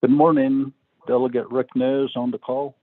Good morning, Delegate Rick Nez on the call.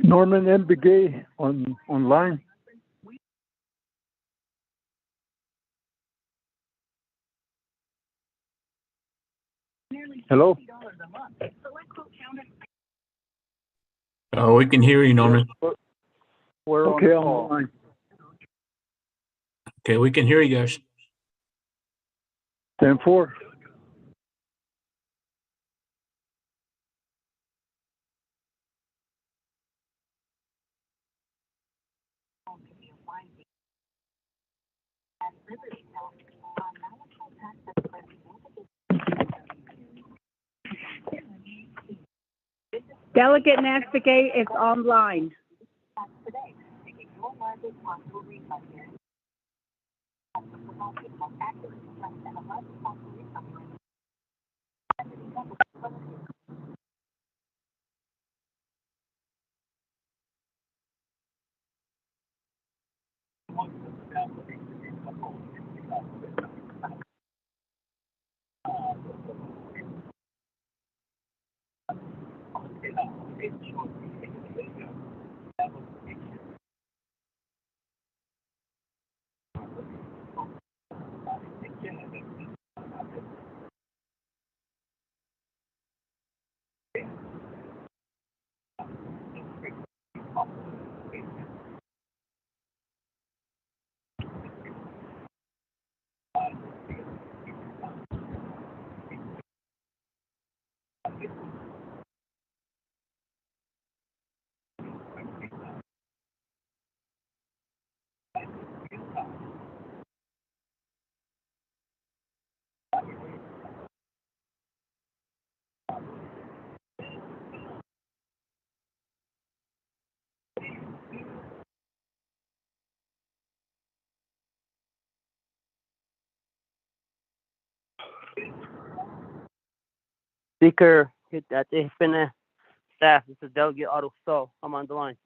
Norman M. Begay online. Hello? Oh, we can hear you, Norman. We're okay, on the line. Okay, we can hear you guys. 10-4. Delegate Naa'bik'iyati is online. Speaker, that is been staff. This is Delegate Otto Stoll. I'm on the line.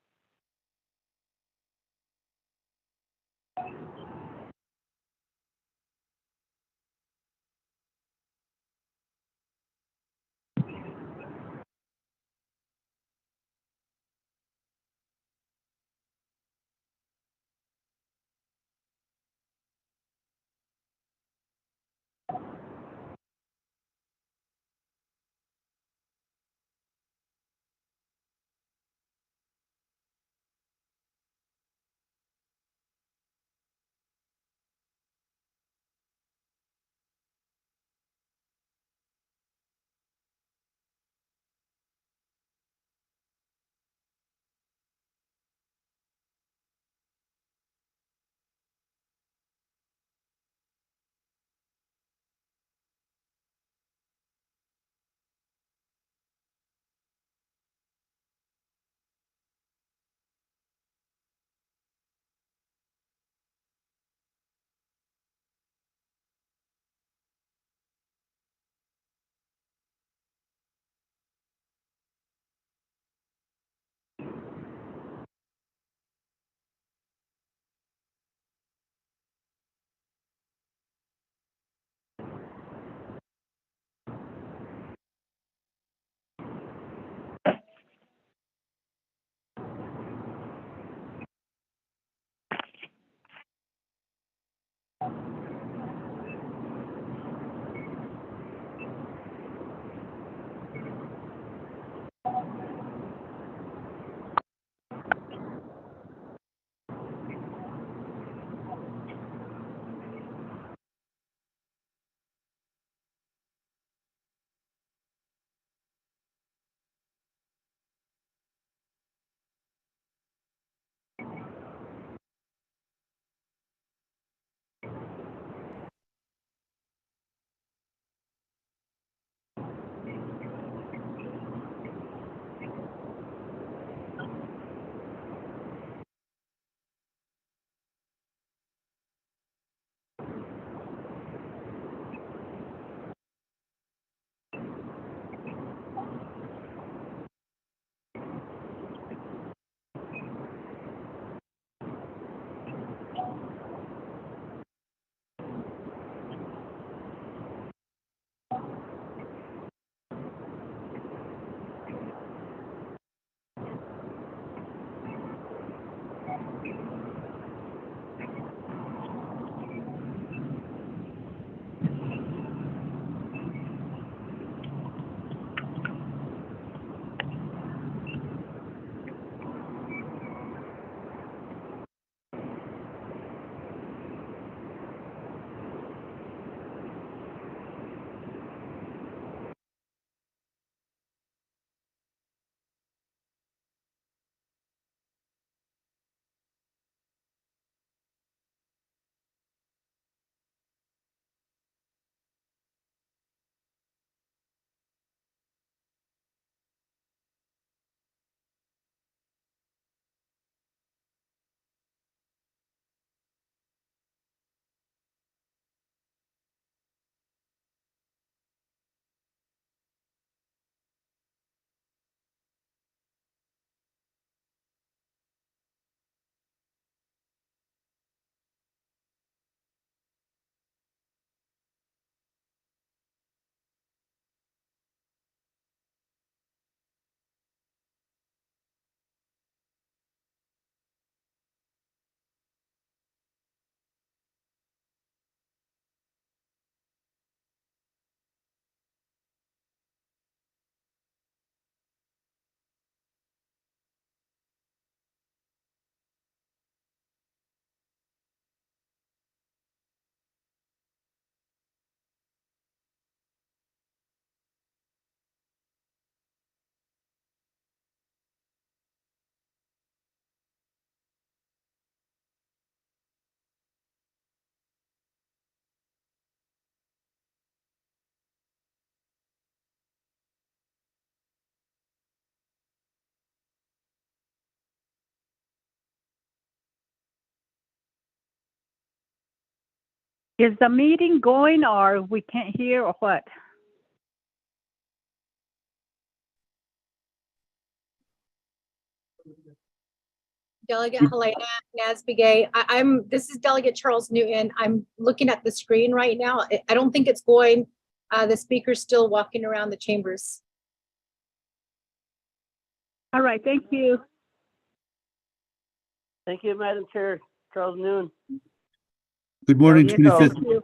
Is the meeting going or we can't hear or what? Delegate Helena Naa'bik'iyati. This is Delegate Charles Newton. I'm looking at the screen right now. I don't think it's going. The speaker's still walking around the chambers. All right, thank you. Thank you, Madam Chair. Charles Noon. Good morning, Delegate Charles. 25th.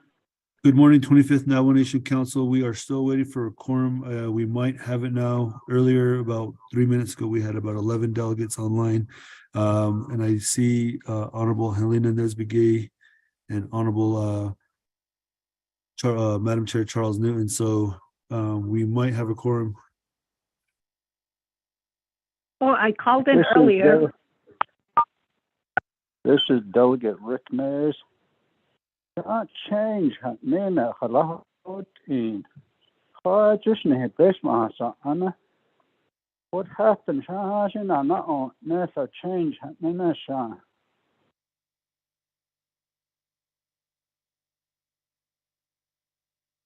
Good morning, 25th Navajo Nation Council. We are still waiting for a quorum. We might have it now. Earlier, about 3 minutes ago, we had about 11 delegates online. And I see Honorable Helena Naa'bik'iyati and Honorable Madam Chair Charles Newton. So we might have a quorum. Oh, I called in earlier. This is Delegate Rick Mays. Can't change Nina Halahotin. Anna. What happened? Not never change Nina Shan.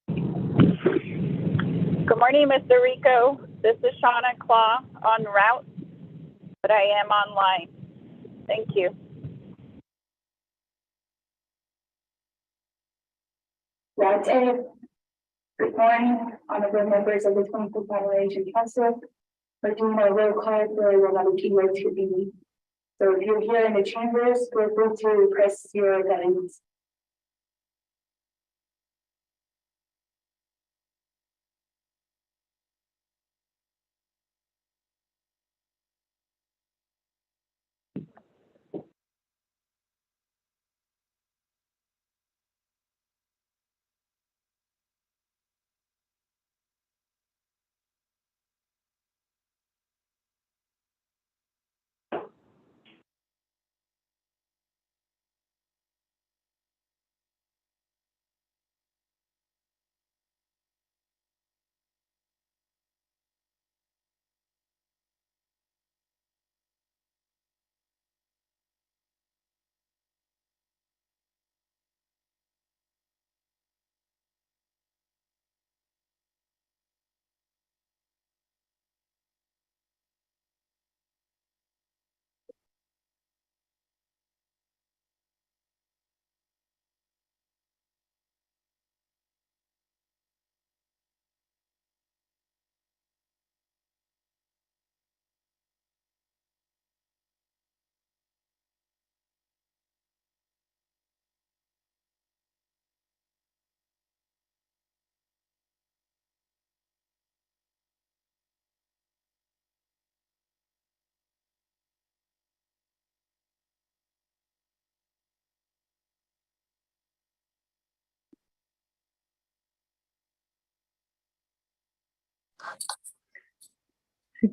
Good morning, Mr. Rico. This is Shauna Claw en route, but I am online. Thank you. That's it. Good morning, honorable members of the 25th Navajo Nation Council. We're doing a roll call for the Naa'bik'iyati. So if you're here in the chambers, feel free to press your buttons.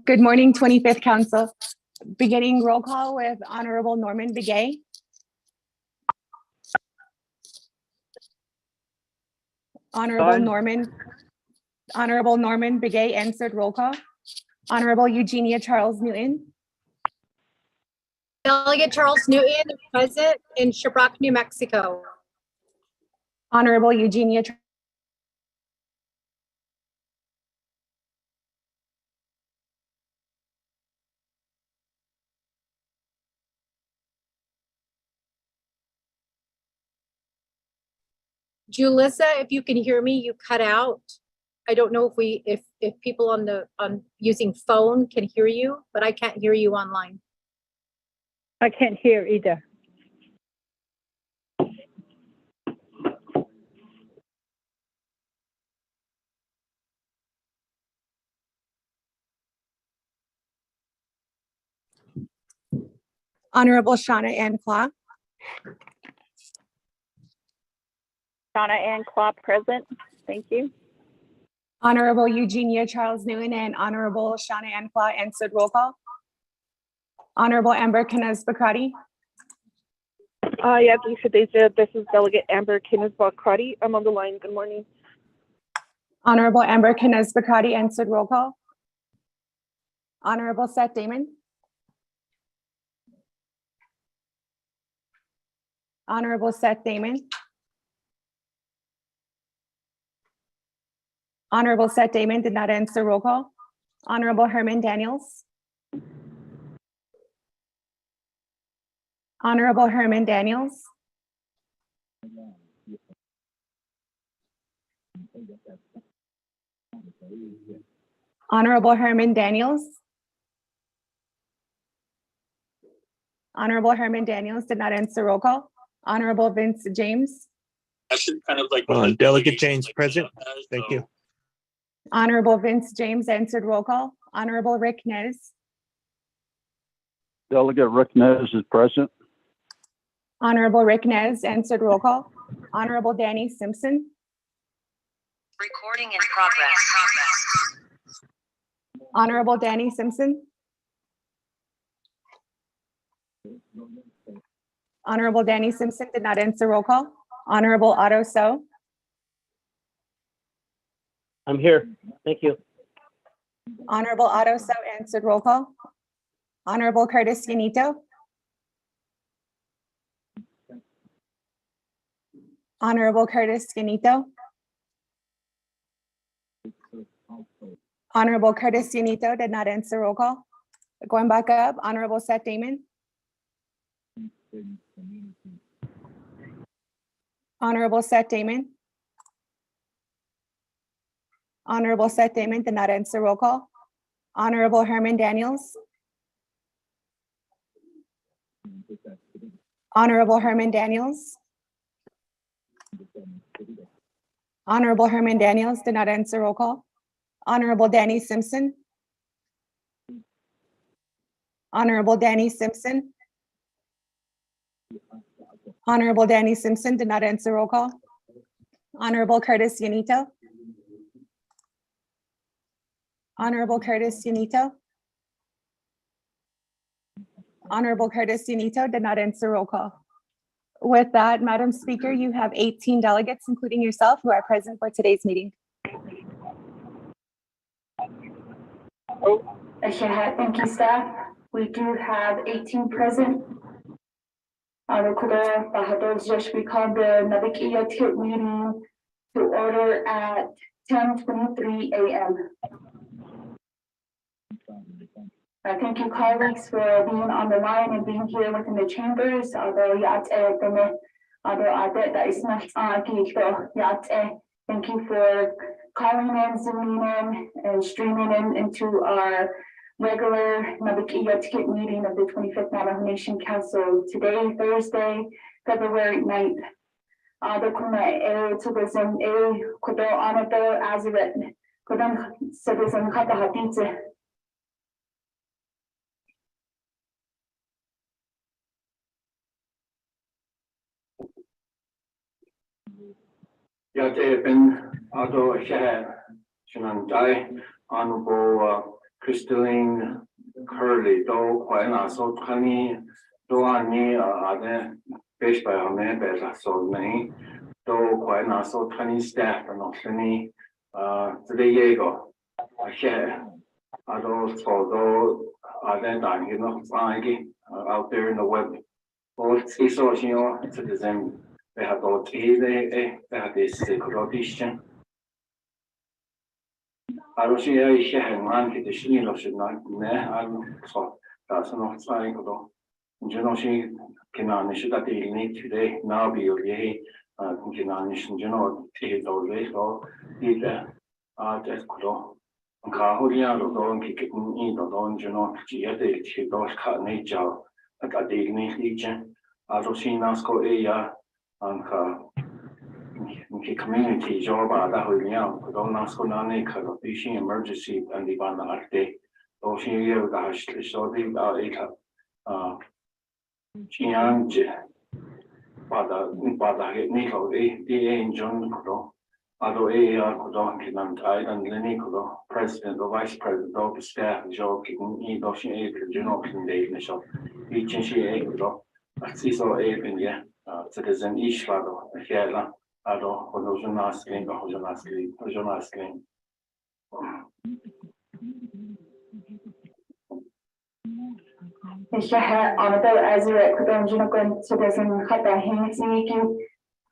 Good morning, 25th Council. Beginning roll call with Honorable Norman Begay. Honorable Norman Begay answered roll call. Honorable Eugenia Charles Newton. Delegate Charles Newton, present in Shiprock, New Mexico. Honorable Eugenia Julissa, if you can hear me, you cut out. I don't know if people on using phone can hear you, but I can't hear you online. I can't hear either. Honorable Shauna Ann Claw. Shauna Ann Claw present. Thank you. Honorable Eugenia Charles Newton and Honorable Shauna Ann Claw answered roll call. Honorable Amber Kinez-Bakrati. Yeah, this is Delegate Amber Kinez-Bakrati. I'm on the line. Good morning. Honorable Amber Kinez-Bakrati answered roll call. Honorable Seth Damon. Honorable Seth Damon. Honorable Seth Damon did not answer. Roll call. Honorable Herman Daniels. Honorable Herman Daniels. Honorable Herman Daniels. Honorable Herman Daniels did not answer. Roll call. Honorable Vince James. Delegate James present. Thank you. Honorable Vince James answered. Roll call. Honorable Rick Nez. Delegate Rick Nez is present. Honorable Rick Nez answered. Roll call. Honorable Danny Simpson. Recording in progress. Honorable Danny Simpson. Honorable Danny Simpson did not answer. Roll call. Honorable Otto So. I'm here. Thank you. Honorable Otto So answered. Roll call. Honorable Curtis Yanito. Honorable Curtis Yanito. Honorable Curtis Yanito did not answer. Roll call. Going back up, Honorable Seth Damon. Honorable Seth Damon. Honorable Seth Damon did not answer. Roll call. Honorable Herman Daniels. Honorable Herman Daniels. Honorable Herman Daniels did not answer. Roll call. Honorable Danny Simpson. Honorable Danny Simpson. Honorable Danny Simpson did not answer. Roll call. Honorable Curtis Yanito. Honorable Curtis Yanito. Honorable Curtis Yanito did not answer. Roll call. With that, Madam Speaker, you have 18 delegates, including yourself, who are present for today's meeting. Thank you, staff. We do have 18 present. We call the Naa'bik'iyati meeting to order at 10:23 a.m. Thank you, colleagues, for being on the line and being here within the chambers. Thank you for calling in, zooming in, and streaming in into our regular Naa'bik'iyati meeting of the 25th Navajo Nation Council today, Thursday, February 9th. Honorable Crystalline Curley, do Quina so Tani, do Ani, based by her members, so many, do Quina so Tani staff and Oxley, today Diego, a share. I don't so then you know, out there in the web. Both is also citizen, they have all three, they have this condition. I don't see a share man get the shin of not I'm so that's not trying to do. You know, she can should that they need today now be okay. You know, take it away so either that's cool. Kahuria, don't kick it in the don't you know, she does cut nature at a daily region. I don't see Nasco area and community job that we know, but don't ask on any kind of fishing emergency and the band arte. Those you guys, so they are a Chiang, but I get Nico, the John Kudo, other area Kudo, and Lenny Kudo, president or vice president of the staff, job, kicking Ocean April, General Day, so each and she April, so April, yeah, citizen each father, here. Ado, Hojonaskling, Hojonaskling. Honorable Azure Kudonjinokan Citizen Hata Hinsiki,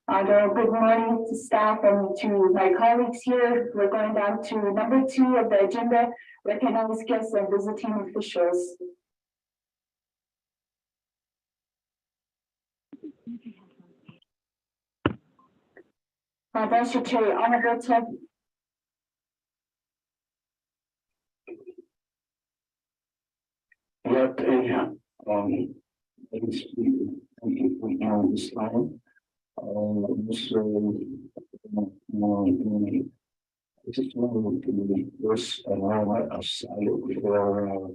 Good morning to staff and to my colleagues here. We're going down to number 2 of the agenda, recognize guests and visiting officials. That should carry honorable to What a, it's, thank you for doing this line. So, I just wanted to first allow us for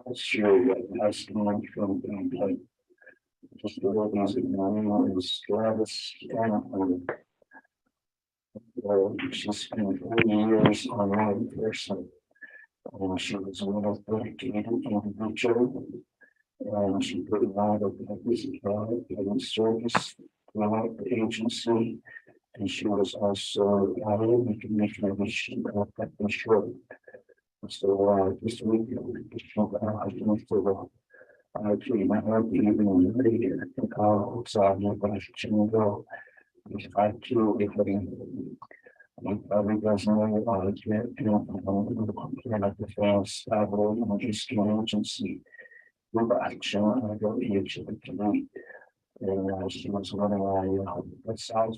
last year that has gone from like just the organization is Travis and she's spent 40 years on one person. She was one of the dedicated individual. And she put a lot of and service throughout the agency. And she was also the commission of that ensure. So this week, I think for actually my heart even later, I think I'll go. If I do, if guys know, the defense, just agency. Action, I go each of the committee. And she was one of my best-selling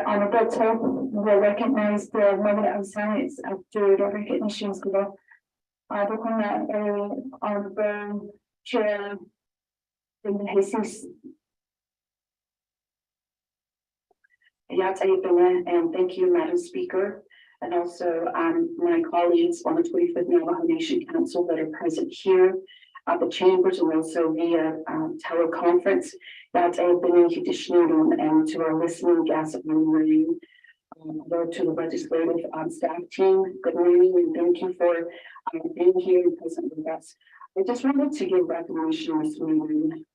on a good tip, we'll recognize the moment of silence after the recognitions. Honorable Chair Jesus. And thank you, Madam Speaker, and also my colleagues on the 25th Navajo Nation Council that are present here at the chambers and also via teleconference. And to our listening guests, hello to the legislative staff team. Good morning and thank you for being here and present with us. I just wanted to give recognition this morning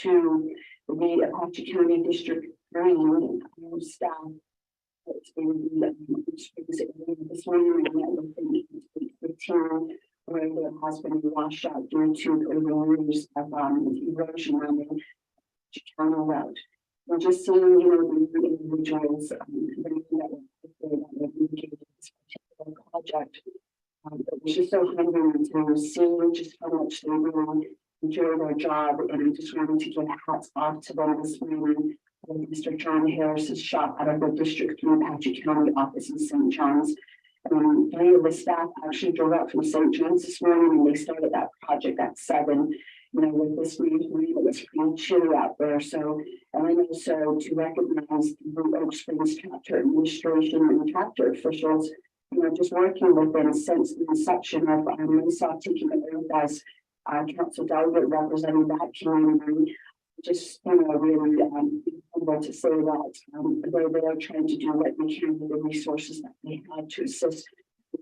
to the Apache County District 3 staff. This morning I met with the team where there has been a washout due to years of erosion on the County route. And just seeing, the individuals that engaged in this particular project, it was just so humbling to see just how much they really enjoy their job. And I just wanted to give hats off to them this morning. Mr. John Harris's shop out of the District 3 Apache County office in St. John's. 3 of the staff actually drove out from St. John's this morning and they started that project at 7. With this week, it was pretty chilly out there. So, and then also to recognize the Oak Springs chapter administration and chapter officials, just working with them since the inception of myself taking the oath as council delegate representing that community. Just, really able to say that they're trying to do what we can with the resources that they had to assist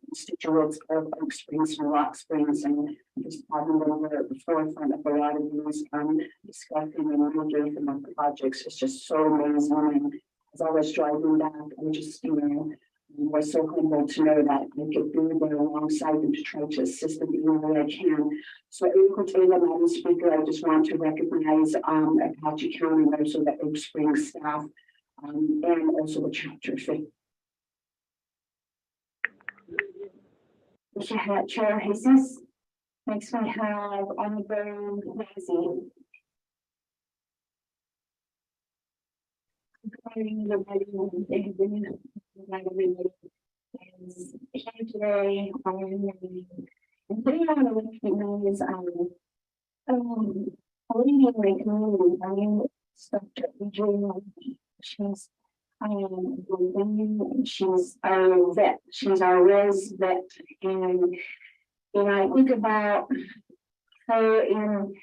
constituents of Oak Springs and Rock Springs, and just having them at the forefront of a lot of these discussing and engaging on projects. It's just so amazing. And as I was driving back, I just, was so humbled to know that I could be there alongside them to try to assist them in any way I can. So, Madam Speaker, I just want to recognize Apache County and also the Oak Springs staff and also the chapter. Chair Jesus. Next we have Honorable Razzie. They have been here today. And today I want to recognize a lady in my community. Her name is Dr. Adrienne. She's our vet. She's our res vet. And I think about her in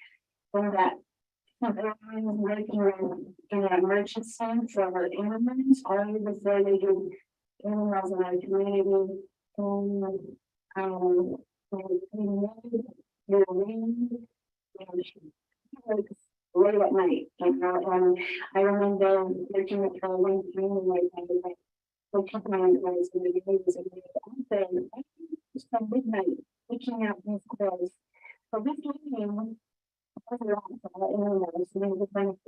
that working in an emergency for our animals, all before they do animals in our community. you know, late at night, you know, and I remember working with her one time, like, when people was in the news and they were out there from midnight, picking out these girls. So this evening, I was around for the internet, so they were trying to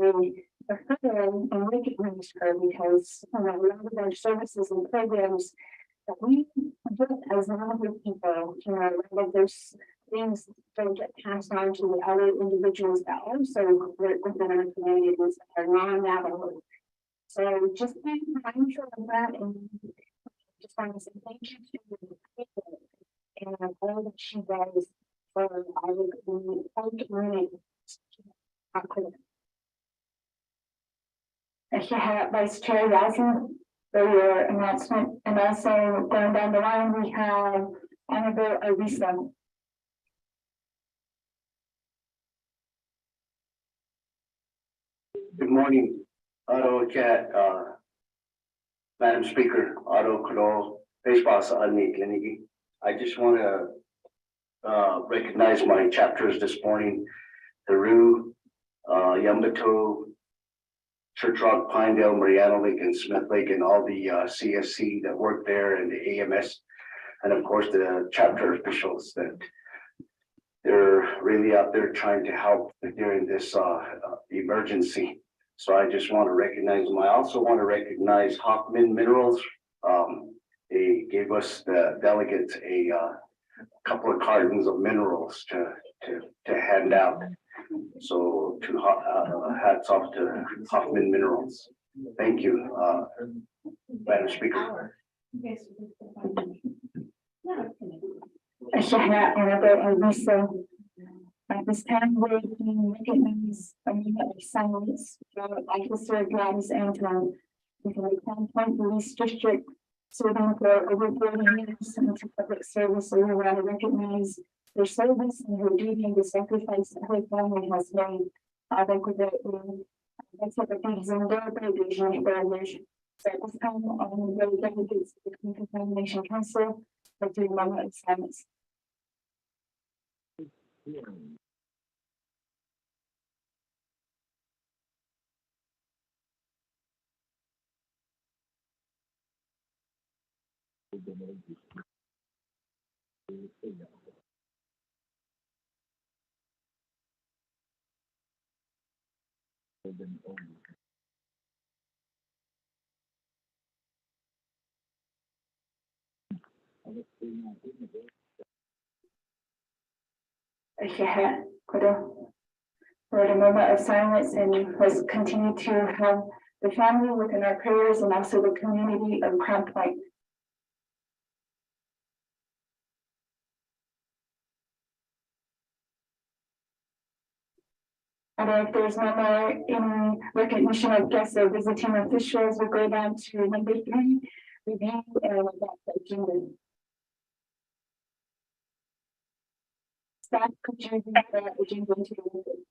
her and recognize her because, you know, a lot of our services and programs that we do as non people, you know, like there's things that get passed on to the other individuals that also work within our communities that are non-Navajo. So just being mindful of that and just want to say thank you to the people and all that she does for our community. I should have Vice Chair Yasin for your announcement, and also going down the line, we have Honorable Arisa. Good morning, Auto Chat, Madam Speaker, Auto Kuro, Baseball Ani Kliniki. I just want to recognize my chapters this morning, Peru, Yambato, Church Rock, Pinedale, Mariano Lake, and Smith Lake, and all the CSC that work there, and the AMS, and of course the chapter officials that they're really out there trying to help during this emergency. So I just want to recognize them. I also want to recognize Hoffman Minerals. They gave us the delegates a couple of cartons of minerals to hand out. So hats off to Hoffman Minerals. Thank you, Madam Speaker. I should have Honorable Arisa. At this time, we recognize a minute of silence for Officer Gladys Anton with the Crown Point Police District serving for over 40 years into public service. We want to recognize their service and her duty and the sacrifice that her family has made. That's what the things in their vision for nation. So at this time, the delegates to the Contamination Council for 3 moments of silence. For a moment of silence, and let's continue to have the family within our prayers and also the community of Crown Point. And if there's no more any recognition of guests or visiting officials, we'll go down to number 3, review and adopt the agenda. Staff, could you read the agenda into the record?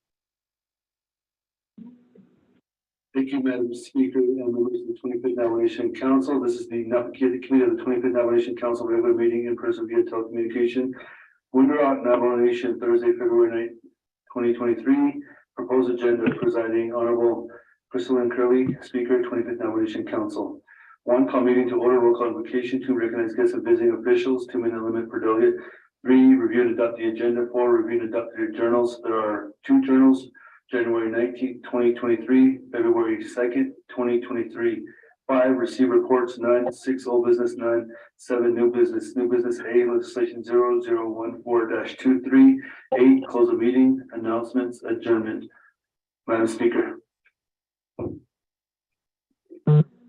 Thank you, Madam Speaker, and members of the 25th Nomination Council. This is the Naa'bik'iyati Committee of the 25th Nomination Council regular meeting in person via telecommunication. Winter Nomination Thursday, February 9th, 2023. Proposed agenda presiding Honorable Priscilla Curley, Speaker, 25th Nomination Council. 1, call meeting to order, roll call invocation. 2, recognize guests and visiting officials, 2-minute limit per delegate. 3, review and adopt the agenda. 4, review and adopt the journals. There are 2 journals, January 19th, 2023, February 2nd, 2023. 5, receive reports. 9, 6, old business. 9, 7, new business. New business A, legislation 0014-23. 8, close the meeting. Announcements, adjournment. Madam Speaker.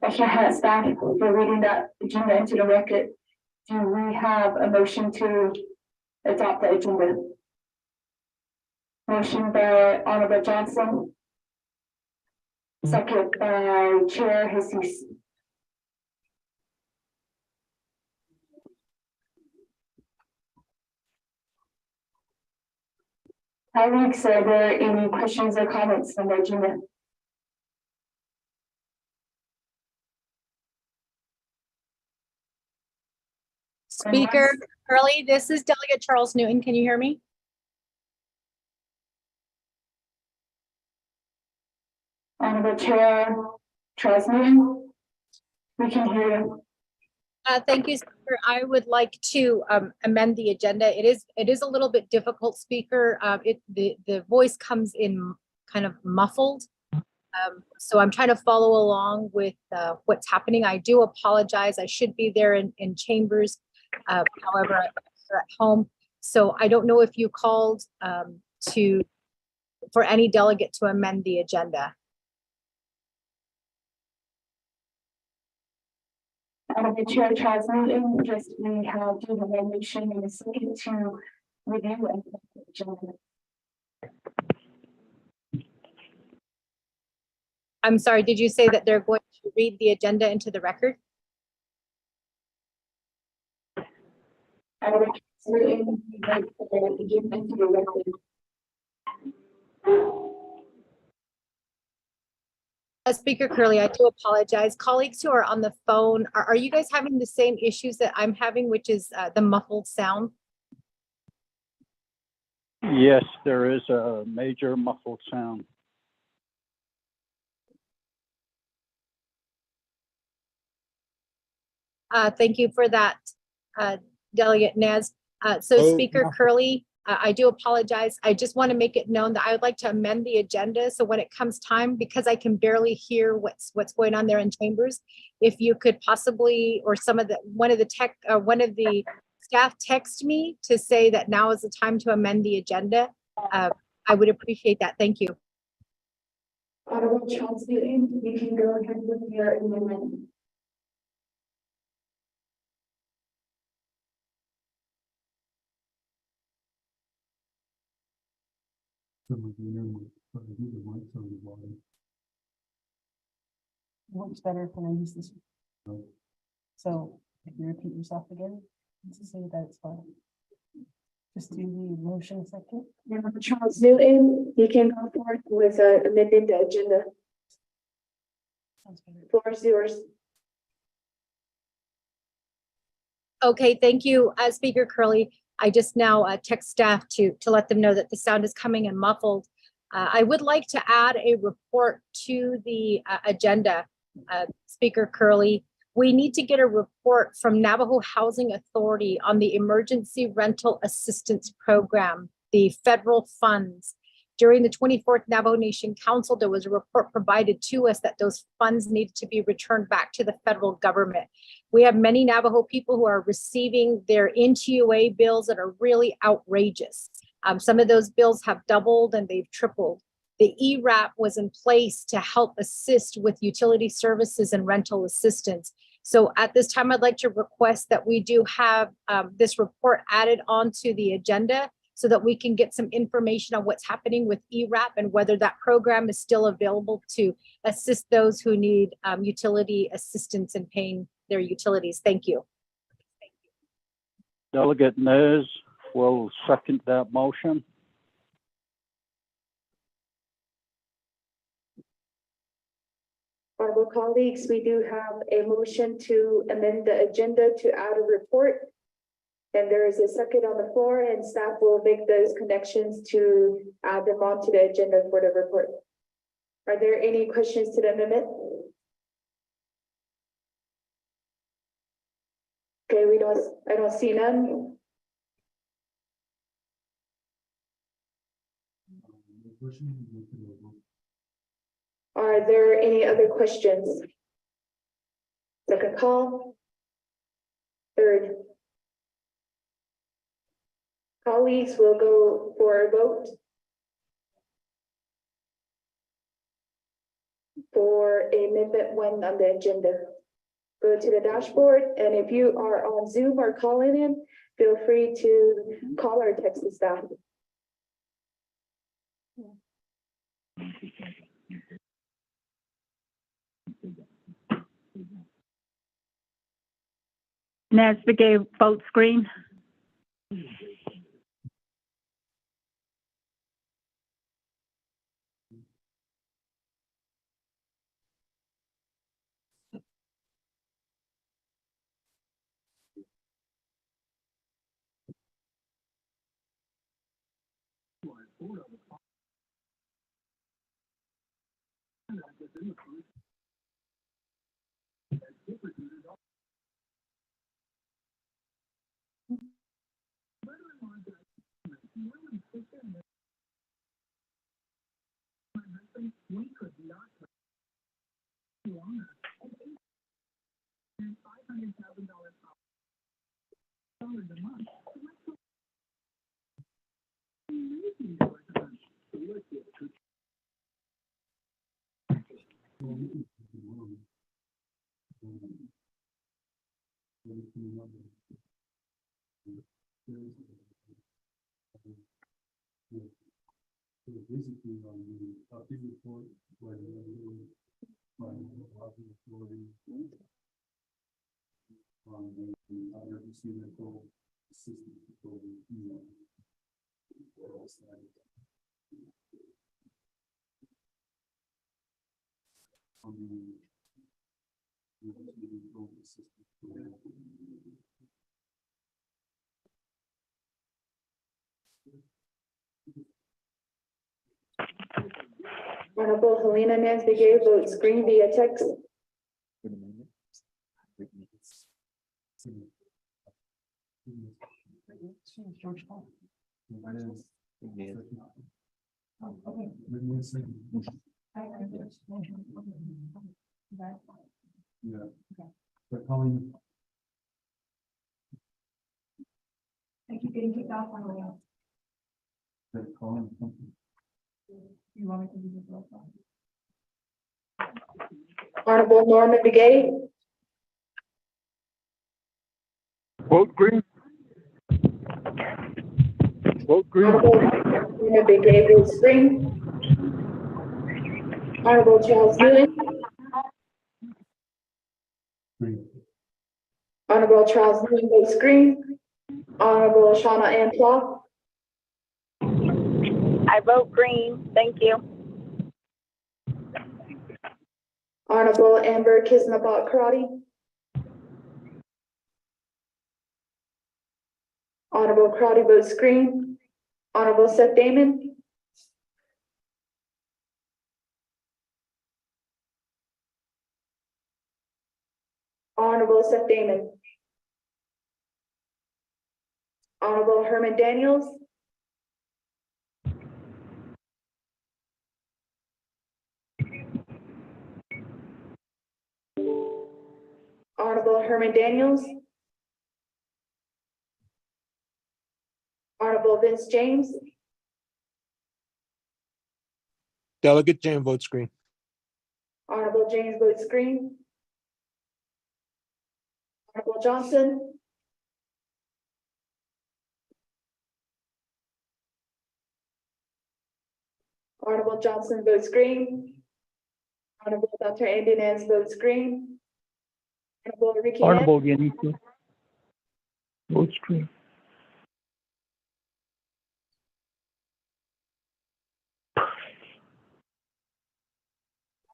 I should have staff for reading that agenda into the record. Do we have a motion to adopt the agenda? Motion by Honorable Johnson. Second by Chair Jesus. Colleagues, are there any questions or comments on the agenda? Speaker Curley, this is Delegate Charles Newton. Can you hear me? Honorable Chair Charles Newton, we can hear you. Thank you, Speaker. I would like to amend the agenda. It is a little bit difficult, Speaker. The voice comes in kind of muffled. So I'm trying to follow along with what's happening. I do apologize. I should be there in chambers. However, I'm at home. So I don't know if you called for any delegate to amend the agenda. The Chair Charles Newton, just we have to have a motion in a second to review and the agenda. I'm sorry, did you say that they're going to read the agenda into the record? Honorable Charles Newton, we'd like to give into the record. Speaker Curley, I do apologize. Colleagues who are on the phone, are you guys having the same issues that I'm having, which is the muffled sound? Yes, there is a major muffled sound. Thank you for that, Delegate Nez. So Speaker Curley, I do apologize. I just want to make it known that I would like to amend the agenda. So when it comes time, because I can barely hear what's going on there in chambers, if you could possibly, or one of the staff text me to say that now is the time to amend the agenda, I would appreciate that. Thank you. Honorable Charles Newton, you can go ahead with your amendment. Works better when I use this. So if you repeat yourself again, to say that it's fine. Just do the motion second. Charles Newton, you can go forth with amending the agenda. Floor is yours. Okay, thank you, Speaker Curley. I just now text staff to let them know that the sound is coming in muffled. I would like to add a report to the agenda, Speaker Curley. We need to get a report from Navajo Housing Authority on the Emergency Rental Assistance Program, the federal funds. During the 24th Navajo Nation Council, there was a report provided to us that those funds needed to be returned back to the federal government. We have many Navajo people who are receiving their NTUA bills that are really outrageous. Some of those bills have doubled and they've tripled. The ERAP was in place to help assist with utility services and rental assistance. So at this time, I'd like to request that we do have this report added onto the agenda so that we can get some information on what's happening with ERAP and whether that program is still available to assist those who need utility assistance in paying their utilities. Thank you. Delegate Nez will second that motion. Honorable colleagues, we do have a motion to amend the agenda to add a report. And there is a second on the floor and staff will make those connections to add them onto the agenda for the report. Are there any questions to the amendment? Okay, I don't see none. Are there any other questions? Second call. Third. Colleagues will go for a vote for amendment 1 on the agenda. Go to the dashboard, and if you are on Zoom or calling in, feel free to call or text the staff. Naa'bik'iyati vote screen. Honorable Helena Naa'bik'iyati votes green via text. George Paul. Yeah. But calling. I keep getting kicked off on the way. You want me to do the roll call? Honorable Norman Begay. Vote green. Vote green. Honorable Norman Begay votes green. Honorable Charles Newton. Green. Honorable Charles Newton votes green. Honorable Shauna Ann Plouffe. I vote green. Thank you. Honorable Amber Kisnabot Karate. Honorable Karate votes green. Honorable Seth Damon. Honorable Seth Damon. Honorable Herman Daniels. Honorable Herman Daniels. Honorable Vince James. Delegate James votes green. Honorable James votes green. Honorable Johnson. Honorable Johnson votes green. Honorable Dr. Andy Nance votes green. Honorable Ricky Nance. Honorable Yanito. Vote green.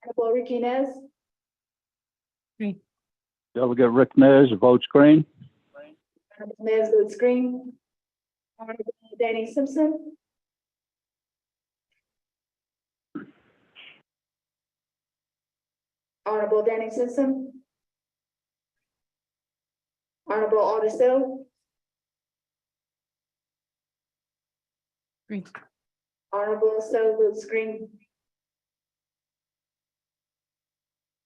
Honorable Ricky Nez. Delegate Rick Nez votes green. Honorable Nez votes green. Honorable Danny Simpson. Honorable Danny Simpson. Honorable Audis Hill. Green. Honorable So votes green.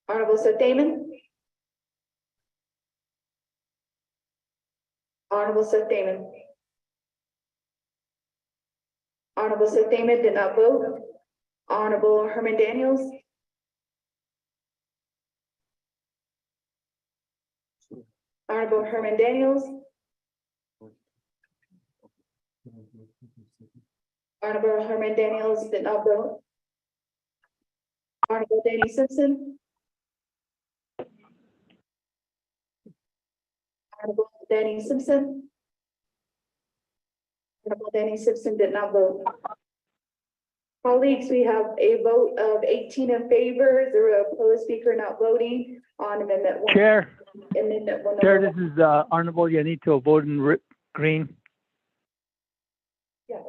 Honorable Seth Damon. Honorable Seth Damon. Honorable Seth Damon did not vote. Honorable Herman Daniels. Honorable Herman Daniels. Honorable Herman Daniels did not vote. Honorable Danny Simpson. Honorable Danny Simpson. Honorable Danny Simpson did not vote. Colleagues, we have a vote of 18 in favor, 0 opposed, speaker not voting on amendment 1. Chair, Amendment 1. Chair, this is Honorable Yanito voting green. Yeah.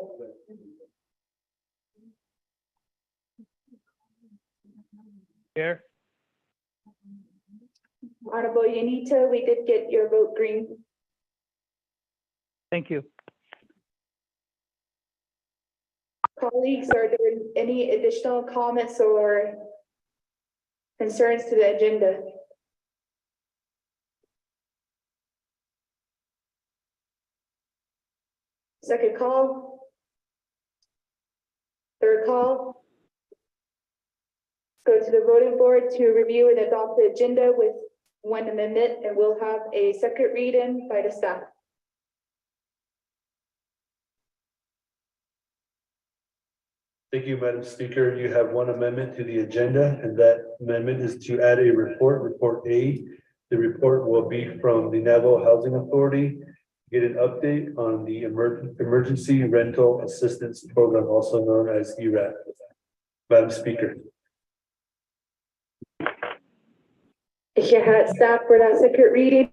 Chair. Honorable Yanito, we did get your vote green. Thank you. Colleagues, are there any additional comments or concerns to the agenda? Second call? Third call? Go to the voting board to review and adopt the agenda with one amendment, and we'll have a second read-in by the staff. Thank you, Madam Speaker. You have one amendment to the agenda, and that amendment is to add a report, Report A. The report will be from the Navajo Housing Authority. Get an update on the Emergency Rental Assistance Program, also known as ERAP. Madam Speaker. If you had staff for that second reading.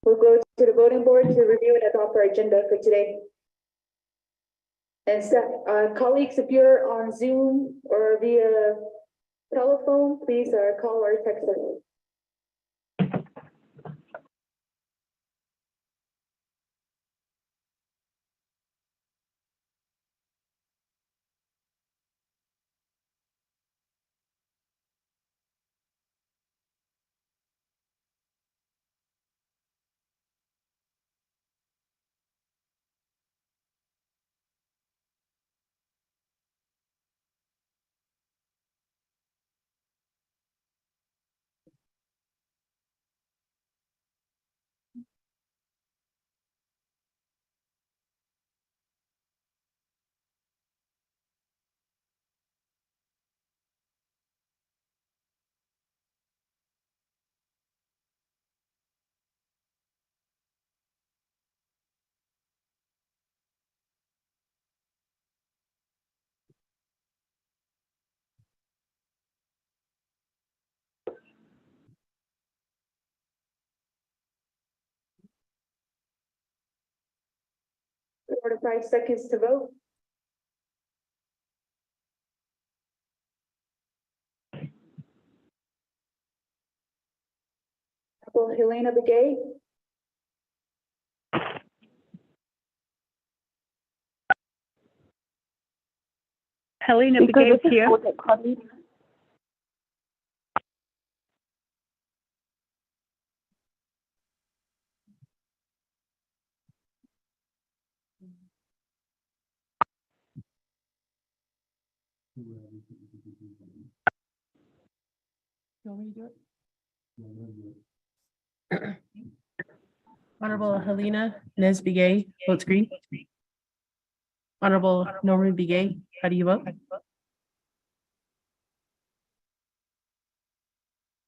We'll go to the voting board to review and adopt our agenda for today. And staff, colleagues, if you're on Zoom or via telephone, please call or text us. Four to 5 seconds to vote. Helena Begay. Helena Speaker, Begay this is here. Delegate Cruddy. Honorable Helena Naa'bik'iyati, votes green. Honorable Norman Begay, how do you vote?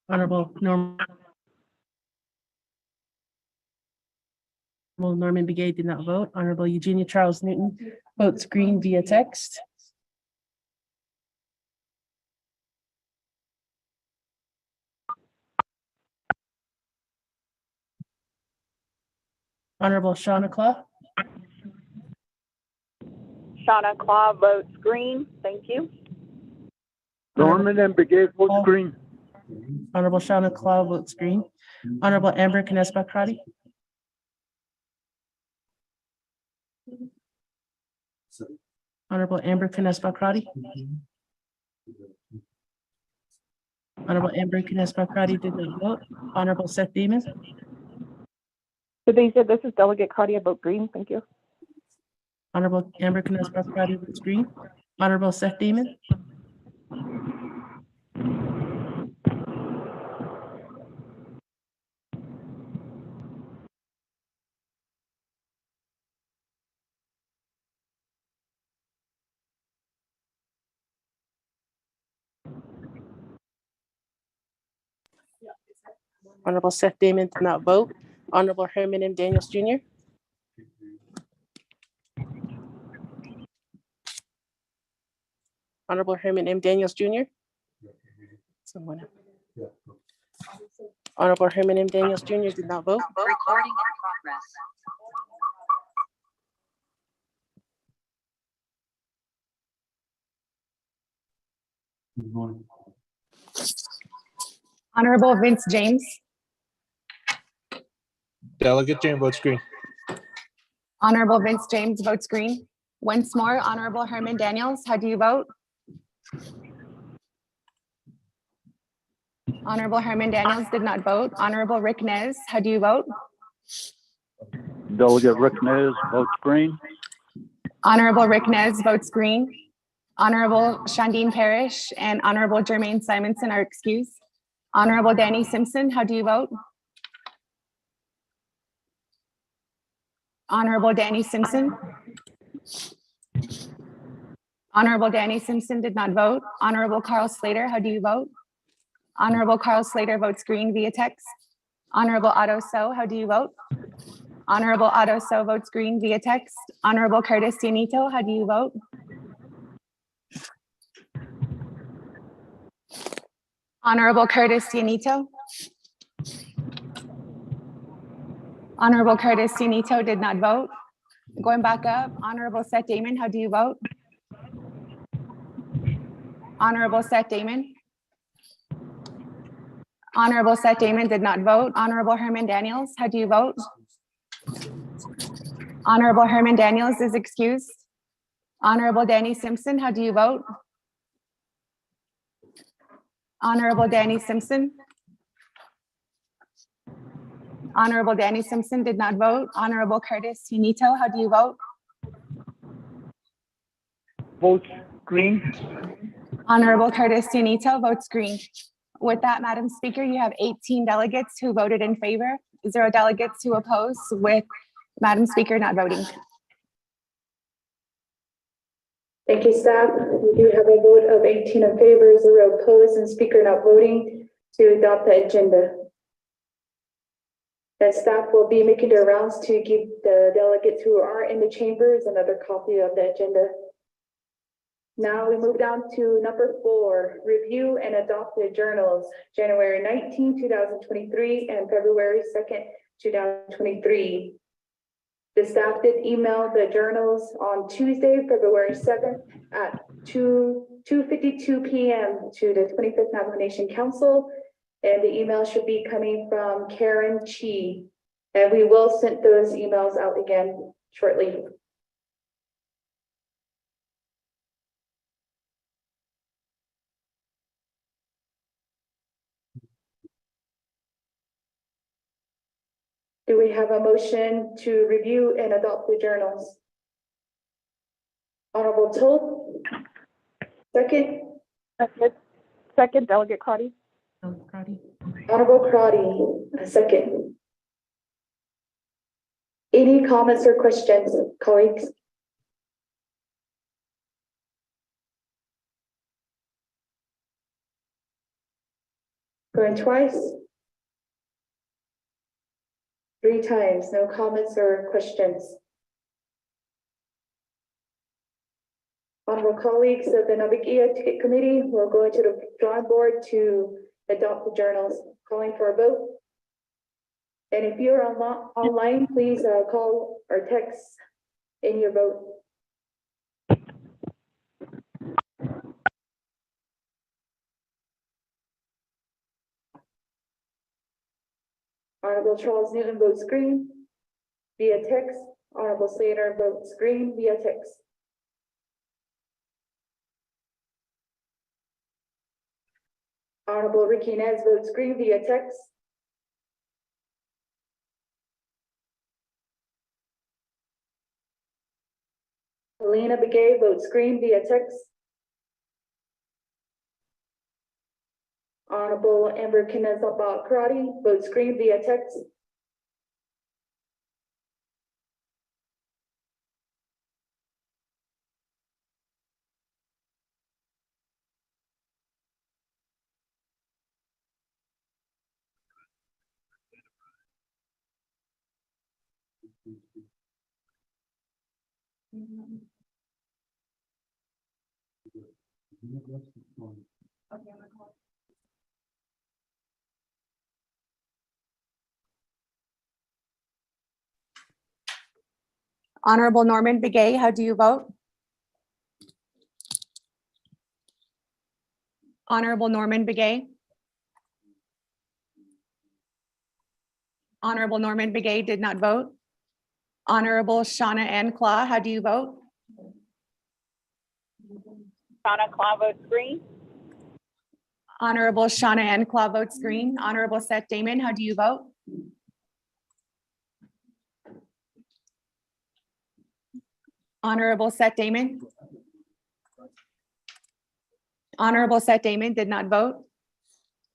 Honorable Norman Begay did not vote. Honorable Eugenia Charles Newton votes green via text. Honorable Shauna Claw. Shauna Claw votes green. Thank you. Norman and Begay votes green. Honorable Shauna Claw votes green. Honorable Amber Canespa-Crotty. Honorable Amber Canespa-Crotty. Honorable Amber Canespa-Crotty did not vote. Honorable Seth Damon. So they said this is Delegate Cruddy, I vote green. Thank you. Honorable Amber Canespa-Crotty votes green. Honorable Seth Damon. Honorable Seth Damon did not vote. Honorable Herman M. Daniels Jr. Honorable Herman M. Daniels Jr. Someone. Honorable Herman M. Daniels Jr. did not vote. Recording in progress. Good morning. Honorable Vince James. Delegate Jane votes green. Honorable Vince James votes green. Once more, Honorable Herman Daniels, how do you vote? Honorable Herman Daniels did not vote. Honorable Rick Nez, how do you vote? Delegate Rick Nez votes green. Honorable Rick Nez votes green. Honorable Shandine Parrish and Honorable Jermaine Simonson are excused. Honorable Danny Simpson, how do you vote? Honorable Danny Simpson. Honorable Danny Simpson did not vote. Honorable Carl Slater, how do you vote? Honorable Carl Slater votes green via text. Honorable Otto So, how do you vote? Honorable Otto So votes green via text. Honorable Curtis Cianito, how do you vote? Honorable Curtis Cianito. Honorable Curtis Cianito did not vote. Going back up, Honorable Seth Damon, how do you vote? Honorable Seth Damon. Honorable Seth Damon did not vote. Honorable Herman Daniels, how do you vote? Honorable Herman Daniels is excused. Honorable Danny Simpson, how do you vote? Honorable Danny Simpson. Honorable Danny Simpson did not vote. Honorable Curtis Cianito, how do you vote? Votes green. Honorable Curtis Cianito votes green. With that, Madam Speaker, you have 18 delegates who voted in favor, 0 delegates who oppose, with Madam Speaker not voting. Thank you, staff. We do have a vote of 18 in favor, 0 opposed, and speaker not voting to adopt the agenda. The staff will be making their rounds to give the delegates who are in the chambers another copy of the agenda. Now we move down to number 4, review and adopt the journals, January 19, 2023 and February 2nd, 2023. The staff did email the journals on Tuesday, February 7th at 2:52 p.m. to the 25th Navajo Nation Council. And the email should be coming from Karen Chi. And we will send those emails out again shortly. Do we have a motion to review and adopt the journals? Honorable Toth. Second. Second, Delegate Crotty. Honorable Crotty, a second. Any comments or questions, colleagues? Going twice? 3 times, no comments or questions. Honorable colleagues of the Naa'bik'iyati Committee, we'll go into the drawing board to adopt the journals. Calling for a vote. And if you're online, please call or text in your vote. Honorable Charles Newton votes green via text. Honorable Slater votes green via text. Honorable Ricky Nez votes green via text. Helena Begay votes green via text. Honorable Amber Karate votes green via text. Honorable Norman Begay, how do you vote? Honorable Norman Begay. Honorable Norman Begay did not vote. Honorable Shauna Ann Claw, how do you vote? Shauna Claw votes green. Honorable Shauna Ann Claw votes green. Honorable Seth Damon, how do you vote? Honorable Seth Damon. Honorable Seth Damon did not vote.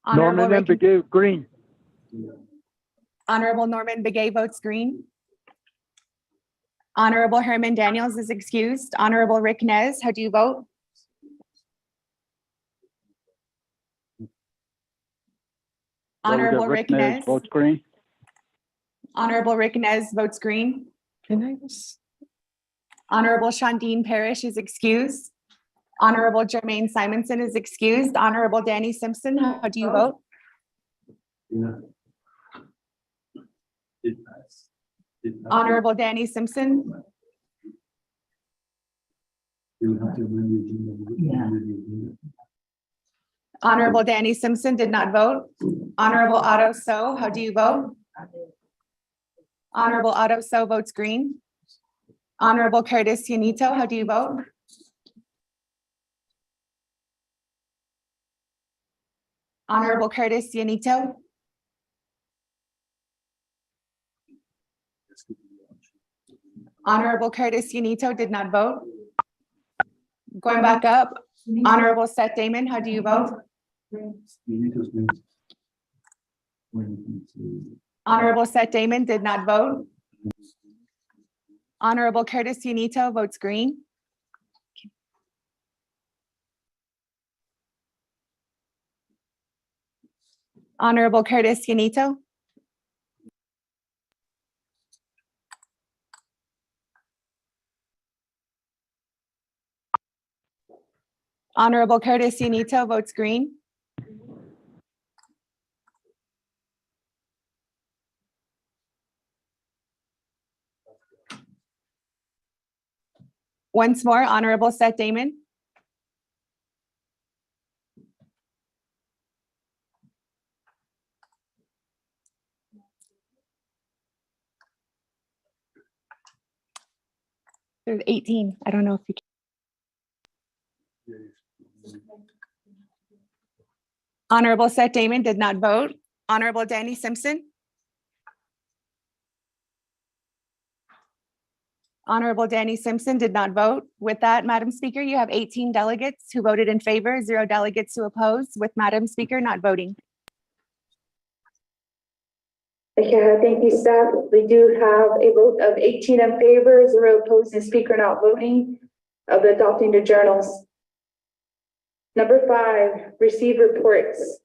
Honorable Norman Rick- Begay, green. Honorable Norman Begay votes green. Honorable Herman Daniels is excused. Honorable Rick Nez, how do you vote? Honorable Rick Nez. Votes green. Honorable Rick Nez votes green. Can I just? Honorable Shandine Parrish is excused. Honorable Jermaine Simonson is excused. Honorable Danny Simpson, how do you vote? Honorable Danny Simpson. Honorable Danny Simpson did not vote. Honorable Otto So, how do you vote? Honorable Otto So votes green. Honorable Curtis Yanito, how do you vote? Honorable Curtis Yanito. Honorable Curtis Yanito did not vote. Going back up, Honorable Seth Damon, how do you vote? Honorable Seth Damon did not vote. Honorable Curtis Yanito votes green. Honorable Curtis Yanito. Honorable Curtis Yanito votes green. Once more, Honorable Seth Damon. There's 18. I don't know if you can. Honorable Seth Damon did not vote. Honorable Danny Simpson. Honorable Danny Simpson did not vote. With that, Madam Speaker, you have 18 delegates who voted in favor, 0 delegates who oppose, with Madam Speaker not voting. Okay, thank you, staff. We do have a vote of 18 in favor, 0 opposed, and speaker not voting of adopting the journals. Number 5, receive reports.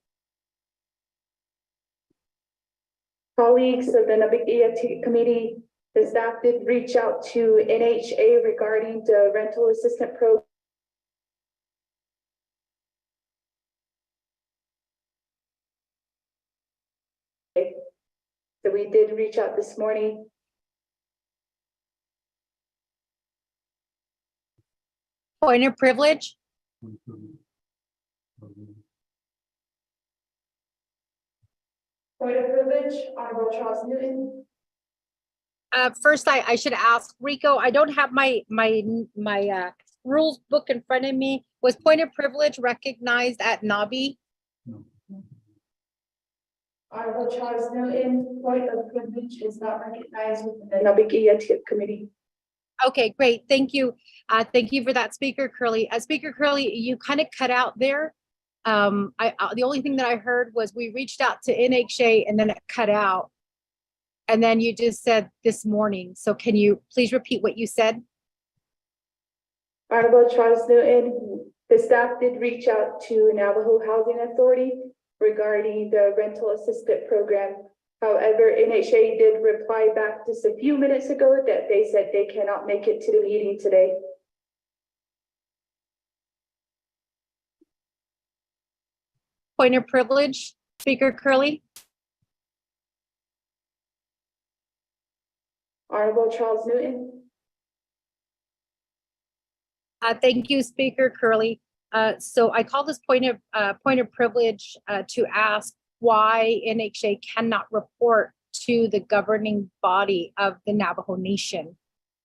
Colleagues of the Naa'bik'iyati committee, the staff did reach out to NHA regarding the rental assistant program. So we did reach out this morning. Point of privilege. Point of privilege, Honorable Charles Newton. First, I should ask Rico, I don't have my rules book in front of me. Was point of privilege recognized at NABI? Honorable Charles Newton, point of privilege is not recognized within the Naa'bik'iyati committee. Okay, great. Thank you. Thank you for that, Speaker Curley. Speaker Curley, you kind of cut out there. The only thing that I heard was we reached out to NHA and then it cut out. And then you just said this morning. So can you please repeat what you said? Honorable Charles Newton, the staff did reach out to Navajo Housing Authority regarding the rental assistant program. However, NHA did reply back just a few minutes ago that they said they cannot make it to the meeting today. Point of privilege, Speaker Curley. Honorable Charles Newton. Thank you, Speaker Curley. So I call this point of privilege to ask why NHA cannot report to the governing body of the Navajo Nation.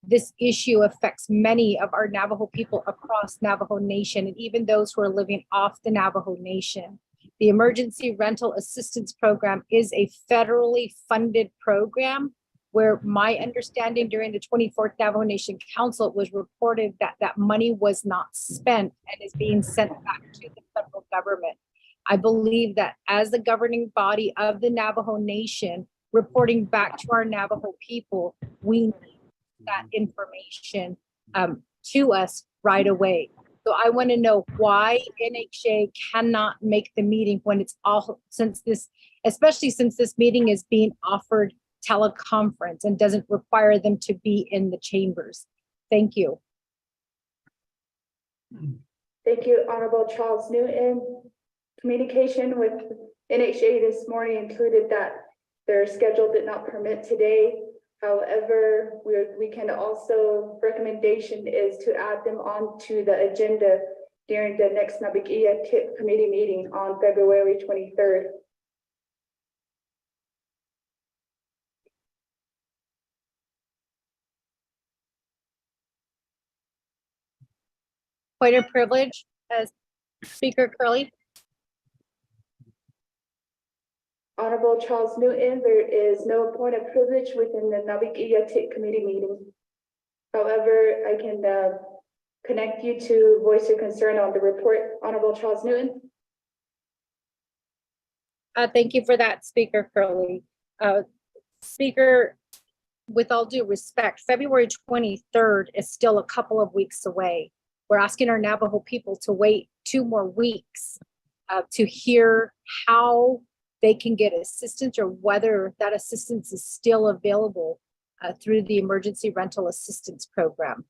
This issue affects many of our Navajo people across Navajo Nation and even those who are living off the Navajo Nation. The Emergency Rental Assistance Program is a federally funded program where my understanding during the 24th Navajo Nation Council, it was reported that that money was not spent and is being sent back to the federal government. I believe that as the governing body of the Navajo Nation, reporting back to our Navajo people, we need that information to us right away. So I want to know why NHA cannot make the meeting when it's all, especially since this meeting is being offered teleconference and doesn't require them to be in the chambers. Thank you. Thank you, Honorable Charles Newton. Communication with NHA this morning included that their schedule did not permit today. However, we can also, recommendation is to add them onto the agenda during the next Naa'bik'iyati committee meeting on February 23rd. Point of privilege, as Speaker Curley. Honorable Charles Newton, there is no point of privilege within the Naa'bik'iyati committee meeting. However, I can connect you to voice your concern on the report. Honorable Charles Newton. Thank you for that, Speaker Curley. Speaker, with all due respect, February 23rd is still a couple of weeks away. We're asking our Navajo people to wait 2 more weeks to hear how they can get assistance or whether that assistance is still available through the Emergency Rental Assistance Program.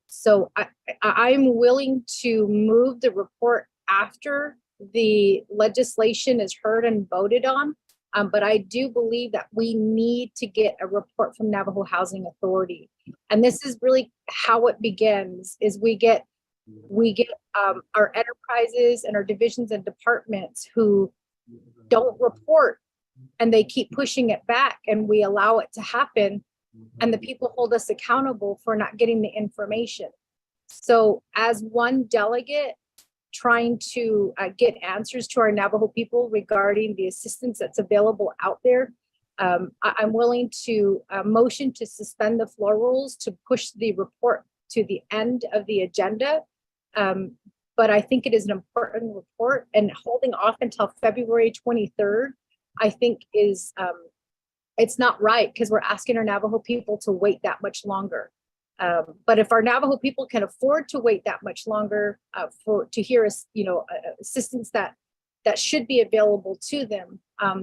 So I'm willing to move the report after the legislation is heard and voted on, but I do believe that we need to get a report from Navajo Housing Authority. And this is really how it begins, is we get our enterprises and our divisions and departments who don't report and they keep pushing it back and we allow it to happen and the people hold us accountable for not getting the information. So as one delegate trying to get answers to our Navajo people regarding the assistance that's available out there, I'm willing to motion to suspend the floor rules to push the report to the end of the agenda. But I think it is an important report, and holding off until February 23rd, I think is, it's not right because we're asking our Navajo people to wait that much longer. But if our Navajo people can afford to wait that much longer to hear us, assistance that should be available to them,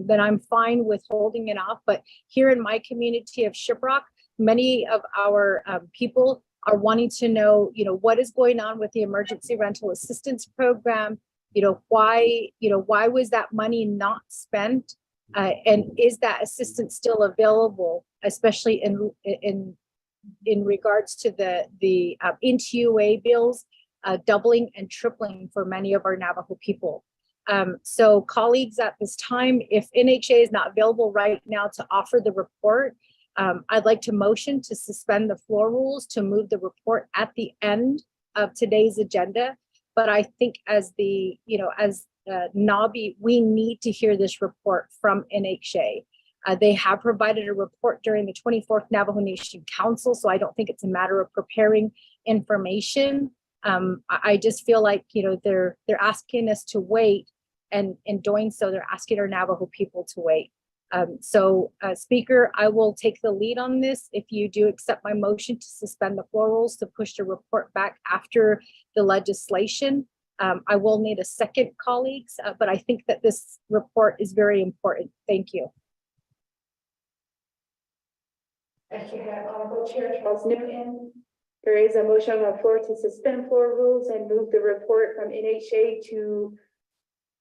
then I'm fine with holding it off. But here in my community of Shiprock, many of our people are wanting to know, what is going on with the Emergency Rental Assistance Program? Why was that money not spent? And is that assistance still available, especially in regards to the NTUA bills doubling and tripling for many of our Navajo people? So colleagues, at this time, if NHA is not available right now to offer the report, I'd like to motion to suspend the floor rules to move the report at the end of today's agenda. But I think as NABI, we need to hear this report from NHA. They have provided a report during the 24th Navajo Nation Council, so I don't think it's a matter of preparing information. I just feel like, they're asking us to wait, and in doing so, they're asking our Navajo people to wait. Speaker, I will take the lead on this. If you do accept my motion to suspend the floor rules to push the report back after the legislation, I will need a second, colleagues, but I think that this report is very important. Thank you. Thank you, Honorable Chair Charles Newton. There is a motion on the floor to suspend floor rules and move the report from NHA to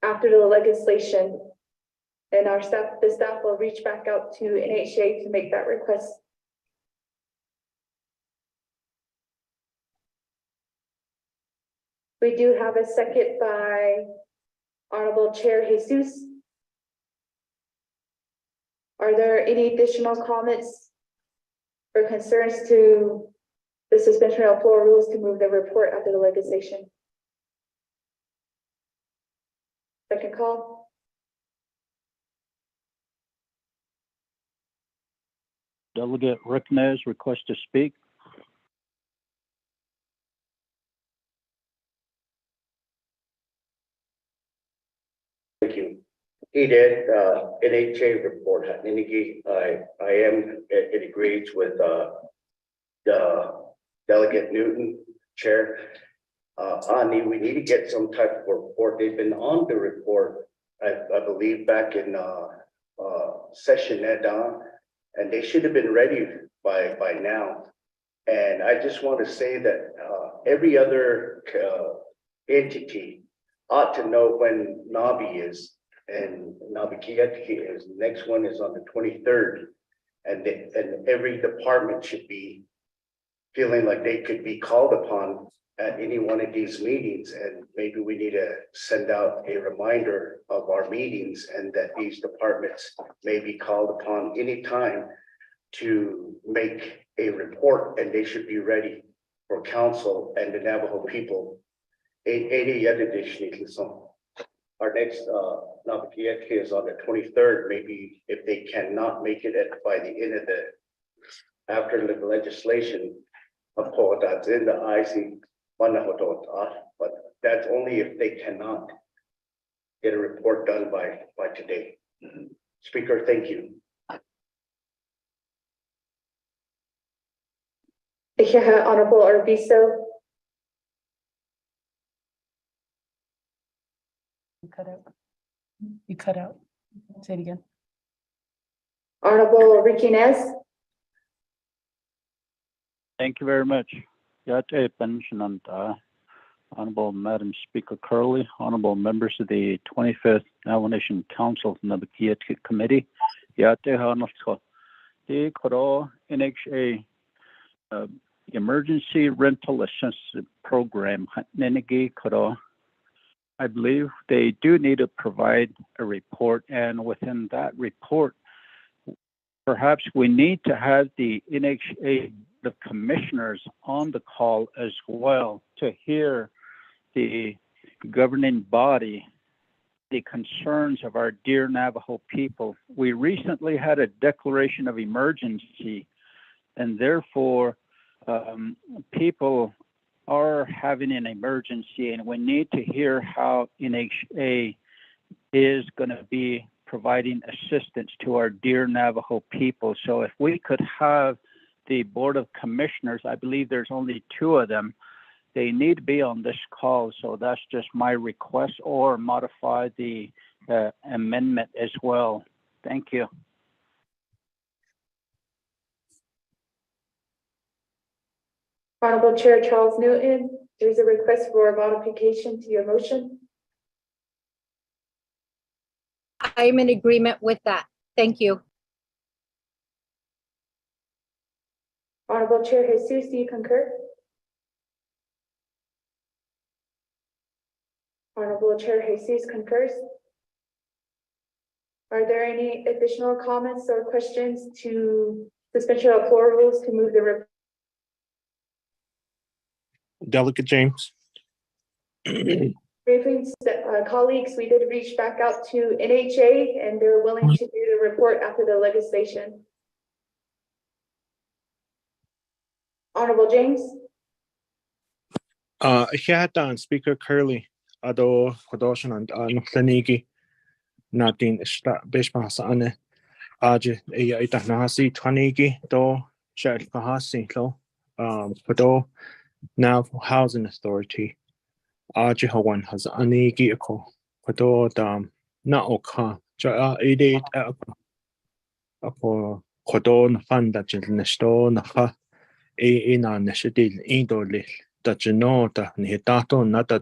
after the legislation. And the staff will reach back out to NHA to make that request. We do have a second by Honorable Chair Jesus. Are there any additional comments or concerns to the suspension of floor rules to move the report after the legislation? Second call. Delegate Rick Nez requests to speak. Thank you. He did, NHA report, I am, it agrees with, the Delegate Newton, Chair. Ani, we need to get some type of report. They've been on the report, I believe back in, session at and they should have been ready by now. And I just want to say that, every other, entity ought to know when Nabi is, and Naa'bik'iyati is. Next one is on the 23rd. And every department should be feeling like they could be called upon at any one of these meetings. And maybe we need to send out a reminder of our meetings and that these departments may be called upon anytime to make a report, and they should be ready for council and the Navajo people. Our next Naa'bik'iyati is on the 23rd. Maybe if they cannot make it by the end of after the legislation, of course, that's in the IC, but that's only if they cannot get a report done by today. Speaker, thank you. Honorable Arvizo. You cut out. You cut out. Say it again. Honorable Riquinez. Thank you very much. Yate Pensionanta, Honorable Madam Speaker Curley, Honorable members of the 25th Navajo Nation Council Naa'bik'iyati Committee, Yate Hanalko, the Koro NHA Emergency Rental Assistance Program, Nenegi Koro. I believe they do need to provide a report, and within that report, perhaps we need to have the NHA, the commissioners on the call as well to hear the governing body, the concerns of our dear Navajo people. We recently had a declaration of emergency, and therefore people are having an emergency, and we need to hear how NHA is going to be providing assistance to our dear Navajo people. So if we could have the Board of Commissioners, I believe there's only 2 of them, they need to be on this call. So that's just my request, or modify the amendment as well. Thank you. Honorable Chair Charles Newton, there's a request for a modification to your motion. I'm in agreement with that. Thank you. Honorable Chair Jesus, do you concur? Honorable Chair Jesus concurs. Are there any additional comments or questions to suspension of floor rules to move the report? Delegate James. Briefly, colleagues, we did reach back out to NHA and they're willing to do the report after the legislation. Honorable James. Hihatan Speaker Curley, Ado Kodoshan and Nuklanigi, Natin Ishta Bishpahasane, Aje Ita Nahasi, Twanigi, Do, Shal Kahasi, Lo, Kodo, Nav Housing Authority, Aje Hawan has Anigi Eko, Kodo Dam, Naoka, Ja 88 Ako Kodo Nafanda Jilnesto, Naha, Ina Neshadil, Indolil. That you know that ni dato nada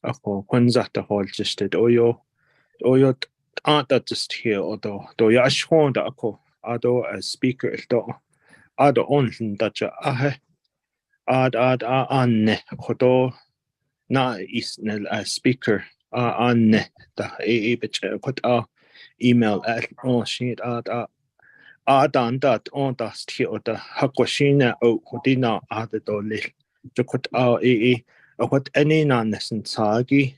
ako kwanza ta hol just oyo ata just here odo do ya shonda ako ado as speaker do ado on that ja ad anne kodo na is nel as speaker anne da bit kot email at on sheet at that on that still the hakwashina o hodina at the dolly. Jokut what any nanesan sagi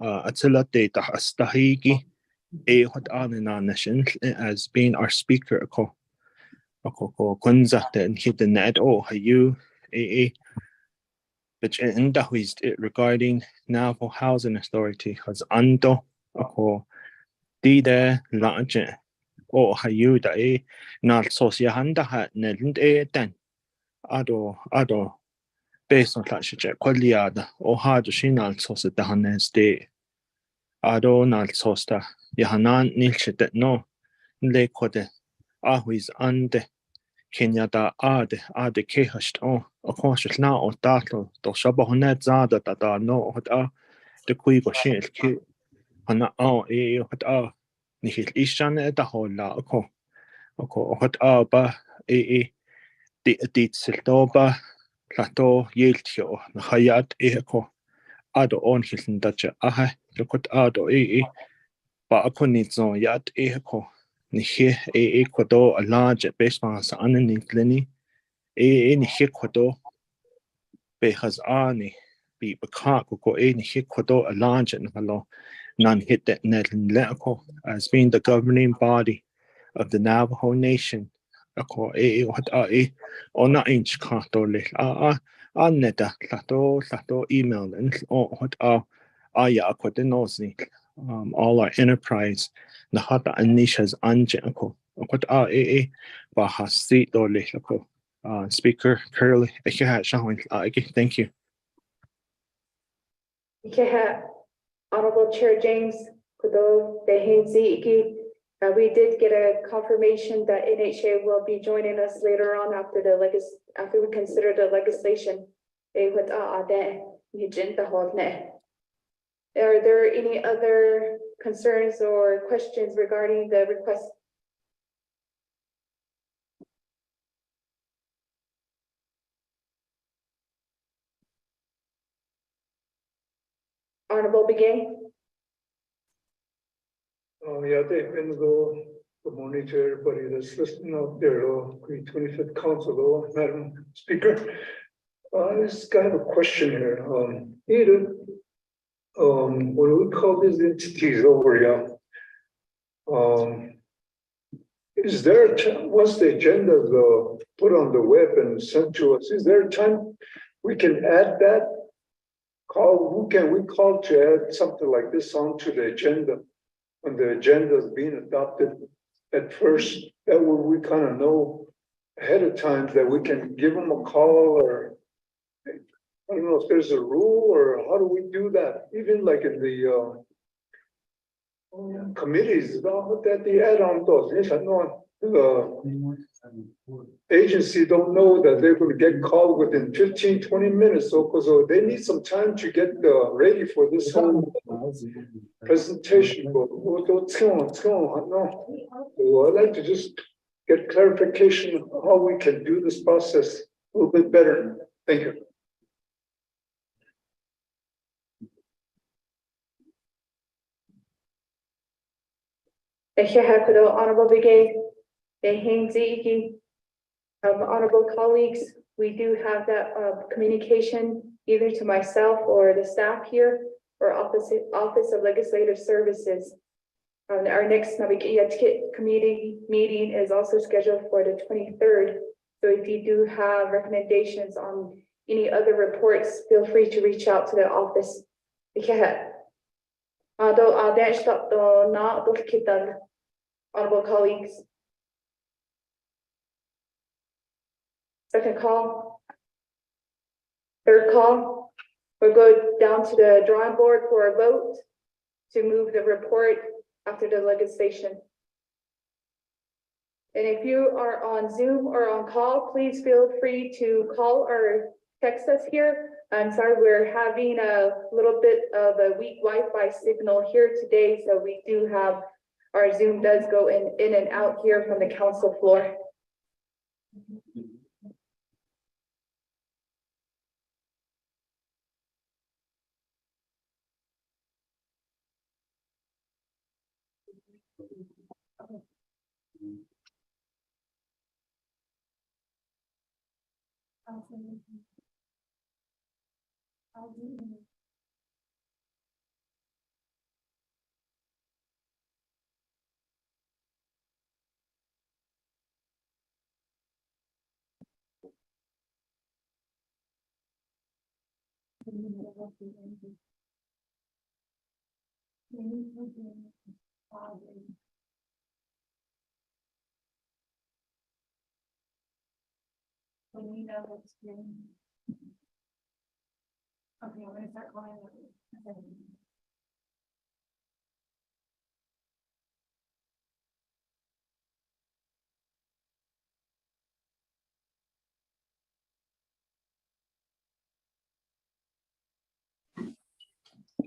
atila data astahigi what nation as being our speaker ko kunza and hit the net you which in the is regarding Navajo Housing Authority has ando ako di de launch you da na sosiahanda ha nelend den ado based on that shit kwaliada ha do shinal sos da hanes de ado nal sosta yahanan nilchete no le kode huis ande Kenya da ade kehast akonsht na dato do shabahonet zada da no de kui go shin ki hana nihil ishan da hola ba di siltoba plato yeltio na hayat ado on hiln dacha ado ba akonitzo yat ni kwado a large basement sa anani gleni ni kwado be has ani be baka ko ni kwado a large and hello non hit that net leko as being the governing body of the Navajo Nation ako what ona inch kanto le neta lato email and what ya ko the nosni all our enterprise na hata anisha's anjako what ba hasi dole lako speaker curly thank you. Honorable Chair James Kudo Behinzi. We did get a confirmation that NHA will be joining us later on after we consider the legislation. Are there any other concerns or questions regarding the request? Honorable Begay. Yeah, they've been good morning to everybody that's listening out there, 25th Council, Madam Speaker. I just got a question here. When we call these entities over here, is there a time, once the agenda is put on the web and sent to us, is there a time we can add that? Who can we call to add something like this onto the agenda when the agenda is being adopted at first? That way we kind of know ahead of time that we can give them a call, or I don't know if there's a rule, or how do we do that? Even like in the committees, that they add on those. Yes, I know agency don't know that they're going to get called within 15-20 minutes, so because they need some time to get ready for this whole presentation. So I'd like to just get clarification of how we can do this process a little bit better. Thank you. Honorable Begay, honorable colleagues, we do have that communication either to myself or the staff here or Office of Legislative Services. Our next Naa'bik'iyati committee meeting is also scheduled for the 23rd. So if you do have recommendations on any other reports, feel free to reach out to the office. Honorable colleagues. Second call. Third call. We'll go down to the drawing board for a vote to move the report after the legislation. And if you are on Zoom or on call, please feel free to call or text us here. I'm sorry, we're having a little bit of a weak Wi-Fi signal here today, so we do have our Zoom does go in and out here from the council floor. Okay, I'm gonna start calling.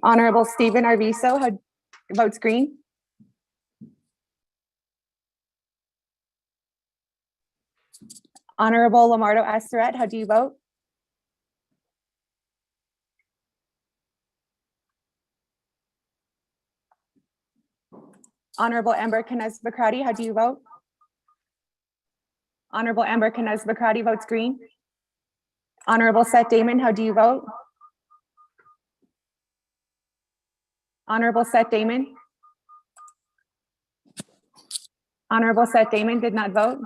Honorable Stephen Arvizo, how votes green? Honorable Lamardo Asteret, how do you vote? Honorable Amber Canez Bacrati, how do you vote? Honorable Amber Canez Bacrati votes green. Honorable Seth Damon, how do you vote? Honorable Seth Damon. Honorable Seth Damon did not vote.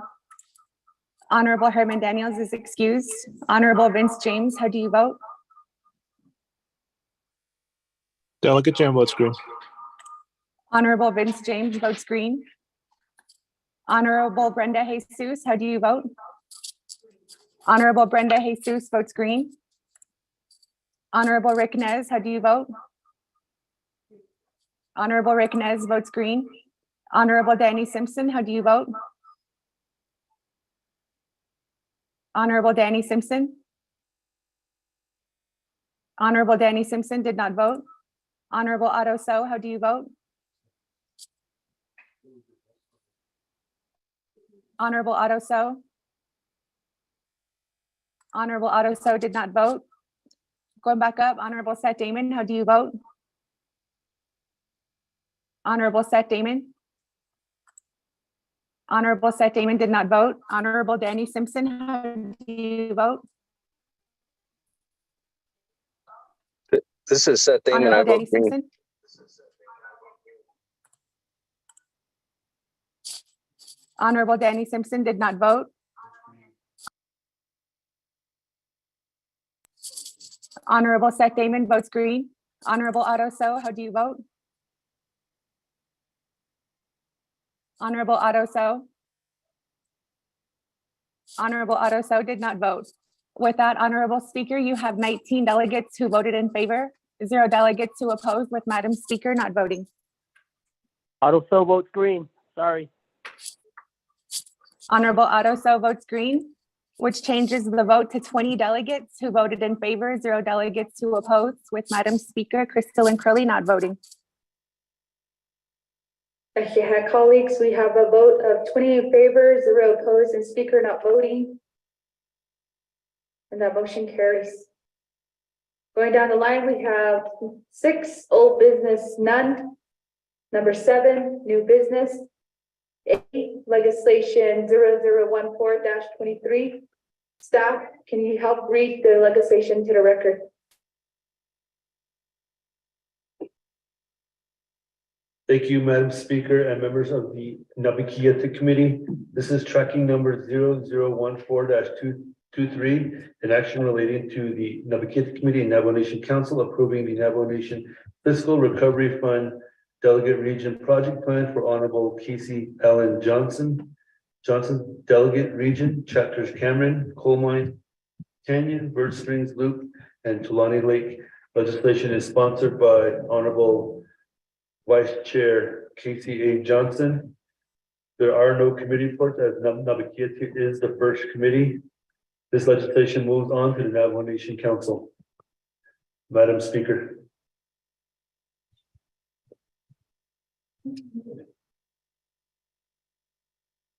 Honorable Herman Daniels is excused. Honorable Vince James, how do you vote? Delegate Jam votes green. Honorable Vince James votes green. Honorable Brenda Jesus, how do you vote? Honorable Brenda Jesus votes green. Honorable Rick Nez, how do you vote? Honorable Rick Nez votes green. Honorable Danny Simpson, how do you vote? Honorable Danny Simpson. Honorable Danny Simpson did not vote. Honorable Otto So, how do you vote? Honorable Otto So. Honorable Otto So did not vote. Going back up, Honorable Seth Damon, how do you vote? Honorable Seth Damon. Honorable Seth Damon did not vote. Honorable Danny Simpson, how do you vote? This is Seth Damon. I Honorable vote Danny green. Simpson. Honorable Danny Simpson did not vote. Honorable Seth Damon votes green. Honorable Otto So, how do you vote? Honorable Otto So. Honorable Otto So did not vote. With that, Honorable Speaker, you have 19 delegates who voted in favor, 0 delegates who opposed, with Madam Speaker not voting. Otto So votes green. Sorry. Honorable Otto So votes green, which changes the vote to 20 delegates who voted in favor, 0 delegates who opposed, with Madam Speaker Crystal and Curley not voting. Colleagues, we have a vote of 20 in favor, 0 opposed, and speaker not voting. And that motion carries. Going down the line, we have 6 old business, none. Number 7, new business. 8, legislation 0014-23. Staff, can you help read the legislation to the record? Thank you, Madam Speaker and members of the Naa'bik'iyati Committee. This is tracking number 0014-223, an action relating to the Naa'bik'iyati Committee and Navajo Nation Council approving the Navajo Nation Fiscal Recovery Fund Delegate Region Project Plan for Honorable Casey Allen Johnson, Delegate Region, Chapters Cameron, Coal Mine, Canyon, Bird Springs Loop, and Tulani Lake. Legislation is sponsored by Honorable Vice Chair Casey A. Johnson. There are no committee reports as Naa'bik'iyati is the first committee. This legislation moves on to the Navajo Nation Council. Madam Speaker.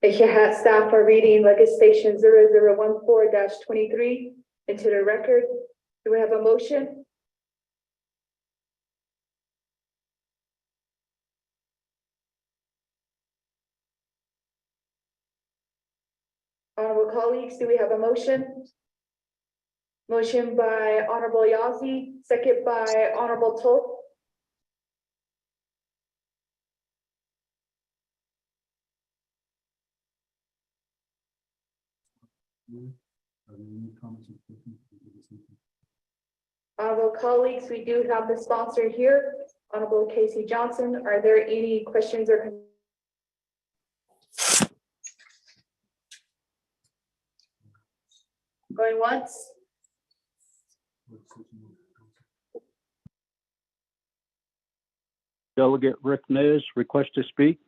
Staff are reading legislation 0014-23 into the record. Do we have a motion? Honorable colleagues, do we have a motion? Motion by Honorable Yazzie, second by Honorable Toth. Honorable colleagues, we do have the sponsor here, Honorable Casey Johnson. Are there any questions or going once? Delegate Rick Nez, request to speak.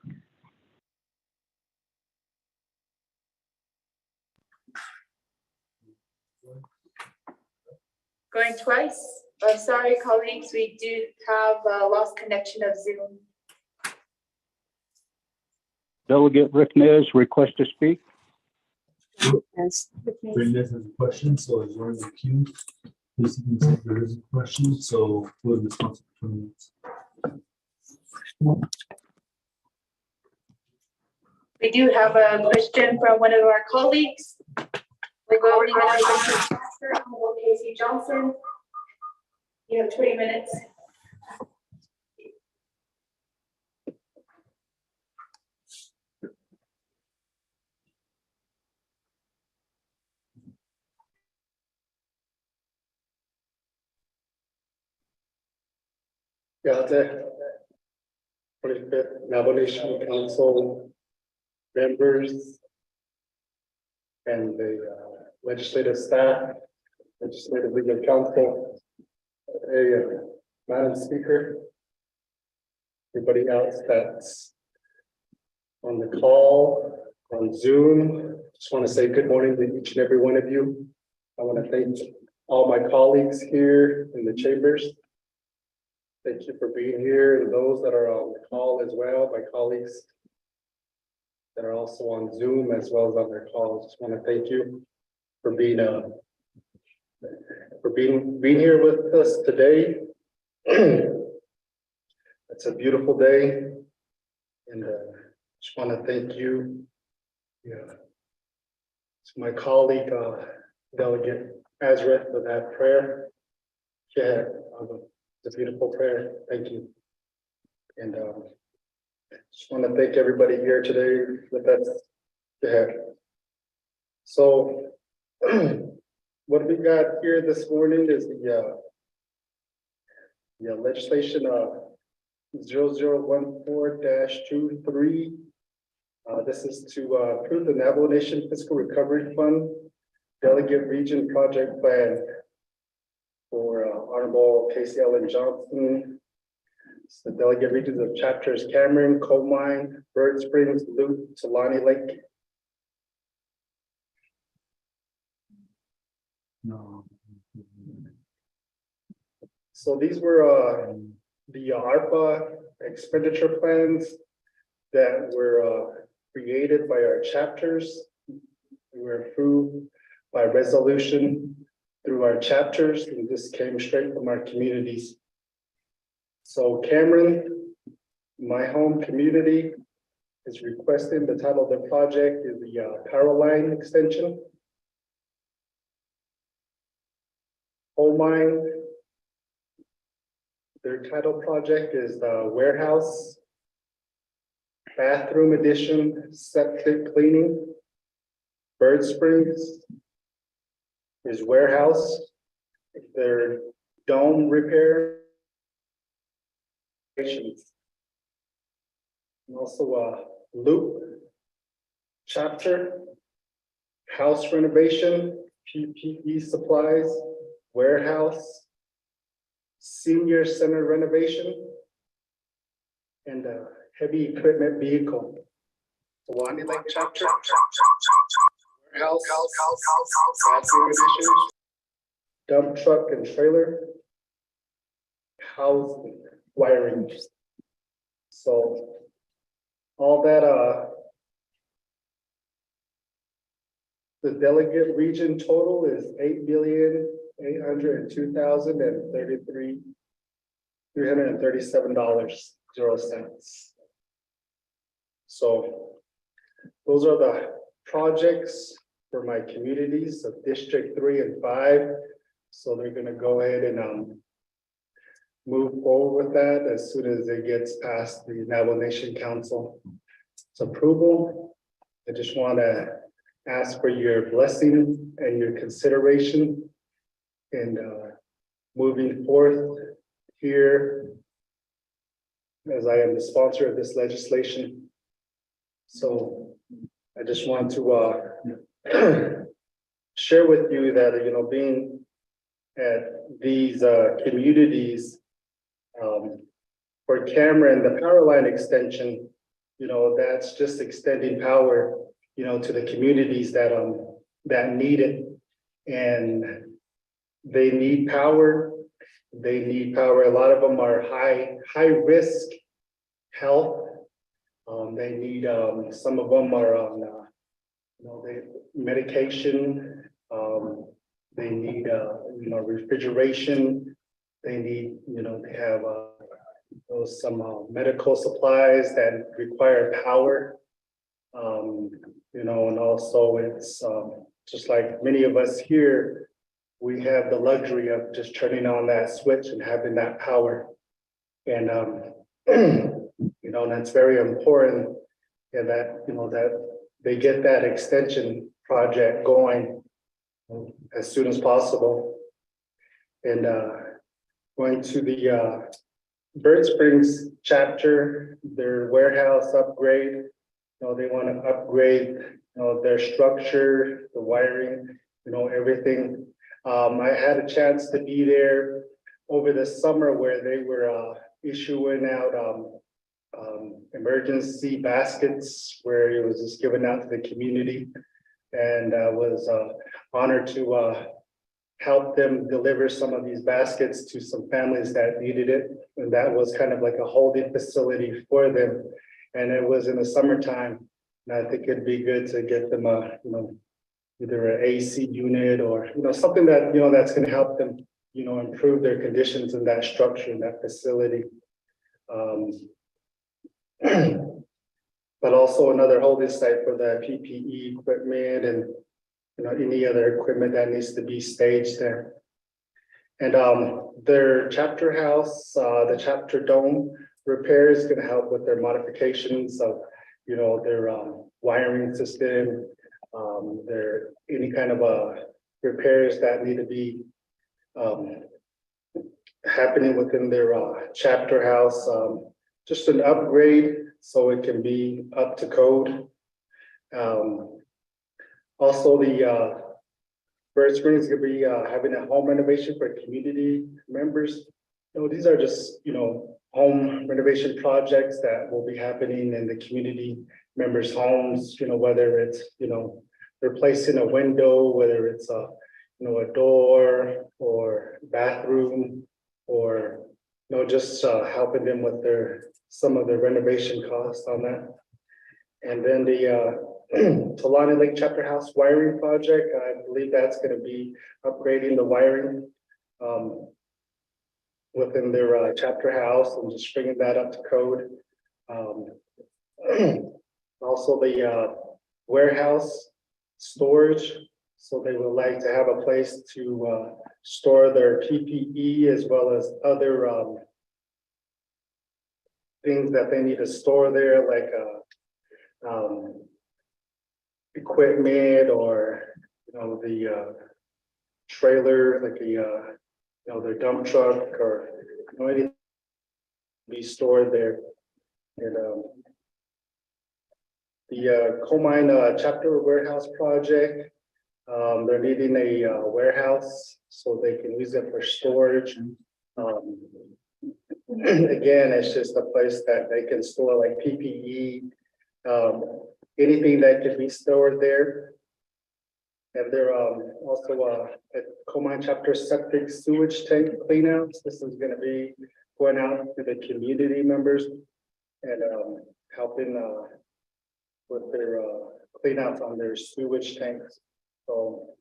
Going twice? Sorry, colleagues, we do have lost connection of Zoom. Delegate Rick Nez, request to speak. Yes. Brenda has a question, so as long as the queue, please consider there is a question, so we'll respond to 20 minutes. We do have a question from one of our colleagues. We're going to Honorable Casey Johnson. You have 20 minutes. Gata, 45th Naa'bik'iyati Nation Council members and the legislative staff, legislative legal counsel, Madam Speaker, everybody else that's on the call, on Zoom. Just want to say good morning to each and every one of you. I want to thank all my colleagues here in the chambers. Thank you for being here, and those that are on the call as well, my colleagues that are also on Zoom as well as on their calls. Just want to thank you for being here with us today. It's a beautiful day, and just want to thank you. Yeah, it's my colleague, Delegate Azrith, for that prayer. Yeah, it's a beautiful prayer. Thank you. And just want to thank everybody here today with us. Yeah. So what we got here this morning is the legislation 0014-23. This is to approve the Navajo Nation Fiscal Recovery Fund Delegate Region Project Plan for Honorable Casey Ellen Johnson. It's the delegate regions of chapters Cameron, Coal Mine, Bird Springs, Loop, Tulani Lake. No. So these were the ARPA expenditure plans that were created by our chapters. They were approved by resolution through our chapters, and this came straight from our communities. So Cameron, my home community, is requesting the title of the project is the power line extension. Coal Mine, their title project is the warehouse, bathroom addition, septic cleaning. Bird Springs is warehouse, their dome repair. And also Loop chapter, house renovation, PPE supplies, warehouse, senior center renovation, and heavy equipment vehicle. Tulani Lake chapter, warehouse, bathroom addition, dump truck and trailer, housing, wiring. So all that the delegate region total is $8,802,337.00. So those are the projects for my communities of District 3 and 5. So they're gonna go ahead and move forward with that as soon as it gets past the Navajo Nation Council's approval. I just want to ask for your blessing and your consideration in moving forth here, as I am the sponsor of this legislation. So I just want to share with you that, you know, being at these communities for Cameron, the power line extension, you know, that's just extending power, you know, to the communities that that need it. And they need power. They need power. A lot of them are high risk health. They need some of them are on you know, medication. They need you know, refrigeration. They need, you know, they have some medical supplies that require power. You know, and also it's just like many of us here, we have the luxury of just turning on that switch and having that power. And you know, that's very important, and that, you know, that they get that extension project going as soon as possible. And going to the Bird Springs chapter, their warehouse upgrade, you know, they want to upgrade, you know, their structure, the wiring, you know, everything. I had a chance to be there over the summer where they were issuing out emergency baskets, where it was just given out to the community, and was honored to help them deliver some of these baskets to some families that needed it. And that was kind of like a holding facility for them. And it was in the summertime. And I think it'd be good to get them you know, either an AC unit or, you know, something that, you know, that's going to help them, you know, improve their conditions in that structure, in that facility. But also another holding site for the PPE equipment and, you know, any other equipment that needs to be staged there. And their chapter house, the chapter dome repair is going to help with their modifications of, you know, their wiring system, their any kind of repairs that need to be happening within their chapter house. Just an upgrade so it can be up to code. Also, the Bird Springs is going to be having a home renovation for community members. You know, these are just, you know, home renovation projects that will be happening in the community members' homes. You know, whether it's, you know, replacing a window, whether it's a, you know, a door or bathroom, or, you know, just helping them with some of the renovation costs on that. And then the Talani Lake Chapter House wiring project, I believe that's going to be upgrading the wiring within their chapter house and just bringing that up to code. Also the warehouse storage. So they would like to have a place to store their PPE as well as other things that they need to store there, like equipment, or, you know, the trailer, like the you know, their dump truck, or, you know, anything be stored there. And the coal mine chapter warehouse project, they're needing a warehouse so they can use it for storage. Again, it's just a place that they can store like PPE, anything that can be stored there. And they're also at coal mine chapter septic sewage tank cleanouts. This is going to be going out to the community members and helping with their cleanouts on their sewage tanks. So,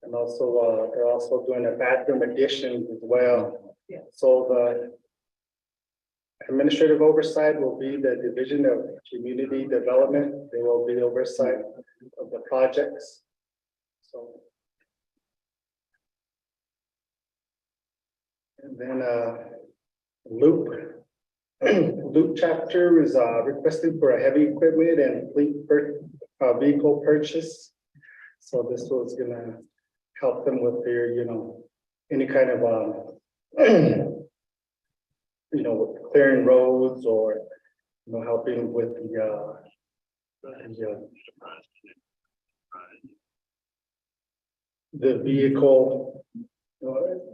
and also they're also doing a bathroom addition as well. Yeah. So the administrative oversight will be the Division of Community Development. They will be the oversight of the projects. So And then Loop. Loop chapter is requesting for a heavy equipment and fleet vehicle purchase. So this was gonna help them with their, any kind of, with clearing roads or, helping with the vehicle.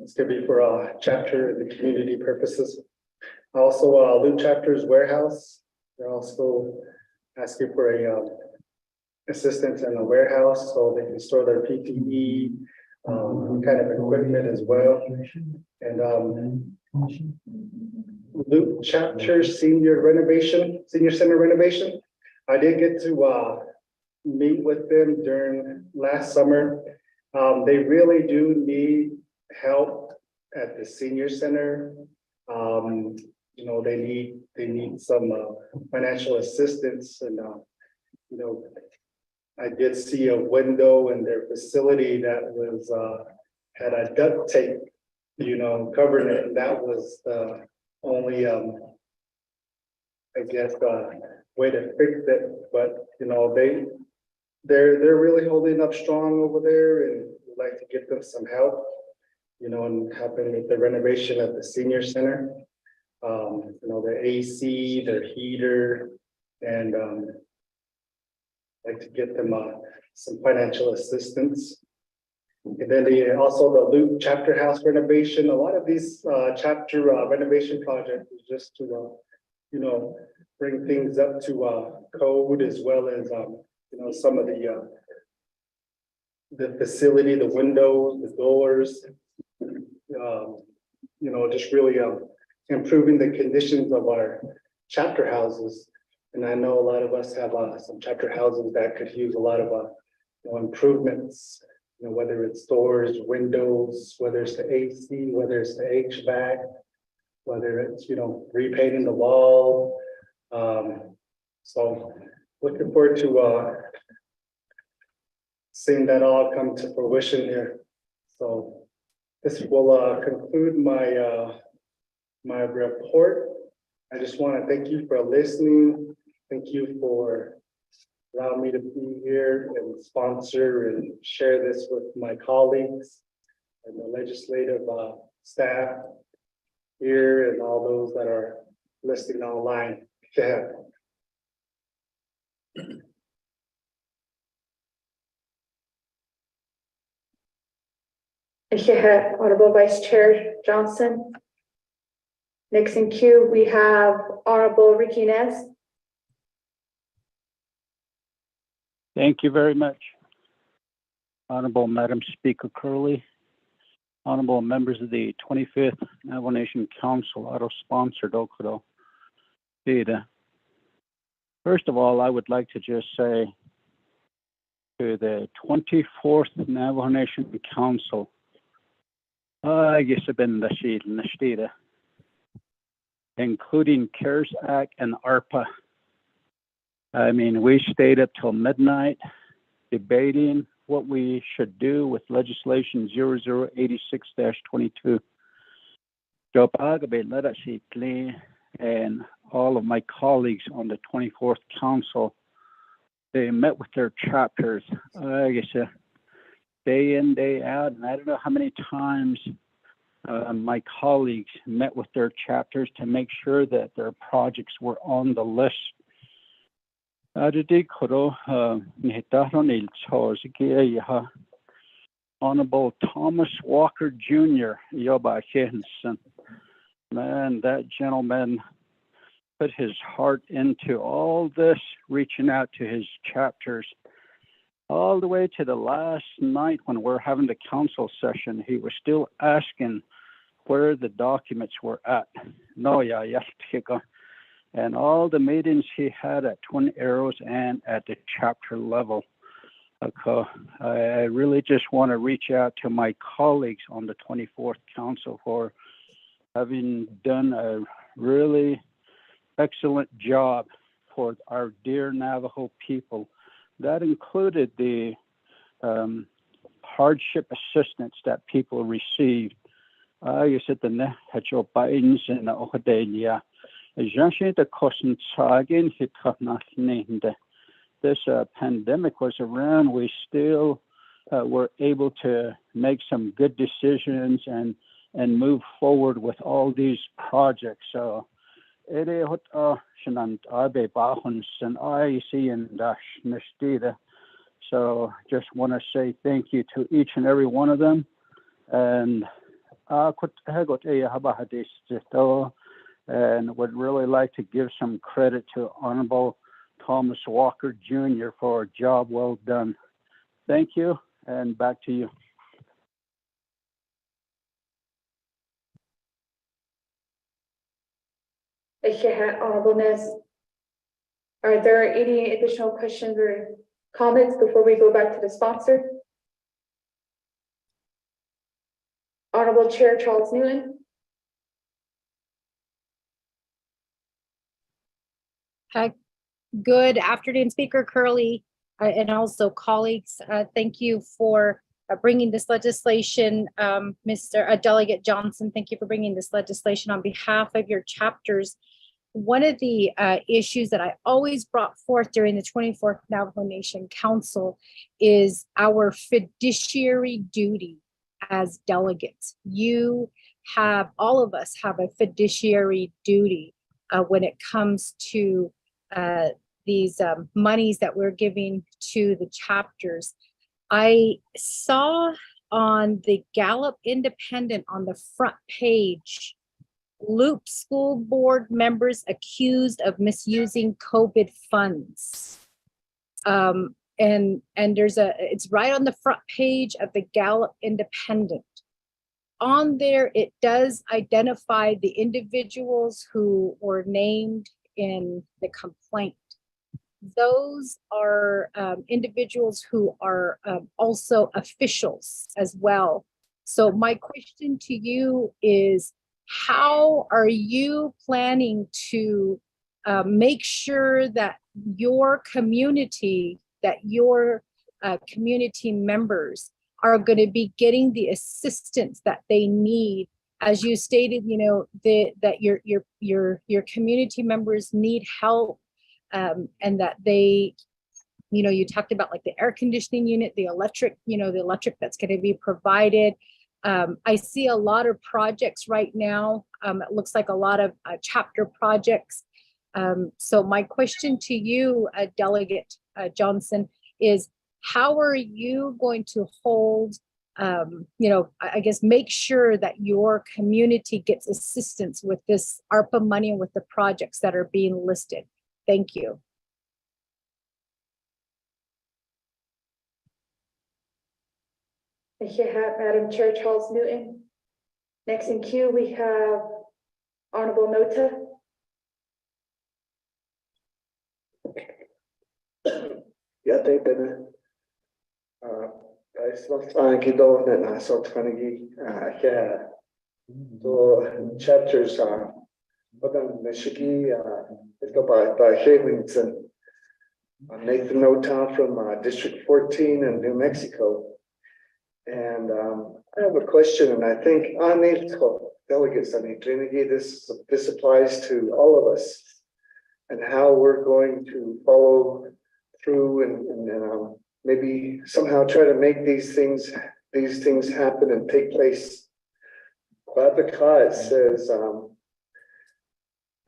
It's gonna be for a chapter in the community purposes. Also, Loop Chapter's warehouse. They're also asking for a assistance in a warehouse so they can store their PPE, kind of equipment as well. And Loop Chapter senior center renovation. I did get to meet with them during last summer. They really do need help at the senior center. They need some financial assistance, and I did see a window in their facility that was had a duct tape, covering it, and that was the only I guess way to fix it. But they're really holding up strong over there, and would like to get them some help, and helping with the renovation of the senior center. Their AC, their heater, and like to get them some financial assistance. And then also the Loop Chapter House renovation. A lot of these chapter renovation projects is just to bring things up to code, as well as some of the facility, the windows, the doors, just really improving the conditions of our chapter houses. And I know a lot of us have some chapter houses that could use a lot of improvements, whether it's doors, windows, whether it's the AC, whether it's the HVAC, whether it's, repainting the wall. So looking forward to seeing that all come to fruition here. So this will conclude my my report. I just want to thank you for listening. Thank you for allowing me to be here and sponsor and share this with my colleagues and the legislative staff here and all those that are listening online. Yeah. Honorable Vice Chair Johnson. Next in queue, we have Honorable Ricky Nez. Thank you very much. Honorable Madam Speaker Curley, honorable members of the 25th Navajo Nation Council, auto-sponsored Okado Data. First of all, I would like to just say to the 24th Navajo Nation Council, I guess I've been the sheet and the data, including CARES Act and ARPA. I mean, we stayed up till midnight debating what we should do with legislation 0086-22. And all of my colleagues on the 24th Council, they met with their chapters, I guess, day in, day out. And I don't know how many times my colleagues met with their chapters to make sure that their projects were on the list. Honorable Thomas Walker Jr., man, that gentleman put his heart into all this, reaching out to his chapters. All the way to the last night when we're having the council session, he was still asking where the documents were at. And all the meetings he had at Twin Arrows and at the chapter level. I really just want to reach out to my colleagues on the 24th Council for having done a really excellent job for our dear Navajo people. That included the hardship assistance that people received you said the ne hacho pains and ohadelia. Janshi the caution chagin hit named. This pandemic was around, we still were able to make some good decisions and move forward with all these projects. So so just want to say thank you to each and every one of them. And and would really like to give some credit to Honorable Thomas Walker Jr. for a job well done. Thank you, and back to you. Honorableness. Are there any additional questions or comments before we go back to the sponsor? Honorable Chair Charles Newton. Good afternoon, Speaker Curley, and also colleagues. Thank you for bringing this legislation. Mr. Delegate Johnson, thank you for bringing this legislation on behalf of your chapters. One of the issues that I always brought forth during the 24th Navajo Nation Council is our fiduciary duty as delegates. All of us have a fiduciary duty when it comes to these monies that we're giving to the chapters. I saw on the Gallup Independent on the front page, Loop School Board members accused of misusing COVID funds. And it's right on the front page of the Gallup Independent. On there, it does identify the individuals who were named in the complaint. Those are individuals who are also officials as well. So my question to you is, how are you planning to make sure that your community, community members are going to be getting the assistance that they need? As you stated, that your community members need help, and that they, you talked about like the air conditioning unit, the electric that's going to be provided. I see a lot of projects right now. It looks like a lot of chapter projects. So my question to you, Delegate Johnson, is how are you going to hold, I guess, make sure that your community gets assistance with this ARPA money and with the projects that are being listed? Thank you. Thank you, Madam Chair Charles Newton. Next in queue, we have Honorable Nota. Yeah, they've been chapters Nathan Nota from District 14 in New Mexico. And I have a question, and I think delegates, this applies to all of us, and how we're going to follow through and maybe somehow try to make these things happen and take place. Naa'bik'iyati says,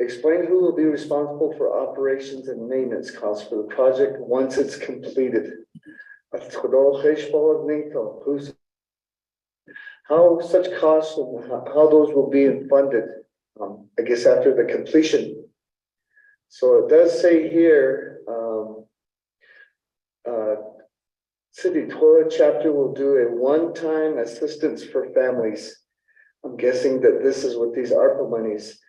explain who will be responsible for operations and maintenance costs for the project once it's completed. How such costs and how those will be funded, I guess, after the completion. So it does say here, City Toilet Chapter will do a one-time assistance for families. I'm guessing that this is with these ARPA monies.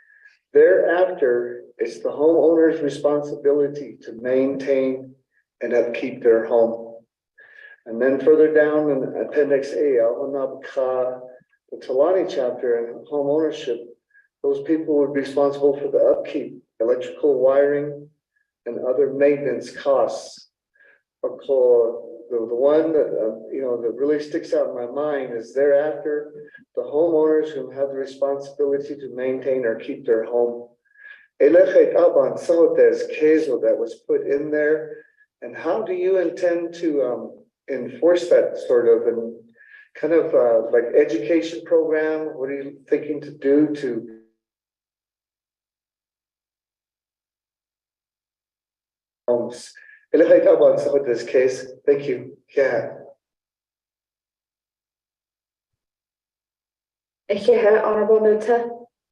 Thereafter, it's the homeowner's responsibility to maintain and upkeep their home. And then further down in Appendix A, the Talani chapter and home ownership, those people would be responsible for the upkeep, electrical wiring, and other maintenance costs. the one that, that really sticks out in my mind is thereafter, the homeowners who have the responsibility to maintain or keep their home. That was put in there. And how do you intend to enforce that sort of, and kind of like education program? What are you thinking to do to homes? This case, thank you. Yeah. Honorable Nota.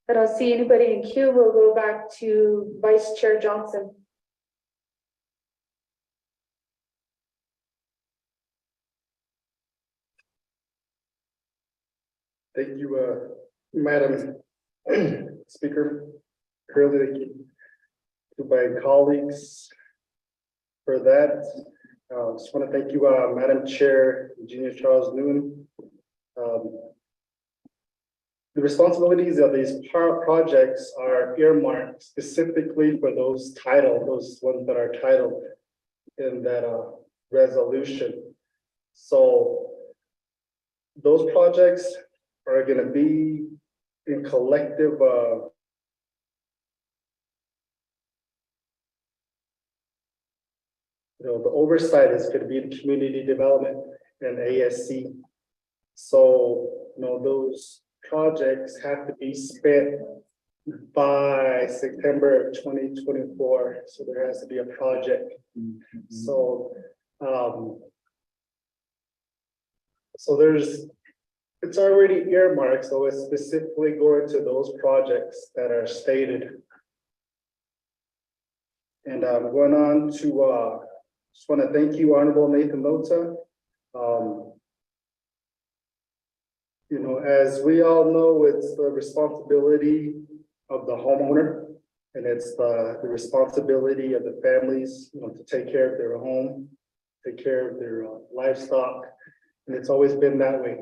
I don't see anybody in queue. We'll go back to Vice Chair Johnson. Thank you, Madam Speaker. Earlier, thank you to my colleagues for that. Just want to thank you, Madam Chair, Engineer Charles Newman. The responsibilities of these projects are earmarked specifically for those ones that are titled in that resolution. So those projects are going to be in collective the oversight is going to be the community development and ASC. So those projects have to be spent by September of 2024. So there has to be a project. So it's already earmarked, so it's specifically going to those projects that are stated. And I'm going on to just want to thank you, Honorable Nathan Lota. As we all know, it's the responsibility of the homeowner, and it's the responsibility of the families, to take care of their home, take care of their livestock, and it's always been that way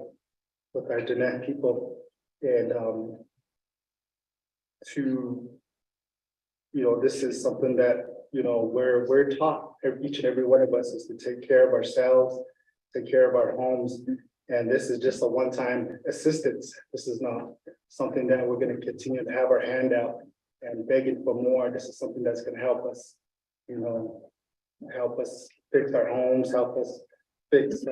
with our Diné people. And this is something that we're taught, each and every one of us, is to take care of ourselves, take care of our homes. And this is just a one-time assistance. This is not something that we're going to continue to have our hand out and begging for more. This is something that's going to help us, help us fix our homes, help us fix,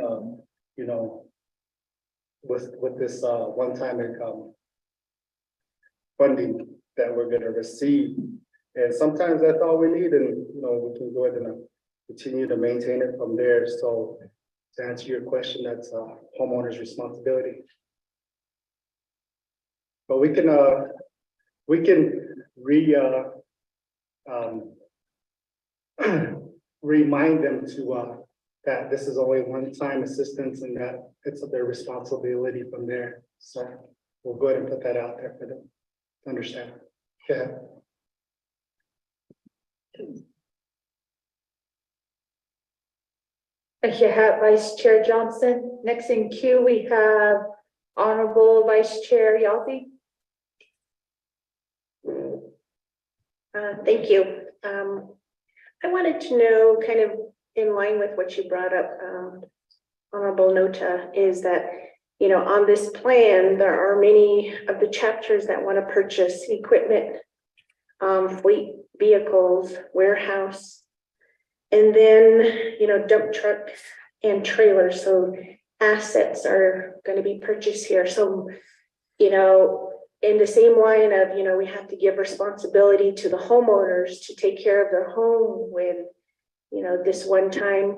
with this one-time income funding that we're going to receive. And sometimes that's all we need, and we can go ahead and continue to maintain it from there. So to answer your question, that's a homeowner's responsibility. But we can remind them to that this is only one-time assistance and that it's their responsibility from there. So we'll go ahead and put that out there for them to understand. Yeah. Vice Chair Johnson. Next in queue, we have Honorable Vice Chair Yati. Thank you. I wanted to know, kind of in line with what you brought up, Honorable Nota, is that, on this plan, there are many of the chapters that want to purchase equipment, fleet vehicles, warehouse, and then, dump truck and trailers. So assets are going to be purchased here. So, in the same line of, we have to give responsibility to the homeowners to take care of their home with, this one-time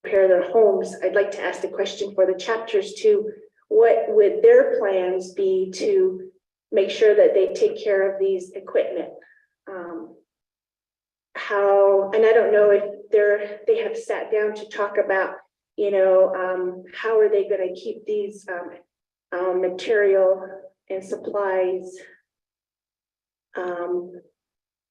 repair their homes. I'd like to ask the question for the chapters too. What would their plans be to make sure that they take care of these equipment? How, and I don't know if they have sat down to talk about, how are they going to keep these material and supplies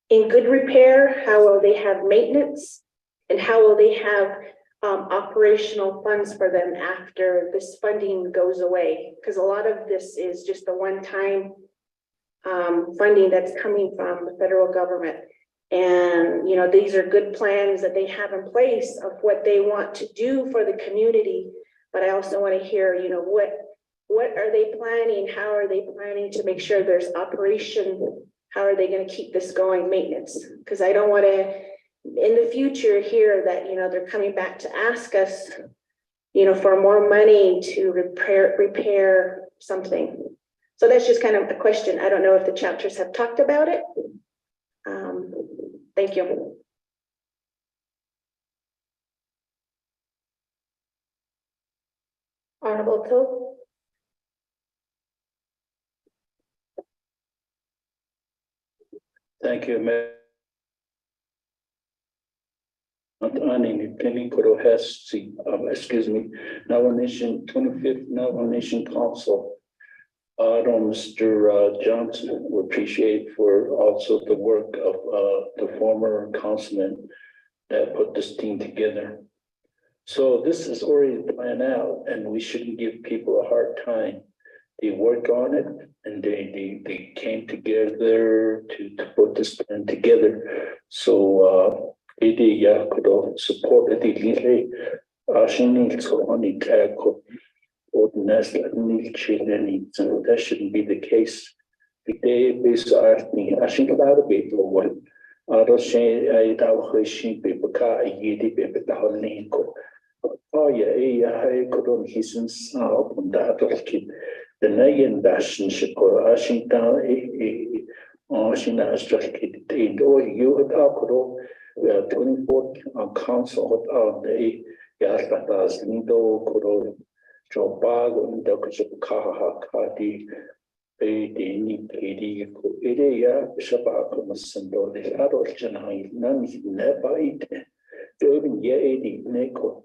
in good repair? How will they have maintenance, and how will they have operational funds for them after this funding goes away? Because a lot of this is just a one-time funding that's coming from the federal government. And, you know, these are good plans that they have in place of what they want to do for the community. But I also want to hear, you know, what are they planning? How are they planning to make sure there's operation? How are they going to keep this going, maintenance? Because I don't want to, in the future, hear that, you know, they're coming back to ask us, you know, for more money to repair something. So that's just kind of a question. I don't know if the chapters have talked about it. Thank you. Honorable Toth. Thank you, Mayor. Excuse me, Nawa Nation 25th Nawa Nation Council. Mr. Johnson, we appreciate for also the work of the former councilman that put this team together. So this is already planned out, and we shouldn't give people a hard time. They work on it, and they came together to put this plan together. So they could support the so that shouldn't be the case. The day is I think about a bit or what. I don't say I don't see people car oh yeah, I could on his and on that of kid. The Nayan Bastion Shiko, Ashing down Ashina Astraki, and all you at Akuro, we are 24th council on the Yastatas, Nido, Kuro, Joe Bago, and Dokaship Kaha Kadi, Bedi, Kedi, Idea, Shabakumas, and all the adult Janai, none never eat. Even ye 80 Neko.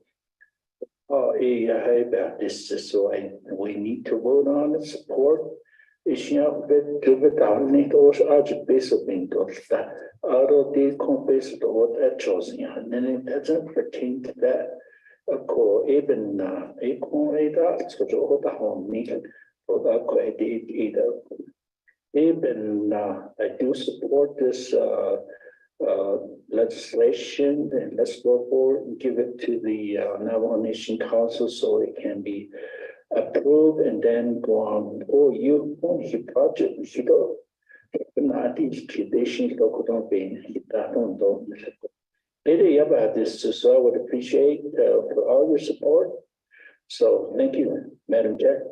About this, so we need to vote on it, support. Is need also base of being that out of the compass of what that chose, and then it doesn't pertain to that. Even so the home needed for that either. Even I do support this legislation, and let's go forward and give it to the Nawa Nation Council so it can be approved and then go on. Oh, you want his project, you go. Not these traditions, local don't be that don't. Later about this, so I would appreciate for all your support. So thank you, Madam Chair.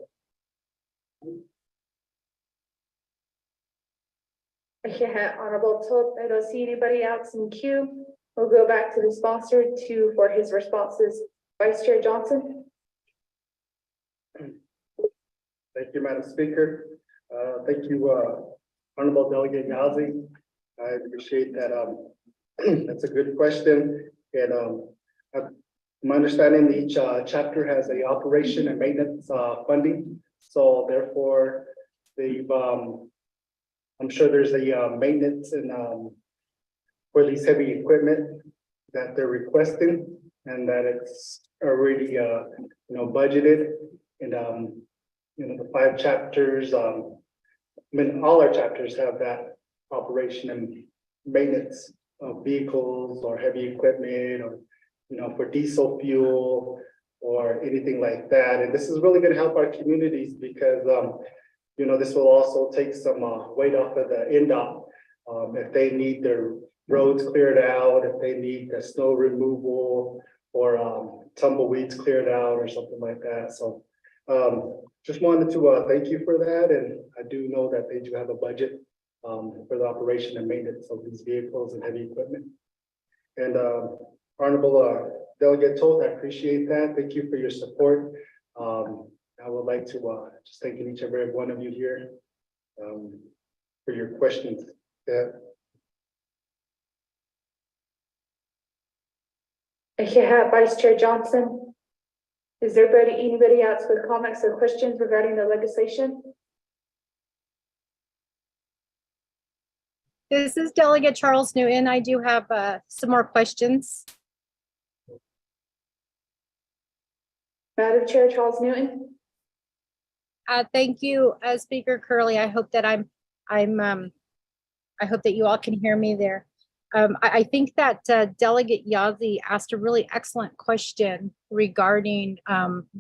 Yeah, Honorable Toth, I don't see anybody else in queue. We'll go back to the sponsor for his responses. Vice Chair Johnson. Thank you, Madam Speaker. Thank you, Honorable Delegate Yazzie. I appreciate that. That's a good question. And my understanding, each chapter has a operation and maintenance funding. So therefore, they've I'm sure there's a maintenance and for these heavy equipment that they're requesting, and that it's already budgeted. And the 5 chapters, I mean, all our chapters have that operation and maintenance of vehicles or heavy equipment, or for diesel fuel or anything like that. And this is really going to help our communities because this will also take some weight off of the NDOT if they need their roads cleared out, if they need the snow removal or tumbleweeds cleared out or something like that. So just wanted to thank you for that. And I do know that they do have a budget for the operation and maintenance of these vehicles and heavy equipment. And Honorable Delegate Toth, I appreciate that. Thank you for your support. I would like to just thank each and every one of you here for your questions. Yeah, Vice Chair Johnson. Is there anybody else with comments or questions regarding the legislation? This is Delegate Charles Newton. I do have some more questions. Madam Chair Charles Newton. Thank you, Speaker Curley. I hope that I hope that you all can hear me there. I think that Delegate Yazzie asked a really excellent question regarding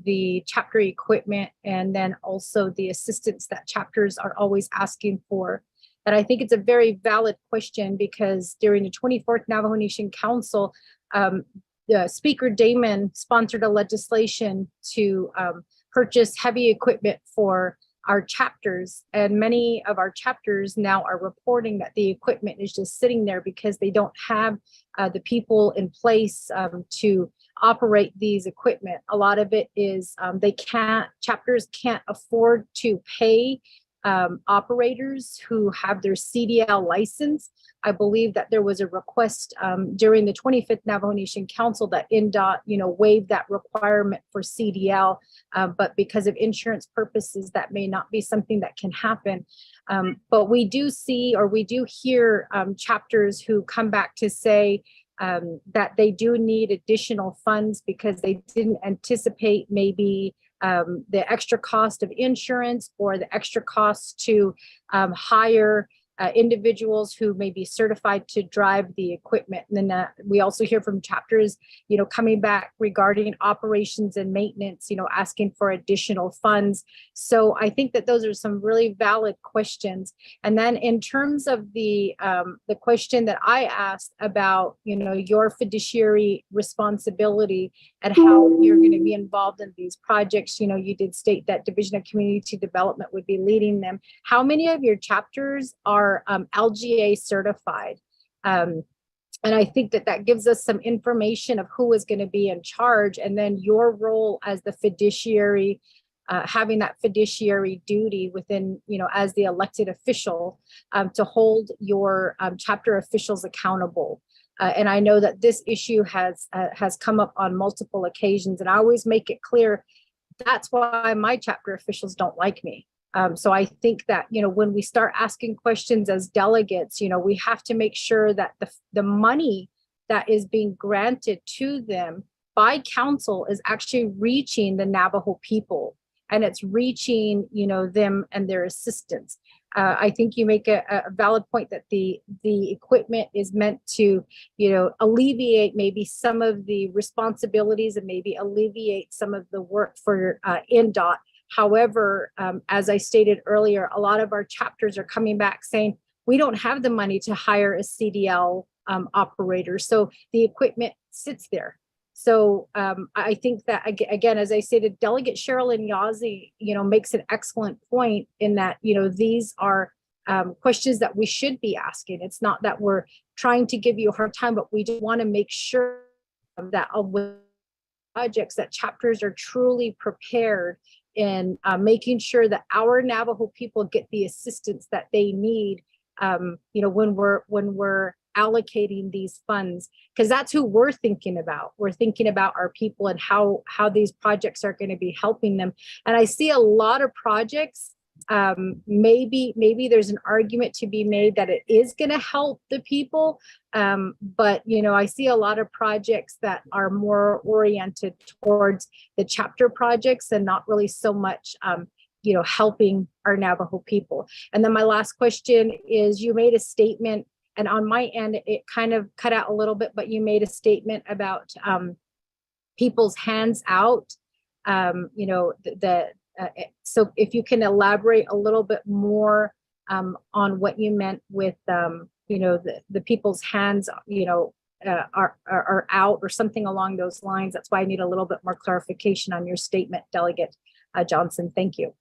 the chapter equipment and then also the assistance that chapters are always asking for. And I think it's a very valid question because during the 24th Navajo Nation Council, Speaker Damon sponsored a legislation to purchase heavy equipment for our chapters, and many of our chapters now are reporting that the equipment is just sitting there because they don't have the people in place to operate these equipment. A lot of it is chapters can't afford to pay operators who have their CDL license. I believe that there was a request during the 25th Navajo Nation Council that NDOT, waived that requirement for CDL, but because of insurance purposes, that may not be something that can happen. But we do see, or we do hear chapters who come back to say that they do need additional funds because they didn't anticipate maybe the extra cost of insurance or the extra cost to hire individuals who may be certified to drive the equipment. And then we also hear from chapters, coming back regarding operations and maintenance, asking for additional funds. So I think that those are some really valid questions. And then in terms of the question that I asked about, your fiduciary responsibility and how you're going to be involved in these projects, you did state that Division of Community Development would be leading them. How many of your chapters are LGA certified? And I think that gives us some information of who is going to be in charge, and then your role as the fiduciary, having that fiduciary duty within, as the elected official, to hold your chapter officials accountable. And I know that this issue has come up on multiple occasions, and I always make it clear that's why my chapter officials don't like me. So I think that, when we start asking questions as delegates, we have to make sure that the money that is being granted to them by council is actually reaching the Navajo people, and it's reaching, them and their assistants. I think you make a valid point that the equipment is meant to, alleviate maybe some of the responsibilities and maybe alleviate some of the work for NDOT. However, as I stated earlier, a lot of our chapters are coming back saying, we don't have the money to hire a CDL operator. So the equipment sits there. So I think that, again, as I stated, Delegate Sherilyn Yazzie, makes an excellent point in that, these are questions that we should be asking. It's not that we're trying to give you a hard time, but we do want to make sure that with projects that chapters are truly prepared in making sure that our Navajo people get the assistance that they need, when we're allocating these funds, because that's who we're thinking about. We're thinking about our people and how these projects are going to be helping them. And I see a lot of projects, maybe there's an argument to be made that it is going to help the people. But, I see a lot of projects that are more oriented towards the chapter projects and not really so much, helping our Navajo people. And then my last question is, you made a statement, and on my end, it kind of cut out a little bit, but you made a statement about people's hands out, so if you can elaborate a little bit more on what you meant with, the people's hands, are out or something along those lines. That's why I need a little bit more clarification on your statement, Delegate Johnson. Thank you.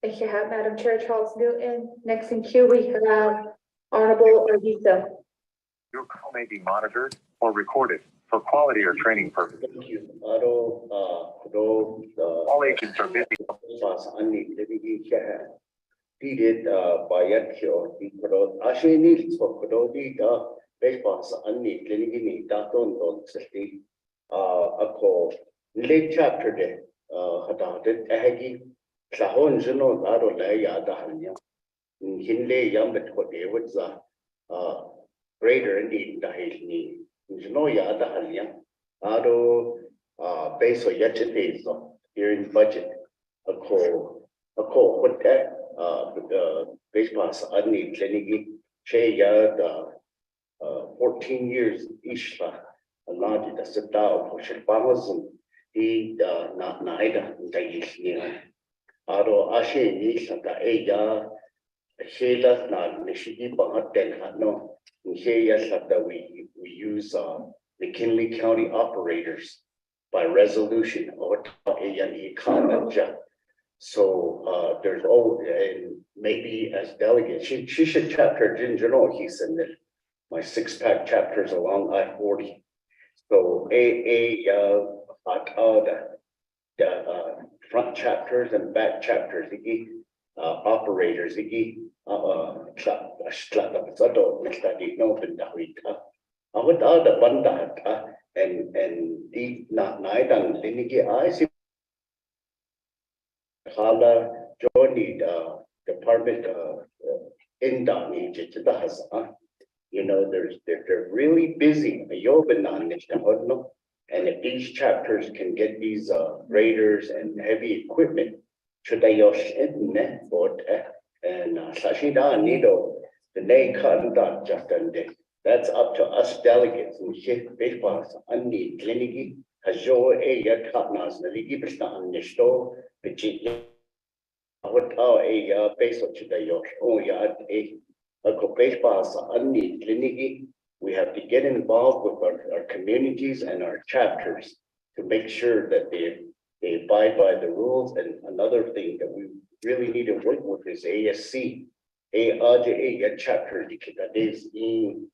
Thank you, Madam Chair Charles Newton. Next in queue, we have Honorable Ardisa. Your call may be monitored or recorded for quality or training purposes. Thank you. All agents are busy. Did bayat kyo di kodo ashe ni so kodo di da response anni kliniki ni da don sesti ako late chapter de hada de ahagi sahon jino aro la ya da hanya hinle yam bet ko de wutza greater indeed da hilni jino ya da hanya aro base o yesterday so here in budget ako what that baseball Adni Klinigi, Cheya, 14 years Ishla, Nadi, the Sita, Shilbamas, he not Naida, Dayishnia. Aro Ashe Nisha, the Eya, Sheila, not Nishigi, but then no. Here, that we use McKinley County operators by resolution or so there's and maybe as delegate, she should chapter Ginger, he said that my 6-pack chapters along I-40. So the front chapters and back chapters, operators, and the night and Linigi eyes. Hala Johnny department in Dani, you know, they're really busy. And if these chapters can get these graders and heavy equipment, should they and Sashida Nido, the name Kanda just that's up to us delegates and shit baseball and the clinic has your a katnas the ligi bistan nesto pichi what a base of today a baseball and the clinic. We have to get involved with our communities and our chapters to make sure that they abide by the rules. And another thing that we really need to work with is ASC, a chapter that is in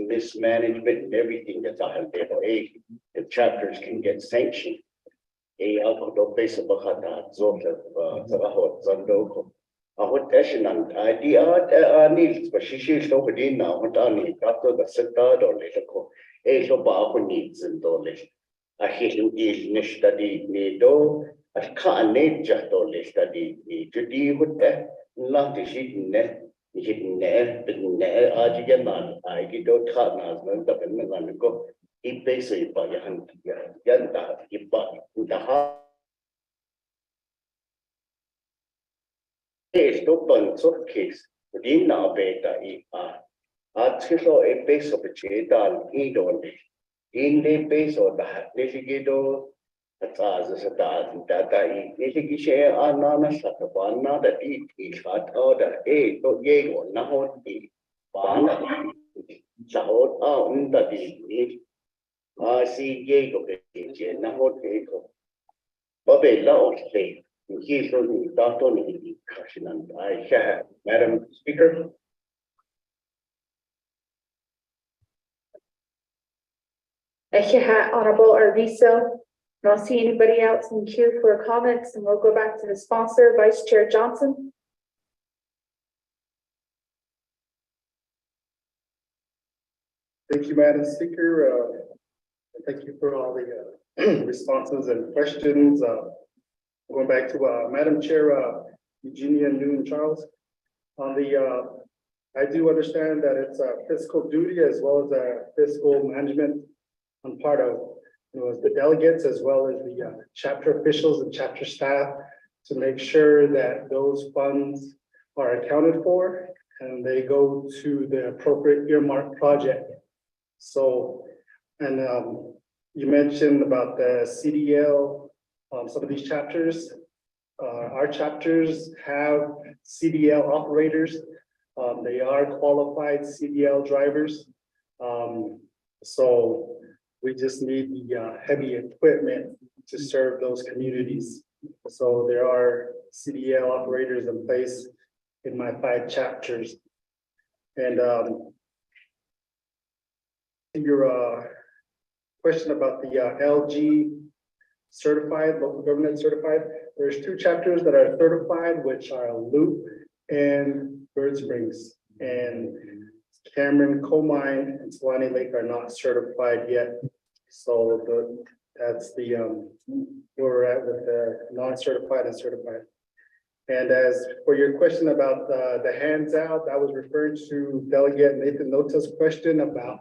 mismanagement and everything that's out there. The chapters can get sanctioned. What Tashinan idea needs, but she should stop it now. What I need after the sector or little so Bahu needs and dollars. I hit is study nedo, I can't need just only study need to deal with that. Not the sheet net, hidden net, but net, Ajigaman, I get no partners, no government go. He basically by your hand, Yanda, he bought the heart. Open sort case within our beta article a base of a cheetah in the base of the Nishigito as a data Nishigishare are none such a one that each hot order a to yay or now the Bana Sahot on the need. I see yay of the Nahot Ego. Bobby Law say. He's only Dr. And I have Madam Speaker. Honorable Arvizo. I don't see anybody else in queue for comments, and we'll go back to the sponsor, Vice Chair Johnson. Thank you, Madam Speaker. Thank you for all the responses and questions. Going back to Madam Chair Eugenia Newton Charles, on the I do understand that it's a fiscal duty as well as a fiscal management on part of the delegates as well as the chapter officials and chapter staff to make sure that those funds are accounted for and they go to the appropriate earmark project. So, and you mentioned about the CDL. Some of these chapters, our chapters have CDL operators. They are qualified CDL drivers. So we just need the heavy equipment to serve those communities. So there are CDL operators in place in my 5 chapters. And your question about the LG certified, local government certified. There's 2 chapters that are certified, which are Loop and Bird Springs. And Cameron, Coal Mine, and Suwannee Lake are not certified yet. So that's the where we're at with the non-certified and certified. And as for your question about the hands out, I was referring to Delegate Nathan Nota's question about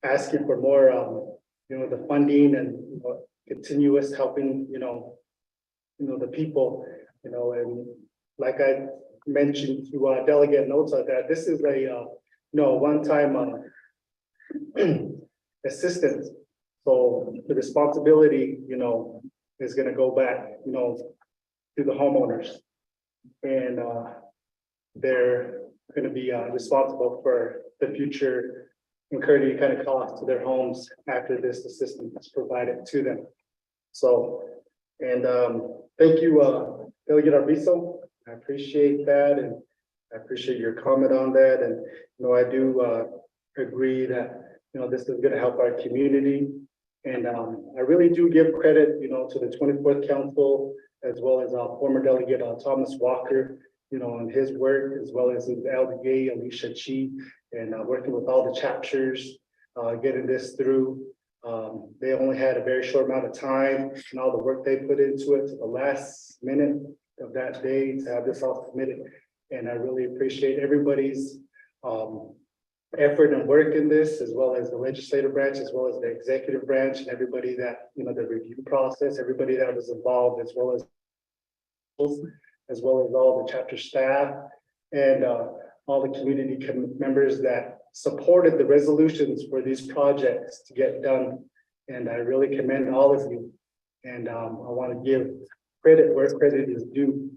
asking for more the funding and continuous helping, the people. And like I mentioned to Delegate Nota, that this is a one-time assistance. So the responsibility, is going to go back, to the homeowners, and they're going to be responsible for the future incurred any kind of cost to their homes after this assistance is provided to them. So, and thank you, Delegate Arvizo. I appreciate that, and I appreciate your comment on that. And I do agree that this is going to help our community. And I really do give credit, to the 24th Council, as well as former Delegate Thomas Walker, on his work, as well as his LDA, Alicia Chi, and working with all the chapters, getting this through. They only had a very short amount of time and all the work they put into it to the last minute of that day to have this all submitted. And I really appreciate everybody's effort and work in this, as well as the legislative branch, as well as the executive branch, and everybody that, the review process, everybody that was involved, as well as all the chapter staff and all the community members that supported the resolutions for these projects to get done. And I really commend all of you. And I want to give credit where credit is due.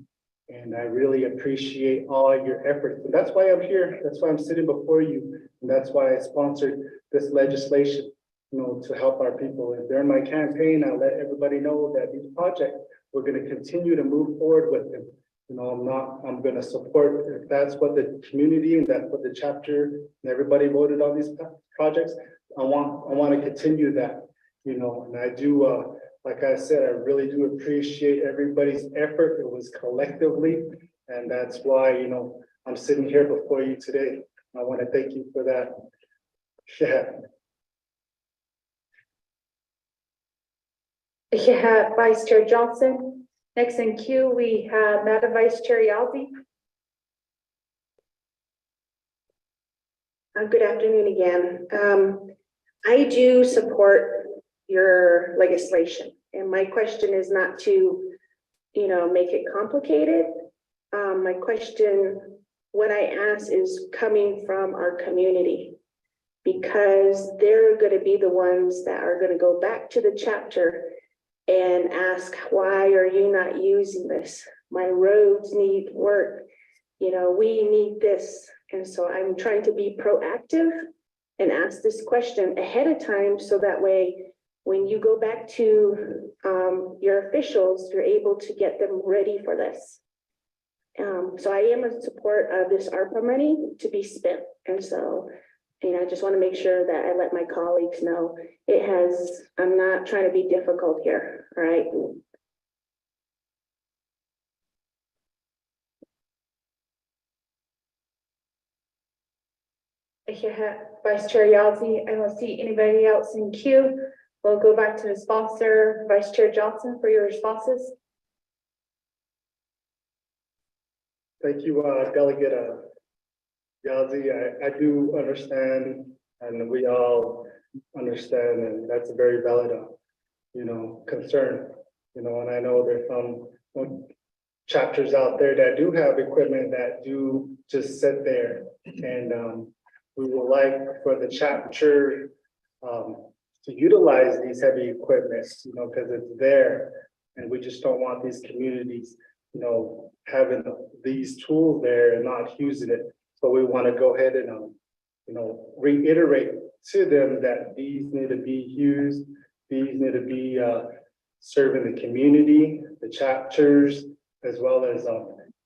And I really appreciate all your efforts. And that's why I'm here. That's why I'm sitting before you. And that's why I sponsored this legislation, to help our people. And during my campaign, I let everybody know that these projects, we're going to continue to move forward with them. I'm going to support, if that's what the community and that's what the chapter and everybody voted on these projects. I want to continue that, and I do, like I said, I really do appreciate everybody's effort. It was collectively, and that's why, I'm sitting here before you today. I want to thank you for that. Yeah, Vice Chair Johnson. Next in queue, we have Madam Vice Chair Yazzie. Good afternoon again. I do support your legislation, and my question is not to, make it complicated. My question, what I ask, is coming from our community, because they're going to be the ones that are going to go back to the chapter and ask, why are you not using this? My roads need work. We need this. And so I'm trying to be proactive and ask this question ahead of time, so that way, when you go back to your officials, you're able to get them ready for this. So I am in support of this ARPA money to be spent. And so, I just want to make sure that I let my colleagues know I'm not trying to be difficult here, all right? Vice Chair Yazzie, I don't see anybody else in queue. We'll go back to the sponsor, Vice Chair Johnson, for your responses. Thank you, Delegate Yazzie. I do understand, and we all understand, and that's a very valid, concern. And I know there's some chapters out there that do have equipment that do just sit there, and we would like for the chapter to utilize these heavy equipment, because it's there, and we just don't want these communities, having these tools there and not using it. So we want to go ahead and, reiterate to them that these need to be used. These need to be serving the community, the chapters, as well as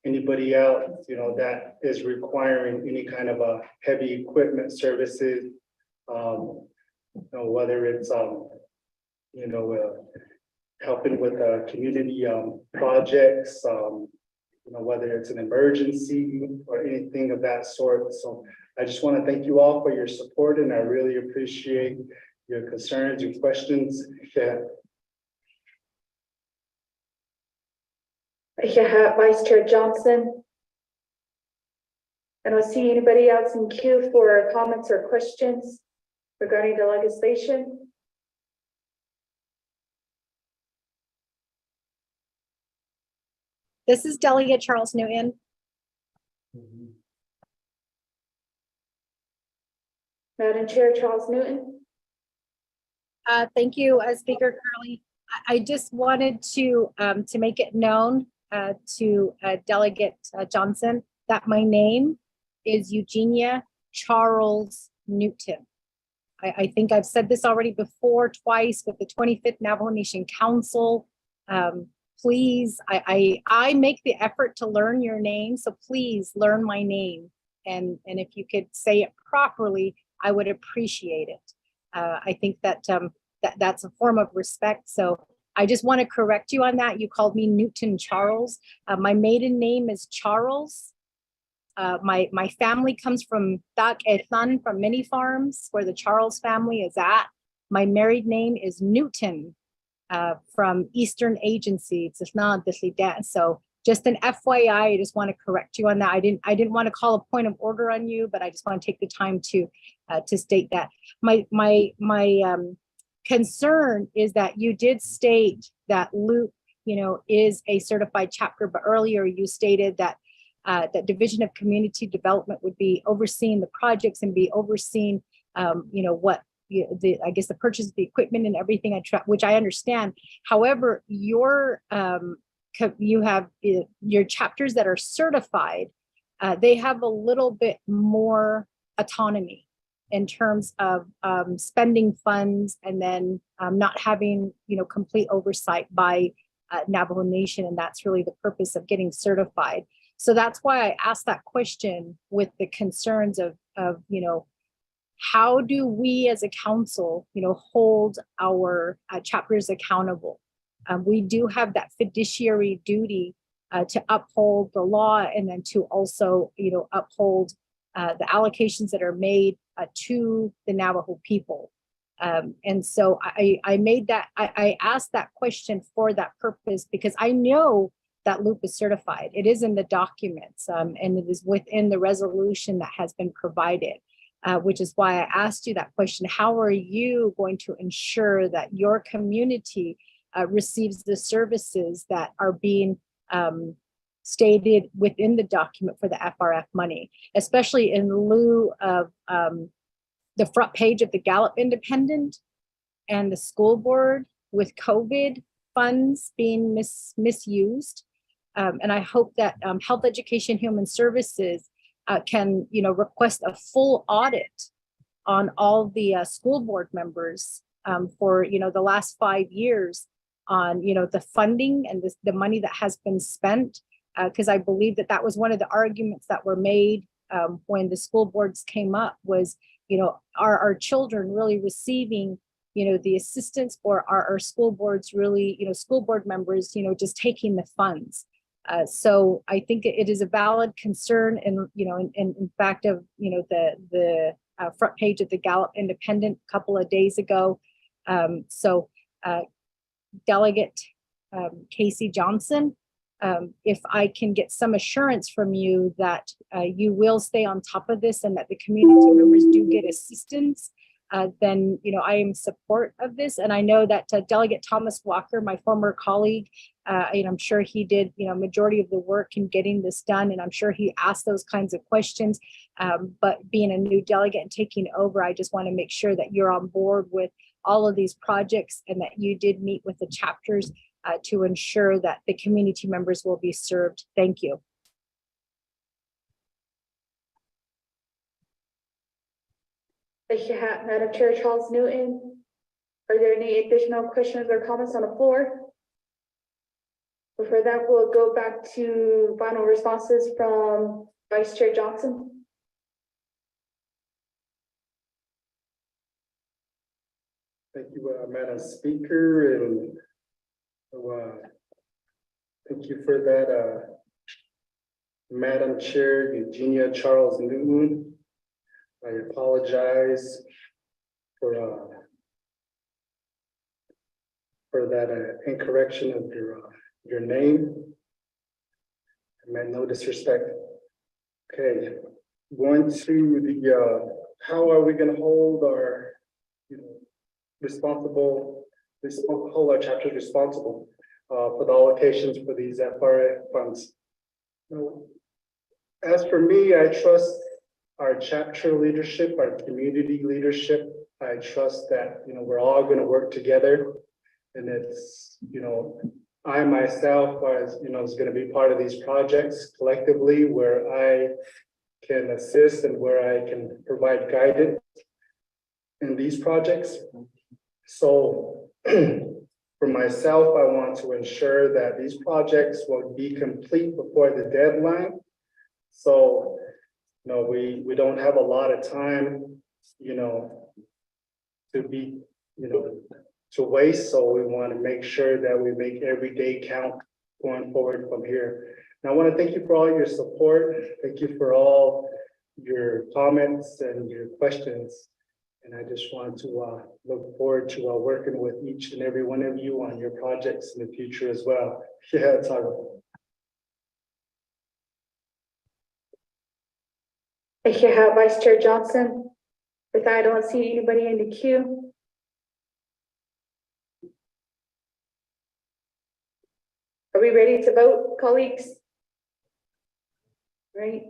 anybody else, that is requiring any kind of heavy equipment services. Whether it's, helping with community projects, whether it's an emergency or anything of that sort. So I just want to thank you all for your support, and I really appreciate your concerns, your questions. Vice Chair Johnson. I don't see anybody else in queue for comments or questions regarding the legislation. This is Delegate Charles Newton. Madam Chair, Charles Newton. Thank you, Speaker Curley. I just wanted to make it known to Delegate Johnson that my name is Eugenia Charles Newton. I think I've said this already before, twice with the 25th Navajo Nation Council. Please, I make the effort to learn your name, so please learn my name. And if you could say it properly, I would appreciate it. I think that that's a form of respect. So I just want to correct you on that. You called me Newton Charles. My maiden name is Charles. My family comes from Tak Ethan, from many farms where the Charles family is at. My married name is Newton from Eastern Agency. So just an FYI, I just want to correct you on that. I didn't want to call a point of order on you, but I just want to take the time to state that. My concern is that you did state that Loop, is a certified chapter, but earlier you stated that that Division of Community Development would be overseeing the projects and be overseeing, what I guess the purchase of the equipment and everything, which I understand. However, you have your chapters that are certified, they have a little bit more autonomy in terms of spending funds and then not having, complete oversight by Navajo Nation. And that's really the purpose of getting certified. So that's why I asked that question with the concerns of how do we as a council, hold our chapters accountable? We do have that fiduciary duty to uphold the law and then to also, uphold the allocations that are made to the Navajo people. And so I asked that question for that purpose because I know that Loop is certified. It is in the documents and it is within the resolution that has been provided, which is why I asked you that question. How are you going to ensure that your community receives the services that are being stated within the document for the FRF money, especially in lieu of the front page of the Gallup Independent and the school board with COVID funds being misused. And I hope that Health Education Human Services can, request a full audit on all the school board members for, the last 5 years on, the funding and the money that has been spent. Because I believe that was one of the arguments that were made when the school boards came up was, are our children really receiving, the assistance, or are our school boards really, school board members, just taking the funds? So I think it is a valid concern, and in fact of the front page of the Gallup Independent a couple of days ago. Delegate Casey Johnson, if I can get some assurance from you that you will stay on top of this and that the community members do get assistance, then I am in support of this. And I know that Delegate Thomas Walker, my former colleague, I'm sure he did majority of the work in getting this done, and I'm sure he asked those kinds of questions. But being a new delegate and taking over, I just want to make sure that you're on board with all of these projects and that you did meet with the chapters to ensure that the community members will be served. Thank you. Thank you, Madam Chair Charles Newton. Are there any additional questions or comments on the floor? Before that, we'll go back to final responses from Vice Chair Johnson. Thank you, Madam Speaker, and thank you for that, Madam Chair Eugenia Charles Newton. I apologize for that incorrection of your name. I meant no disrespect. Okay, going to the how are we going to hold our hold our chapters responsible? for the allocations for these FRA funds. As for me, I trust our chapter leadership, our community leadership. I trust that, we're all going to work together. And it's, I myself, is going to be part of these projects collectively where I can assist and where I can provide guidance in these projects. So for myself, I want to ensure that these projects will be complete before the deadline. So, we don't have a lot of time, to be, to waste. So we want to make sure that we make every day count going forward from here. And I want to thank you for all your support. Thank you for all your comments and your questions. And I just want to look forward to working with each and every one of you on your projects in the future as well. Yeah, it's hard. Thank you, Vice Chair Johnson. With that, I don't see anybody in the queue. Are we ready to vote, colleagues? Right,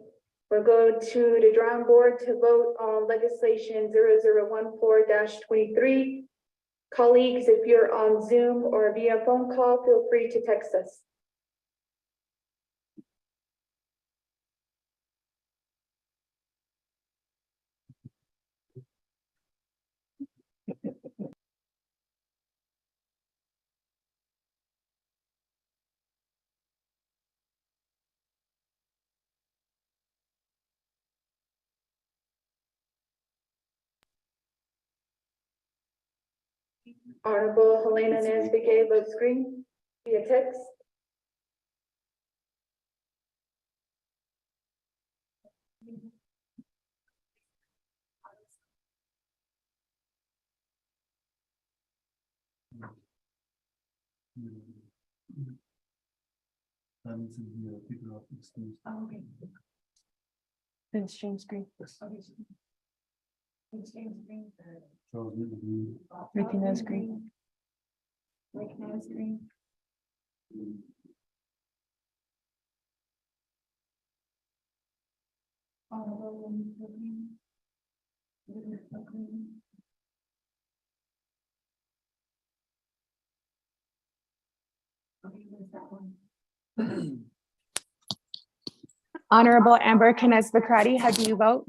we'll go to the drawing board to vote on legislation 0014-23. Colleagues, if you're on Zoom or via phone call, feel free to text us. Honorable Helena Naa'bik'iyati votes green via text. Oh, okay. Then stream screen. Ricky knows green. Ricky knows green. Honorable Amber Knez-Bakrati, how do you vote?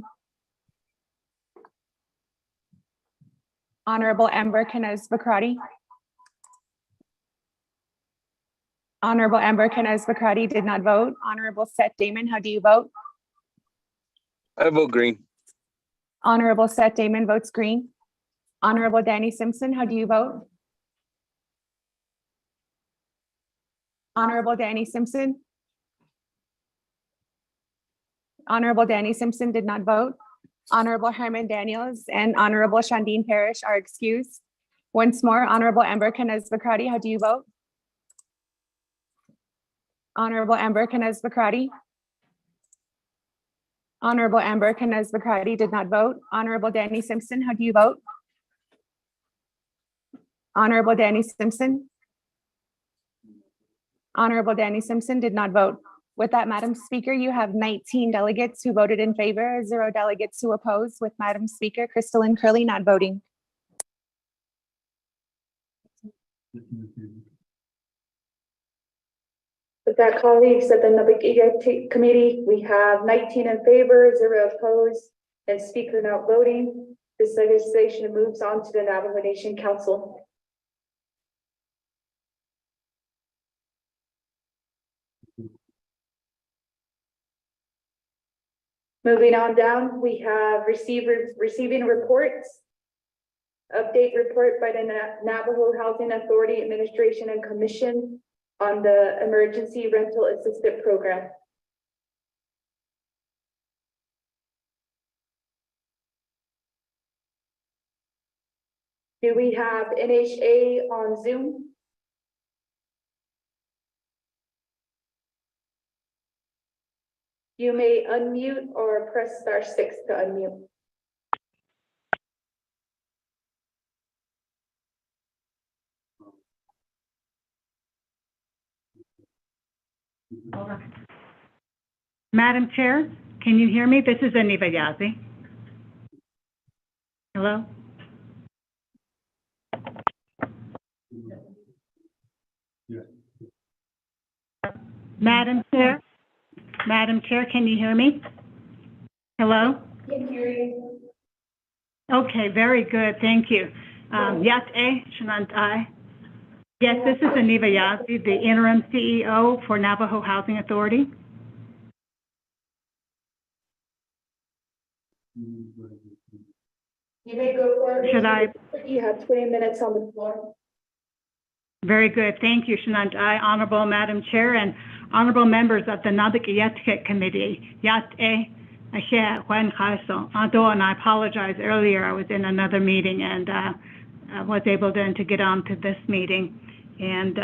Honorable Amber Knez-Bakrati. Honorable Amber Knez-Bakrati did not vote. Honorable Seth Damon, how do you vote? I vote green. Honorable Seth Damon votes green. Honorable Danny Simpson, how do you vote? Honorable Danny Simpson. Honorable Danny Simpson did not vote. Honorable Herman Daniels and Honorable Shandine Parrish are excused. Once more, Honorable Amber Knez-Bakrati, how do you vote? Honorable Amber Knez-Bakrati. Honorable Amber Knez-Bakrati did not vote. Honorable Danny Simpson, how do you vote? Honorable Danny Simpson. Honorable Danny Simpson did not vote. With that, Madam Speaker, you have 19 delegates who voted in favor, 0 delegates who oppose, with Madam Speaker Crystalline Curley not voting. With that, colleagues at the Naa'bik'iyati committee, we have 19 in favor, 0 opposed, and speaker not voting. This legislation moves on to the Navajo Nation Council. Moving on down, we have receiving reports. Update report by the Navajo Housing Authority Administration and Commission on the Emergency Rental Assistance Program. Do we have NHA on Zoom? You may unmute or press *6 to unmute. Madam Chair, can you hear me? This is Naa'bik'iyati. Hello? Madam Chair, can you hear me? Hello? Can hear you. Okay, very good, thank you. Yat'e Shanantai. Yes, this is Naa'bik'iyati, the interim CEO for Navajo Housing Authority. You may go for it. Should I? You have 20 minutes on the floor. Very good. Thank you, Shanantai, Honorable Madam Chair and honorable members of the Naa'bik'iyati Committee. Yat'e Ashe Juan Kaiso. Although, and I apologize earlier, I was in another meeting and I was able then to get on to this meeting. And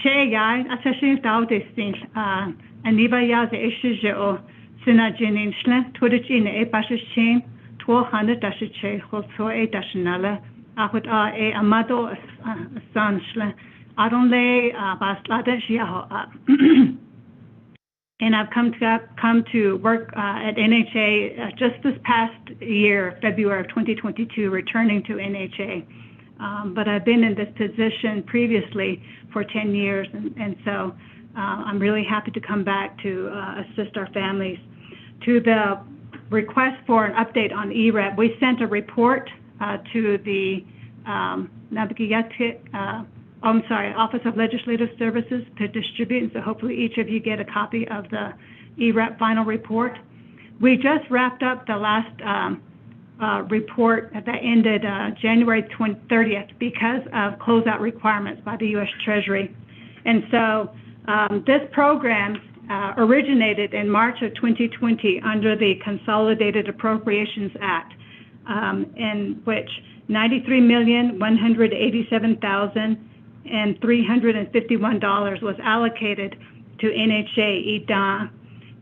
She Yai, Asashin Daudistin, Naa'bik'iyati Ishijio, Sinajinin Shle, Twitchin E Bashishin, 200 Dashiche, Hoso E Dashinala. Ahut a amado sanshle. I don't lay baslada shiaho. And I've come to work at NHA just this past year, February of 2022, returning to NHA. But I've been in this position previously for 10 years, and so I'm really happy to come back to assist our families. To the request for an update on EREP, we sent a report to the Naa'bik'iyati, Office of Legislative Services to distribute, and so hopefully each of you get a copy of the EREP final report. We just wrapped up the last report that ended January 30th because of closeout requirements by the U.S. Treasury. And so this program originated in March of 2020 under the Consolidated Appropriations Act, in which $93,187,351 was allocated to NHA EDA.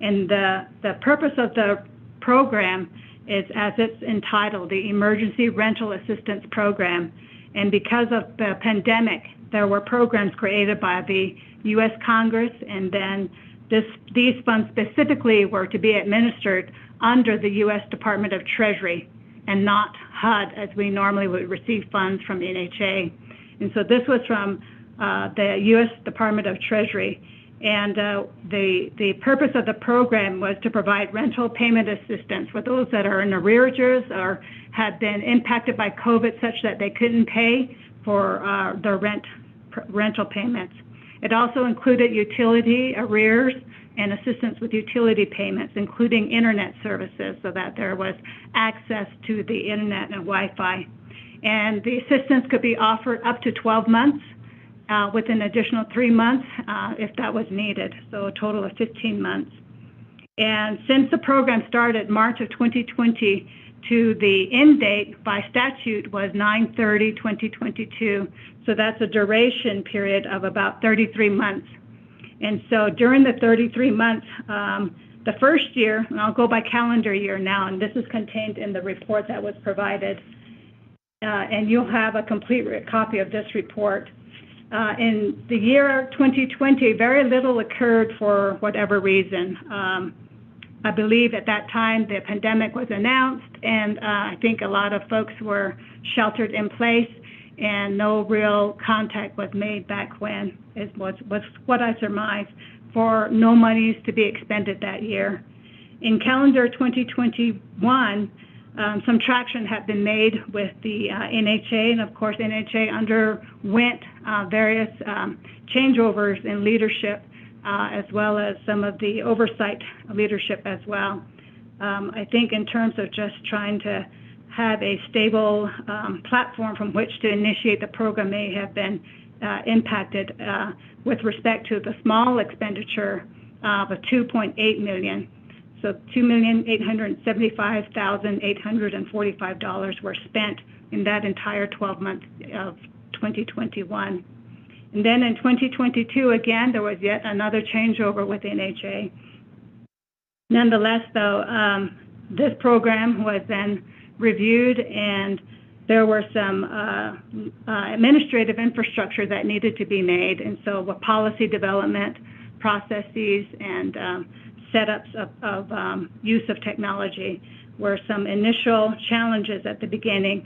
And the purpose of the program is, as it's entitled, the Emergency Rental Assistance Program. And because of the pandemic, there were programs created by the U.S. Congress, and then these funds specifically were to be administered under the U.S. Department of Treasury and not HUD, as we normally would receive funds from NHA. And so this was from the U.S. Department of Treasury. And the purpose of the program was to provide rental payment assistance for those that are in arrearages or had been impacted by COVID such that they couldn't pay for their rental payments. It also included utility arrears and assistance with utility payments, including internet services, so that there was access to the internet and Wi-Fi. And the assistance could be offered up to 12 months with an additional 3 months if that was needed, so a total of 15 months. And since the program started March of 2020 to the end date by statute was 9/30/2022, so that's a duration period of about 33 months. And so during the 33 months, the first year, and I'll go by calendar year now, and this is contained in the report that was provided, and you'll have a complete copy of this report. In the year 2020, very little occurred for whatever reason. I believe at that time the pandemic was announced, and I think a lot of folks were sheltered in place, and no real contact was made back when. It was what I surmised, for no monies to be expended that year. In calendar 2021, some traction had been made with the NHA, and of course NHA underwent various changeovers in leadership, as well as some of the oversight leadership as well. I think in terms of just trying to have a stable platform from which to initiate the program may have been impacted with respect to the small expenditure of $2.8 million. So $2,875,845 were spent in that entire 12 months of 2021. And then in 2022, again, there was yet another changeover with NHA. Nonetheless, though, this program was then reviewed, and there were some administrative infrastructure that needed to be made. And so with policy development, processes and setups of use of technology were some initial challenges at the beginning.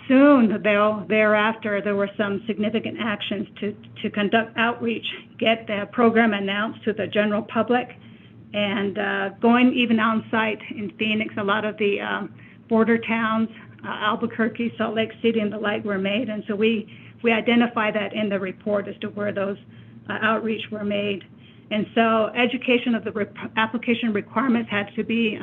Soon thereafter, there were some significant actions to conduct outreach, get the program announced to the general public, and going even on site in Phoenix. A lot of the border towns, Albuquerque, Salt Lake City, and the like were made, and so we identify that in the report as to where those outreach were made. And so education of the application requirements had to be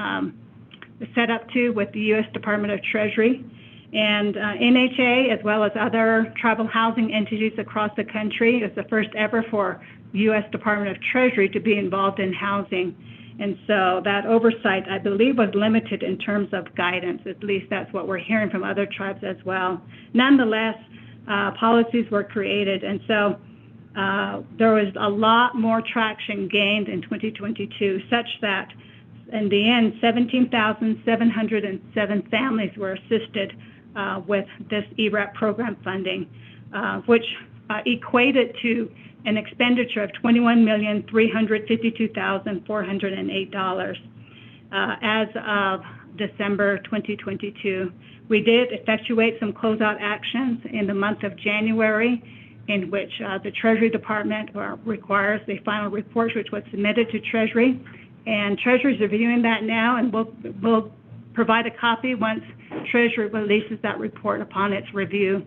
set up to with the U.S. Department of Treasury. And NHA, as well as other tribal housing entities across the country, is the first ever for U.S. Department of Treasury to be involved in housing. And so that oversight, I believe, was limited in terms of guidance. At least that's what we're hearing from other tribes as well. Nonetheless, policies were created. And so there was a lot more traction gained in 2022, such that in the end, 17,707 families were assisted with this ERAP program funding, which equated to an expenditure of $21,352,408 as of December 2022. We did effectuate some closeout actions in the month of January, in which the Treasury Department requires the final report, which was submitted to Treasury. And Treasury is reviewing that now, and we'll provide a copy once Treasury releases that report upon its review,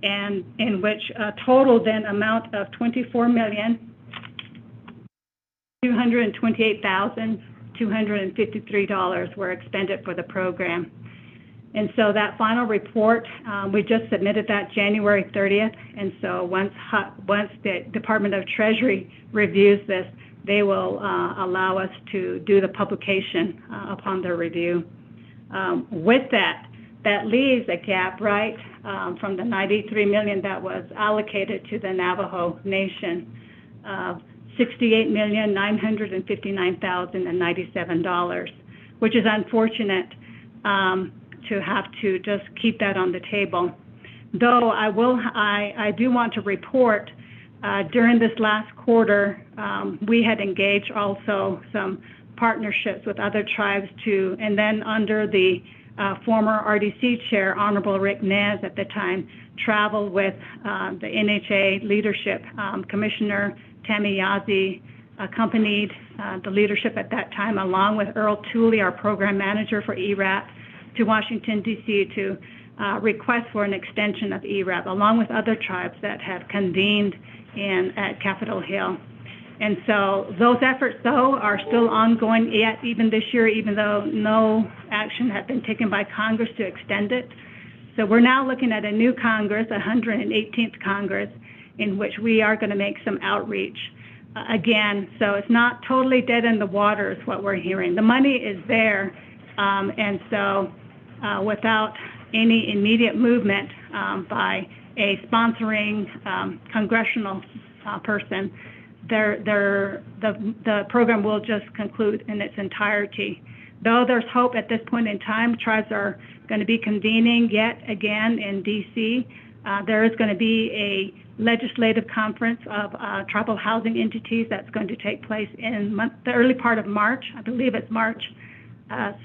and in which a total then amount of $24,228,253 were expended for the program. And so that final report, we just submitted that January 30th, and so once the Department of Treasury reviews this, they will allow us to do the publication upon their review. With that leaves a gap, right, from the $93 million that was allocated to the Navajo Nation, $68,959,097, which is unfortunate to have to just keep that on the table. Though I do want to report during this last quarter, we had engaged also some partnerships with other tribes and then under the former RDC chair, Honorable Rick Nez at the time, traveled with the NHA leadership. Commissioner Tammy Yazzie accompanied the leadership at that time, along with Earl Tooley, our program manager for ERAP, to Washington, D.C. to request for an extension of ERAP, along with other tribes that have convened at Capitol Hill. And so those efforts, though, are still ongoing yet, even this year, even though no action had been taken by Congress to extend it. So we're now looking at a new Congress, 118th Congress, in which we are going to make some outreach again. So it's not totally dead in the water is what we're hearing. The money is there, and so without any immediate movement by a sponsoring congressional person, the program will just conclude in its entirety. Though there's hope at this point in time, tribes are going to be convening yet again in D.C. There is going to be a legislative conference of tribal housing entities that's going to take place in the early part of March. I believe it's March 5th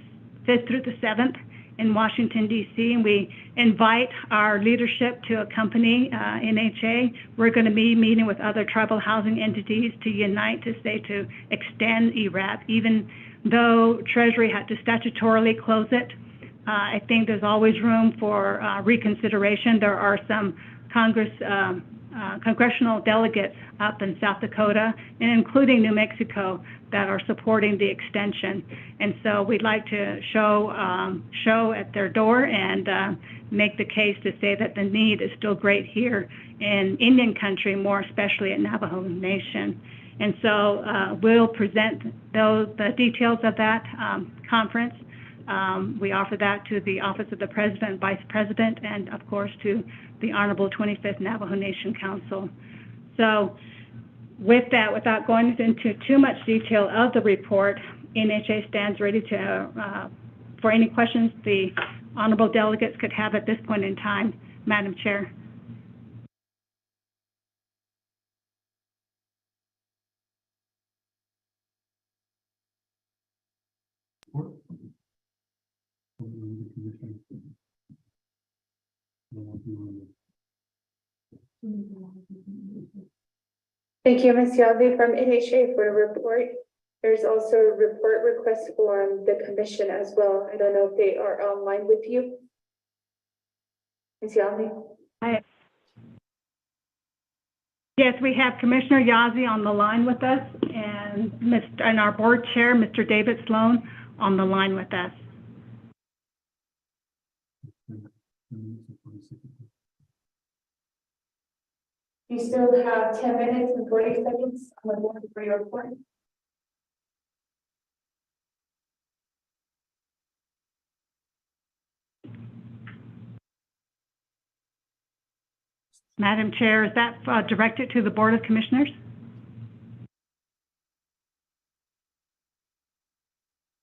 through the 7th in Washington, D.C., and we invite our leadership to accompany NHA. We're going to be meeting with other tribal housing entities to unite to extend ERAP, even though Treasury had to statutorily close it. I think there's always room for reconsideration. There are some congressional delegates up in South Dakota, and including New Mexico, that are supporting the extension. And so we'd like to show at their door and make the case to say that the need is still great here in Indian country, more especially at Navajo Nation. And so we'll present the details of that conference. We offer that to the Office of the President, Vice President, and of course to the Honorable 25th Navajo Nation Council. So with that, without going into too much detail of the report, NHA stands ready for any questions the honorable delegates could have at this point in time. Madam Chair. report. The commission. Thank you, Ms. Yadi from NHA for the report. There's also a report request from the commission as well. I don't know if they are online with you. Ms. Yadi? Yes, we have Commissioner Yazzie on the line with us and our board chair, Mr. David Sloan, on the line with us. You still have 10 minutes and 40 seconds on the board for your report. Madam Chair, is that directed to the Board of Commissioners?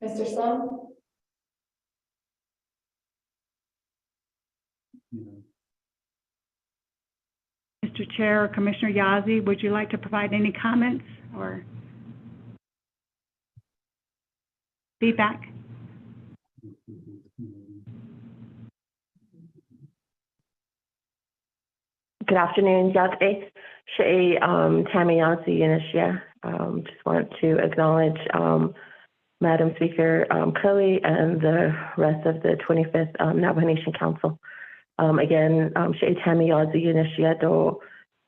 Mr. Sloan? Mr. Chair or Commissioner Yazzie, would you like to provide any comments or feedback? Good afternoon, Yazzie. Tammy Yazzie Inishia. Just want to acknowledge Madam Speaker Curley and the rest of the 25th Navajo Nation Council. Again, Tammy Yazzie Inishia do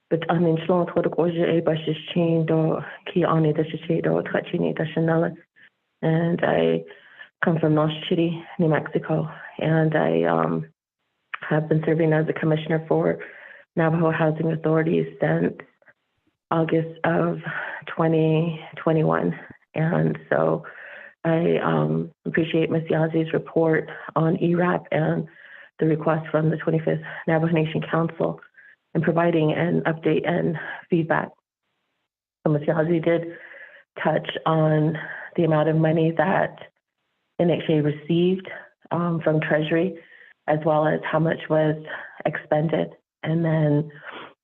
but anin shlong to the gorge a bashes chain do ki ani the shade do touching the chanel. And I come from North City, New Mexico, and I have been serving as a commissioner for Navajo Housing Authority since August of 2021. And so I appreciate Ms. Yazzie's report on ERAP and the request from the 25th Navajo Nation Council and providing an update and feedback. So Ms. Yazzie did touch on the amount of money that NHA received from Treasury, as well as how much was expended, and then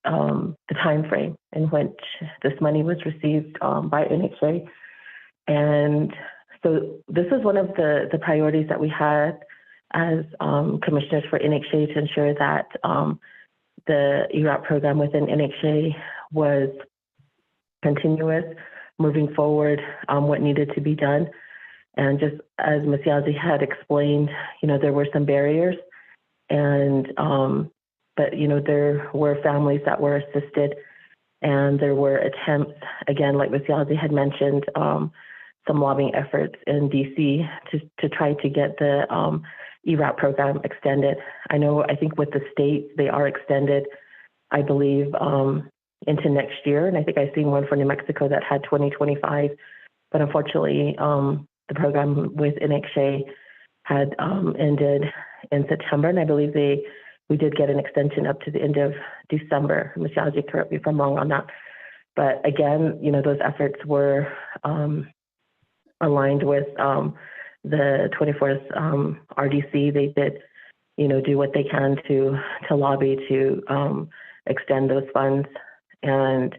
the time frame in which this money was received by NHA. And so this is one of the priorities that we had as commissioners for NHA to ensure that the ERAP program within NHA was continuous, moving forward, what needed to be done. And just as Ms. Yazzie had explained, there were some barriers, and but there were families that were assisted, and there were attempts, again, like Ms. Yazzie had mentioned, some lobbying efforts in DC to try to get the ERAP program extended. I think with the states, they are extended, I believe, into next year. And I think I've seen one for New Mexico that had 2025, but unfortunately, the program with NHA had ended in September, and I believe we did get an extension up to the end of December. Ms. Yazzie, correct me if I'm wrong on that. But again, those efforts were aligned with the 24th RDC. They did, do what they can to lobby to extend those funds. And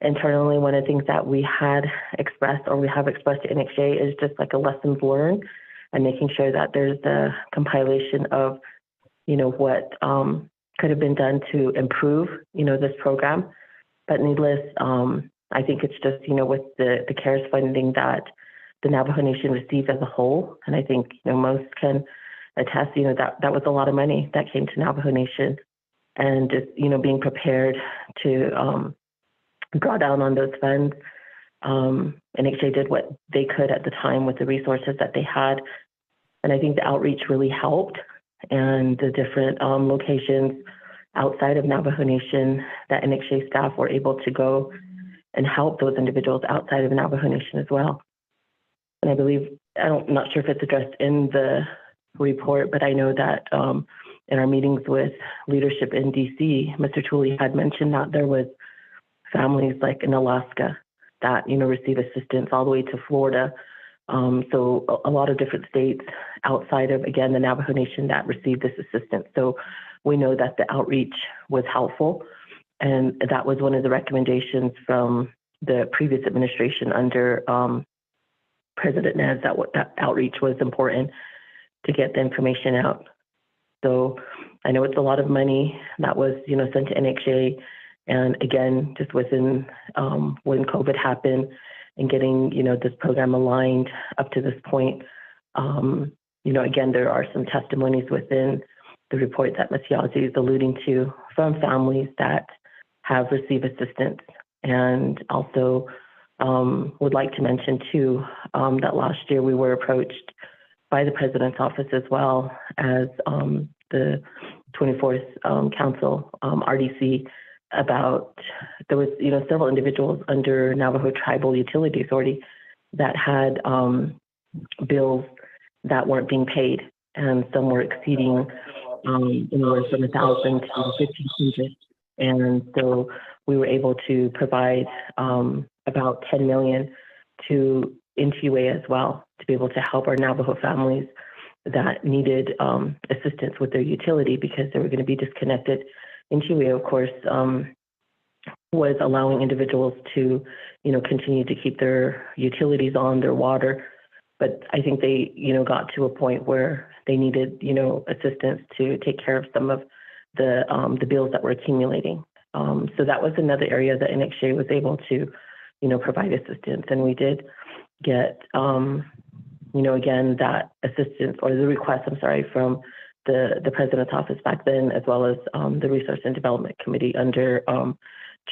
internally, one of the things that we had expressed, or we have expressed to NHA, is just like a lessons learned and making sure that there's the compilation of, what could have been done to improve, this program. But needless, I think it's just, with the CARES funding that the Navajo Nation received as a whole. And I think, most can attest, that was a lot of money that came to Navajo Nation. And just, being prepared to draw down on those funds. NHA did what they could at the time with the resources that they had. And I think the outreach really helped, and the different locations outside of Navajo Nation that NHA staff were able to go and help those individuals outside of Navajo Nation as well. And I believe, I'm not sure if it's addressed in the report, but I know that in our meetings with leadership in DC, Mr. Tooley had mentioned that there was families like in Alaska that, receive assistance all the way to Florida. So a lot of different states outside of, again, the Navajo Nation that received this assistance. So we know that the outreach was helpful. And that was one of the recommendations from the previous administration under President Nez that outreach was important to get the information out. So I know it's a lot of money that was, sent to NHA. And again, just within when COVID happened and getting, this program aligned up to this point, again, there are some testimonies within the report that Ms. Yazzie is alluding to from families that have received assistance. And also would like to mention too, that last year we were approached by the President's office as well as the 24th Council, RDC, about, there was, several individuals under Navajo Tribal Utility Authority that had bills that weren't being paid, and some were exceeding anywhere from 1,000 to 1,500. And so we were able to provide about $10 million to NTUA as well, to be able to help our Navajo families that needed assistance with their utility because they were going to be disconnected. NTUA, of course, was allowing individuals to, continue to keep their utilities on, their water. But I think they, got to a point where they needed, assistance to take care of some of the bills that were accumulating. So that was another area that NHA was able to, provide assistance. And we did get, again, that assistance or the request, from the President's office back then, as well as the Resource and Development Committee under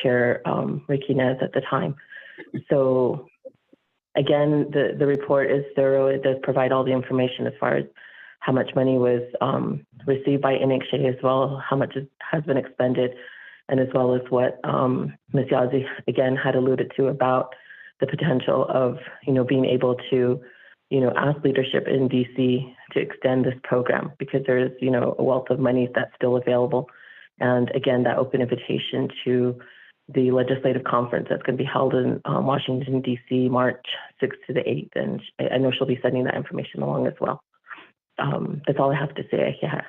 Chair Ricky Nez at the time. So again, the report is thorough. It does provide all the information as far as how much money was received by NHA, as well how much has been expended, and as well as what Ms. Yazzie, again, had alluded to about the potential of, being able to, ask leadership in DC to extend this program because there is, a wealth of money that's still available. And again, that open invitation to the legislative conference that's going to be held in Washington, DC, March 6th to the 8th. And I know she'll be sending that information along as well. That's all I have to say. Yeah.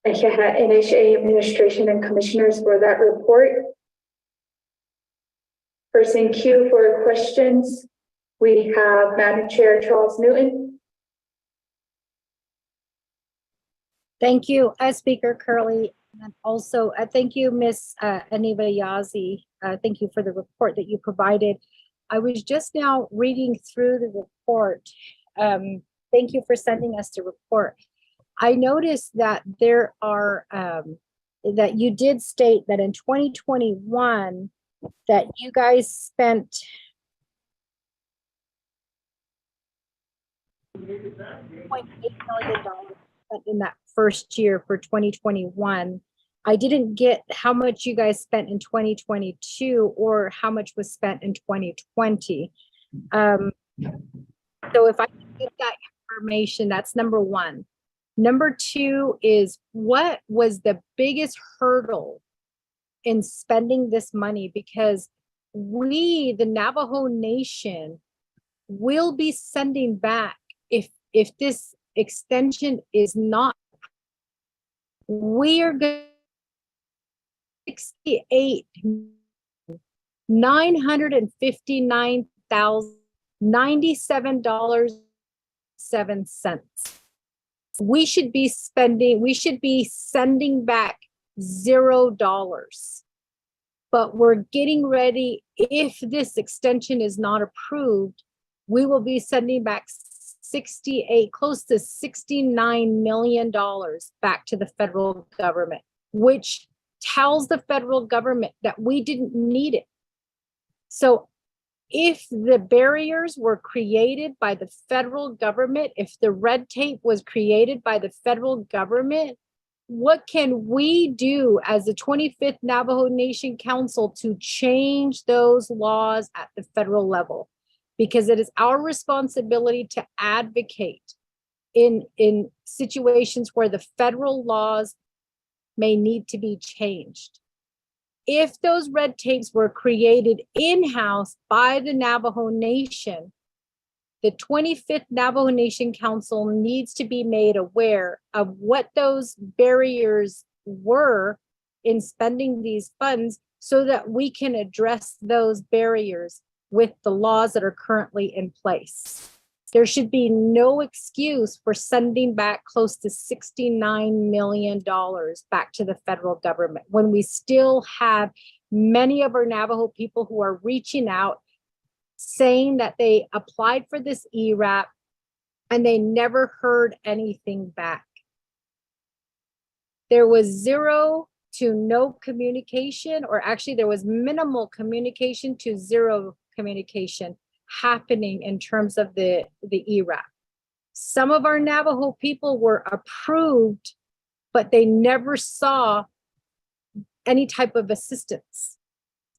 NHA administration and commissioners for that report. First in queue for questions, we have Madam Chair Charles Newton. Thank you, Speaker Curley. And also, thank you, Ms. Aniva Yazzie. Thank you for the report that you provided. I was just now reading through the report. Thank you for sending us the report. I noticed that there are, that you did state that in 2021, that you guys spent $0.8 million in that first year for 2021. I didn't get how much you guys spent in 2022 or how much was spent in 2020. So if I can get that information, that's number one. Number two is, what was the biggest hurdle in spending this money? Because we, the Navajo Nation, will be sending back, if this extension is not, we are going to $959,097.07. We should be sending back $0. But we're getting ready, if this extension is not approved, we will be sending back close to $69 million back to the federal government, which tells the federal government that we didn't need it. So if the barriers were created by the federal government, if the red tape was created by the federal government, what can we do as the 25th Navajo Nation Council to change those laws at the federal level? Because it is our responsibility to advocate in situations where the federal laws may need to be changed. If those red tapes were created in-house by the Navajo Nation, The 25th Navajo Nation Council needs to be made aware of what those barriers were in spending these funds so that we can address those barriers with the laws that are currently in place. There should be no excuse for sending back close to $69 million back to the federal government when we still have many of our Navajo people who are reaching out saying that they applied for this ERAP and they never heard anything back. There was zero to no communication, or actually there was minimal communication to zero communication happening in terms of the ERAP. Some of our Navajo people were approved, but they never saw any type of assistance.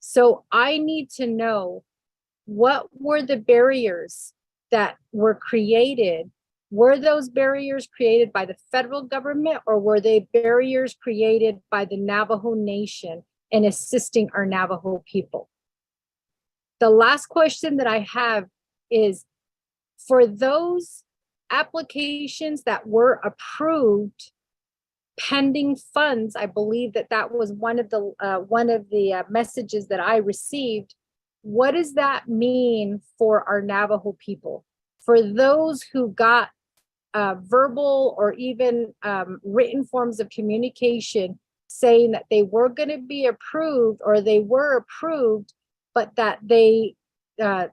So I need to know, what were the barriers that were created? Were those barriers created by the federal government, or were they barriers created by the Navajo Nation in assisting our Navajo people? The last question that I have is, for those applications that were approved pending funds, I believe that was one of the messages that I received. What does that mean for our Navajo people? For those who got verbal or even written forms of communication saying that they were going to be approved, or they were approved, but that that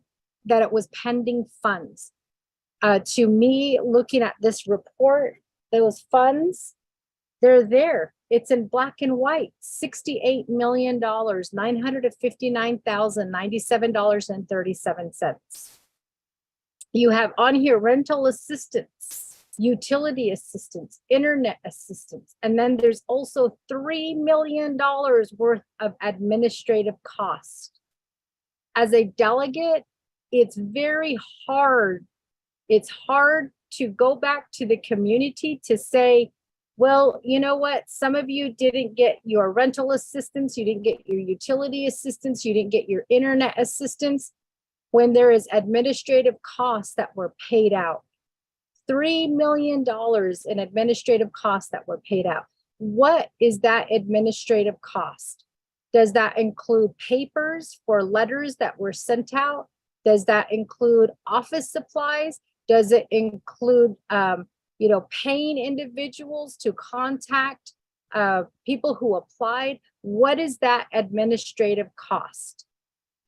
it was pending funds. To me, looking at this report, those funds, they're there. It's in black and white, $68 million, $959,097.37. You have on here rental assistance, utility assistance, internet assistance, and then there's also $3 million worth of administrative cost. As a delegate, it's very hard. It's hard to go back to the community to say, well, you know what? Some of you didn't get your rental assistance. You didn't get your utility assistance. You didn't get your internet assistance, when there is administrative costs that were paid out. $3 million in administrative costs that were paid out. What is that administrative cost? Does that include papers for letters that were sent out? Does that include office supplies? Does it include paying individuals to contact people who applied? What is that administrative cost?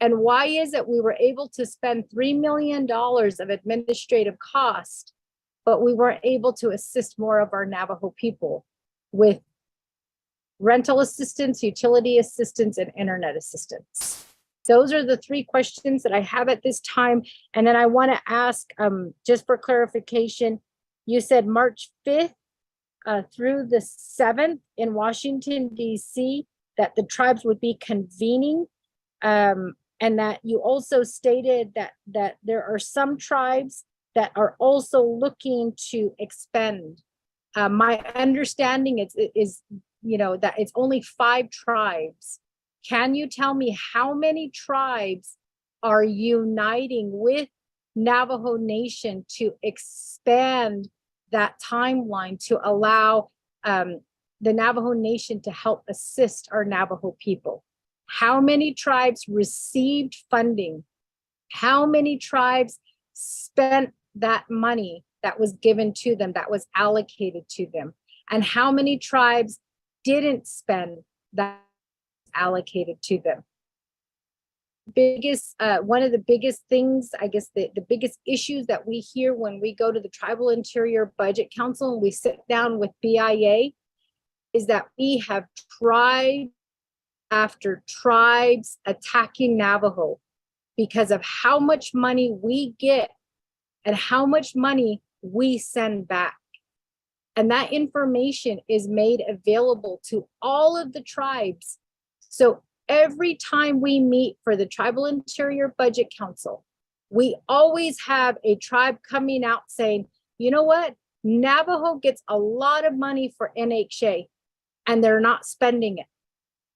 And why is it we were able to spend $3 million of administrative cost, but we weren't able to assist more of our Navajo people with rental assistance, utility assistance, and internet assistance? Those are the three questions that I have at this time. And then I want to ask, just for clarification, you said March 5th through the 7th in Washington, D.C., that the tribes would be convening, and that you also stated that there are some tribes that are also looking to expend. My understanding is that it's only 5 tribes. Can you tell me how many tribes are uniting with Navajo Nation to expand that timeline to allow the Navajo Nation to help assist our Navajo people? How many tribes received funding? How many tribes spent that money that was given to them, that was allocated to them? And how many tribes didn't spend that allocated to them? One of the biggest things, I guess the biggest issues that we hear when we go to the Tribal Interior Budget Council and we sit down with BIA is that we have tribe after tribes attacking Navajo because of how much money we get and how much money we send back. And that information is made available to all of the tribes. So every time we meet for the Tribal Interior Budget Council, we always have a tribe coming out saying, you know what? Navajo gets a lot of money for NHA and they're not spending it.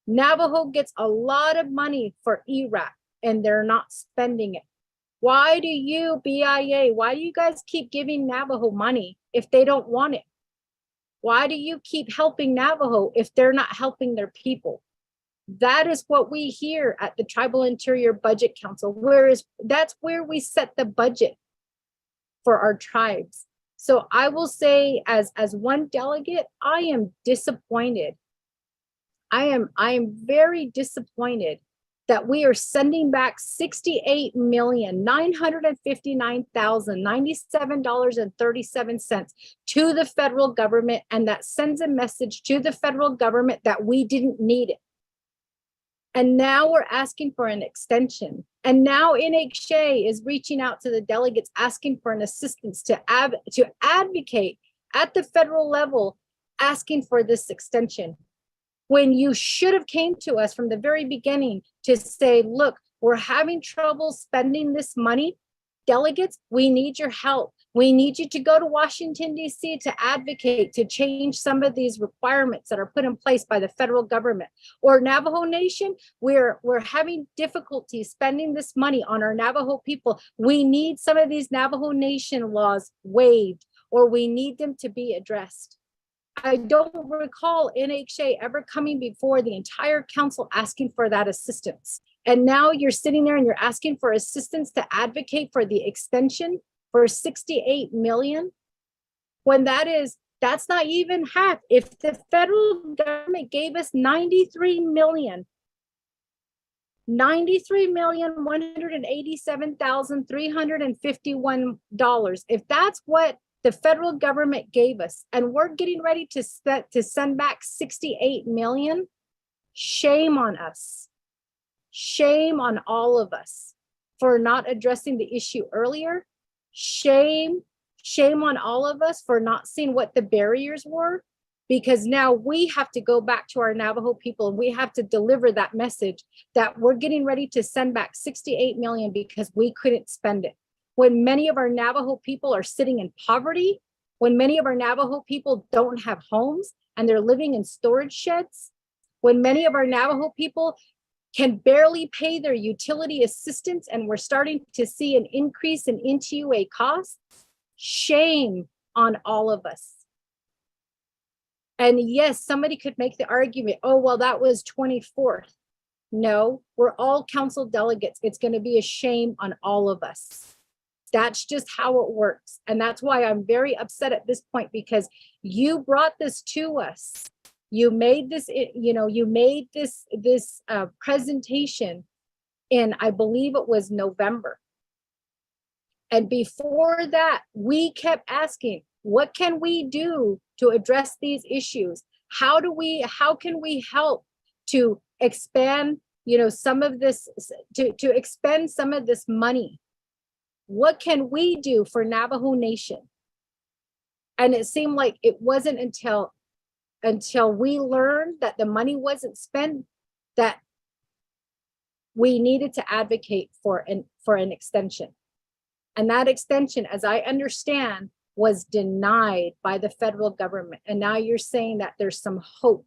Navajo gets a lot of money for ERAP and they're not spending it. Why do you, BIA, why do you guys keep giving Navajo money if they don't want it? Why do you keep helping Navajo if they're not helping their people? That is what we hear at the Tribal Interior Budget Council, that's where we set the budget for our tribes. So I will say, as one delegate, I am disappointed. I am very disappointed that we are sending back $68,959,097.37 to the federal government, and that sends a message to the federal government that we didn't need it. And now we're asking for an extension. And now NHA is reaching out to the delegates asking for an assistance to advocate at the federal level, asking for this extension. When you should have came to us from the very beginning to say, look, we're having trouble spending this money. Delegates, we need your help. We need you to go to Washington, D.C. to advocate, to change some of these requirements that are put in place by the federal government. Or Navajo Nation, we're having difficulty spending this money on our Navajo people. We need some of these Navajo Nation laws waived, or we need them to be addressed. I don't recall NHA ever coming before the entire council asking for that assistance. And now you're sitting there and you're asking for assistance to advocate for the extension for 68 million, when that's not even half. If the federal government gave us $93,187,351, if that's what the federal government gave us, and we're getting ready to send back 68 million, shame on us. Shame on all of us for not addressing the issue earlier. Shame on all of us for not seeing what the barriers were, because now we have to go back to our Navajo people and we have to deliver that message that we're getting ready to send back 68 million because we couldn't spend it. When many of our Navajo people are sitting in poverty, when many of our Navajo people don't have homes and they're living in storage sheds, when many of our Navajo people can barely pay their utility assistance and we're starting to see an increase in NTUA costs, shame on all of us. And yes, somebody could make the argument, oh, well, that was 24th. No, we're all council delegates. It's going to be a shame on all of us. That's just how it works. And that's why I'm very upset at this point, because you brought this to us. You made this, you made this presentation in, I believe it was November. And before that, we kept asking, what can we do to address these issues? How can we help to expand, some of this, to expend some of this money? What can we do for Navajo Nation? And it seemed like it wasn't until we learned that the money wasn't spent that we needed to advocate for an extension. And that extension, as I understand, was denied by the federal government. And now you're saying that there's some hope.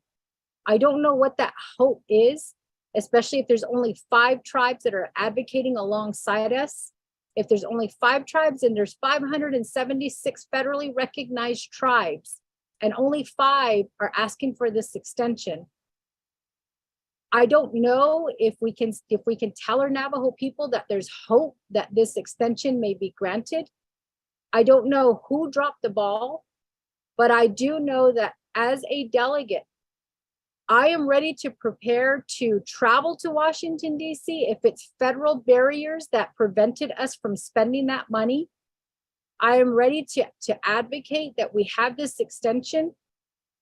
I don't know what that hope is, especially if there's only 5 tribes that are advocating alongside us. If there's only 5 tribes and there's 576 federally recognized tribes, and only 5 are asking for this extension. I don't know if we can tell our Navajo people that there's hope that this extension may be granted. I don't know who dropped the ball, but I do know that as a delegate, I am ready to prepare to travel to Washington, D.C. if it's federal barriers that prevented us from spending that money. I am ready to advocate that we have this extension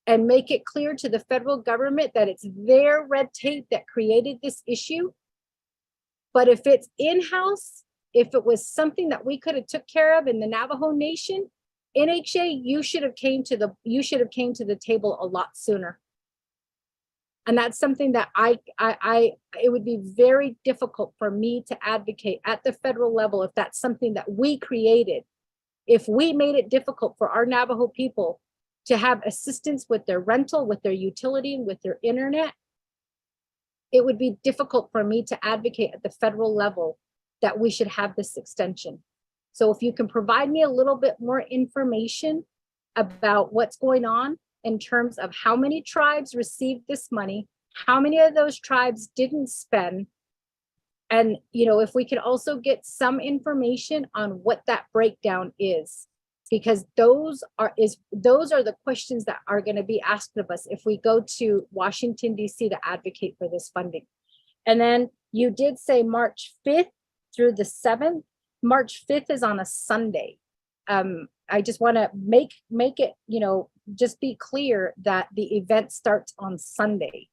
and make it clear to the federal government that it's their red tape that created this issue. But if it's in-house, if it was something that we could have took care of in the Navajo Nation, NHA, you should have came to the table a lot sooner. And that's something that it would be very difficult for me to advocate at the federal level if that's something that we created. If we made it difficult for our Navajo people to have assistance with their rental, with their utility, and with their internet, it would be difficult for me to advocate at the federal level that we should have this extension. So if you can provide me a little bit more information about what's going on in terms of how many tribes received this money, how many of those tribes didn't spend, and if we could also get some information on what that breakdown is, because those are the questions that are going to be asked of us if we go to Washington, D.C. to advocate for this funding. And then you did say March 5th through the 7th. March 5th is on a Sunday. I just want to make it, just be clear that the event starts on Sunday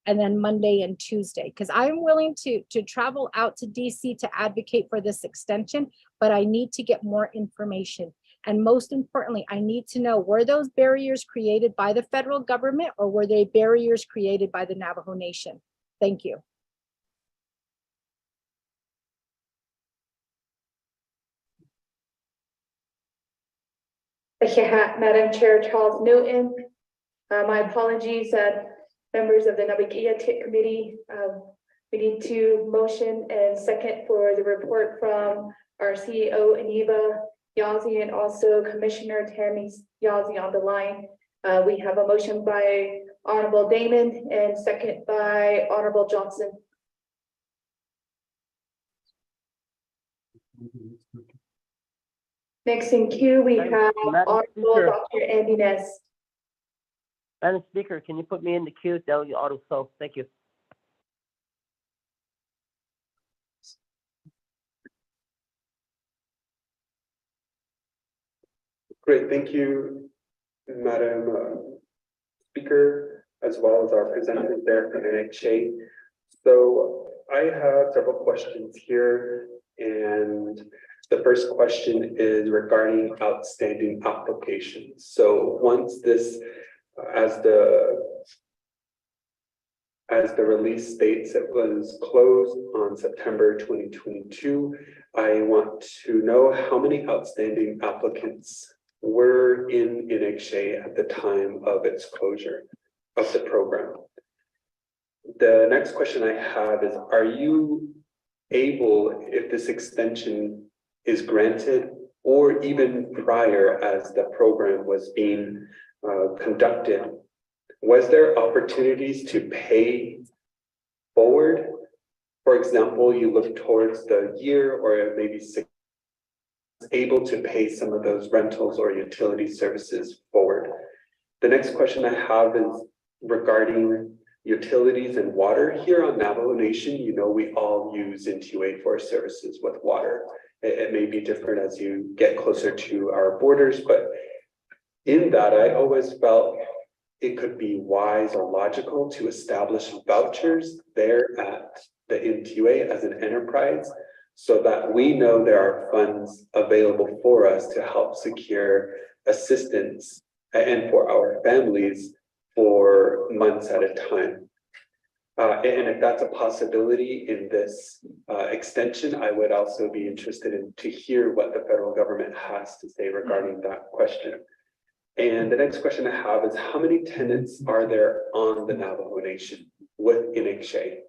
and then Monday and Tuesday, because I'm willing to travel out to DC to advocate for this extension, but I need to get more information. And most importantly, I need to know, were those barriers created by the federal government or were they barriers created by the Navajo Nation? Thank you. Madam Chair Charles Newton. My apologies, members of the Naa'bik'iyati committee. We need to motion and second for the report from our CEO, Aniva Yazzie, and also Commissioner Tammy Yazzie on the line. We have a motion by Honorable Damon and second by Honorable Johnson. Next in queue, we have Honorable Dr. Andy Ness. Madam Speaker, can you put me in the queue, Delegate Otto So? Thank you. Great, thank you, Madam Speaker, as well as our presenters there from NHA. So I have several questions here, and the first question is regarding outstanding applications. So once this, as the release states, it was closed on September 2022, I want to know how many outstanding applicants were in NHA at the time of its closure of the program. The next question I have is, are you able, if this extension is granted, or even prior as the program was being conducted, was there opportunities to pay forward? For example, you look towards the year or maybe 6 able to pay some of those rentals or utility services forward. The next question I have is regarding utilities and water. Here on Navajo Nation, we all use NTUA for services with water. It may be different as you get closer to our borders, but in that, I always felt it could be wise or logical to establish vouchers there at the NTUA as an enterprise, so that we know there are funds available for us to help secure assistance and for our families for months at a time. And if that's a possibility in this extension, I would also be interested to hear what the federal government has to say regarding that question. And the next question I have is, how many tenants are there on the Navajo Nation with NHA?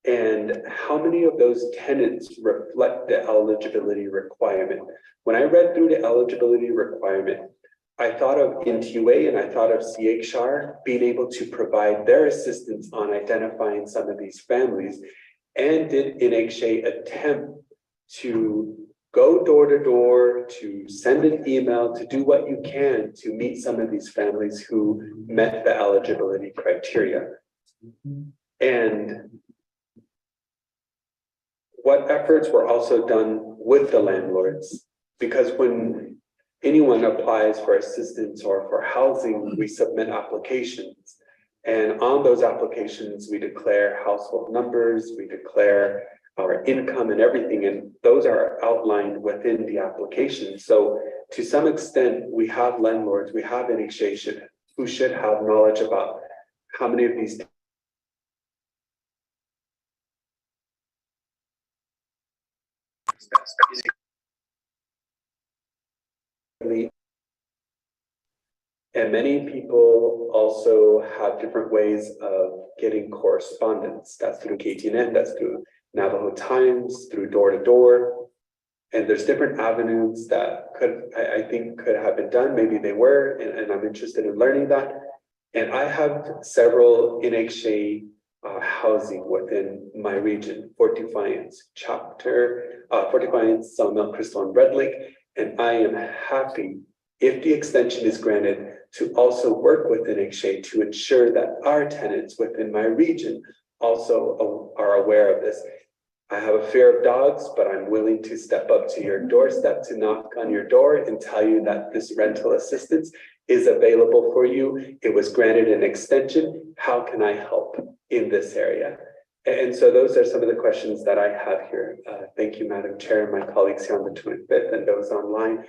And how many of those tenants reflect the eligibility requirement? When I read through the eligibility requirement, I thought of NTUA and I thought of CHR being able to provide their assistance on identifying some of these families. And did NHA attempt to go door to door, to send an email, to do what you can to meet some of these families who met the eligibility criteria? And what efforts were also done with the landlords? Because when anyone applies for assistance or for housing, we submit applications. And on those applications, we declare household numbers, we declare our income and everything, and those are outlined within the application. So to some extent, we have landlords, we have NHA who should have knowledge about how many of these and many people also have different ways of getting correspondence. That's through KTNN, that's through Navajo Times, through door to door. And there's different avenues that I think could have been done. Maybe they were, and I'm interested in learning that. And I have several NHA housing within my region, Fort Defiance chapter, Fort Defiance, Sawmill, Crystal, and Red Lake. And I am happy, if the extension is granted, to also work with NHA to ensure that our tenants within my region also are aware of this. I have a fear of dogs, but I'm willing to step up to your doorstep to knock on your door and tell you that this rental assistance is available for you. It was granted an extension. How can I help in this area? And so those are some of the questions that I have here. Thank you, Madam Chair, and my colleagues here on the 25th and those online.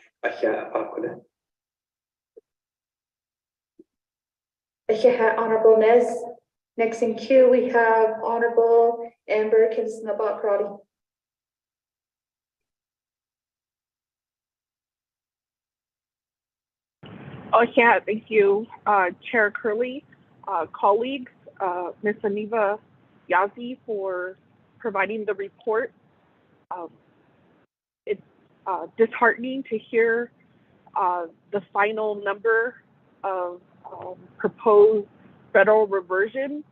Honorable Nez. Next in queue, we have Honorable Amber Naa'bik'iyati. Oh, yeah, thank you, Chair Curley, colleagues, Ms. Aniva Yazi for providing the report. It's disheartening to hear the final number of proposed federal reversion.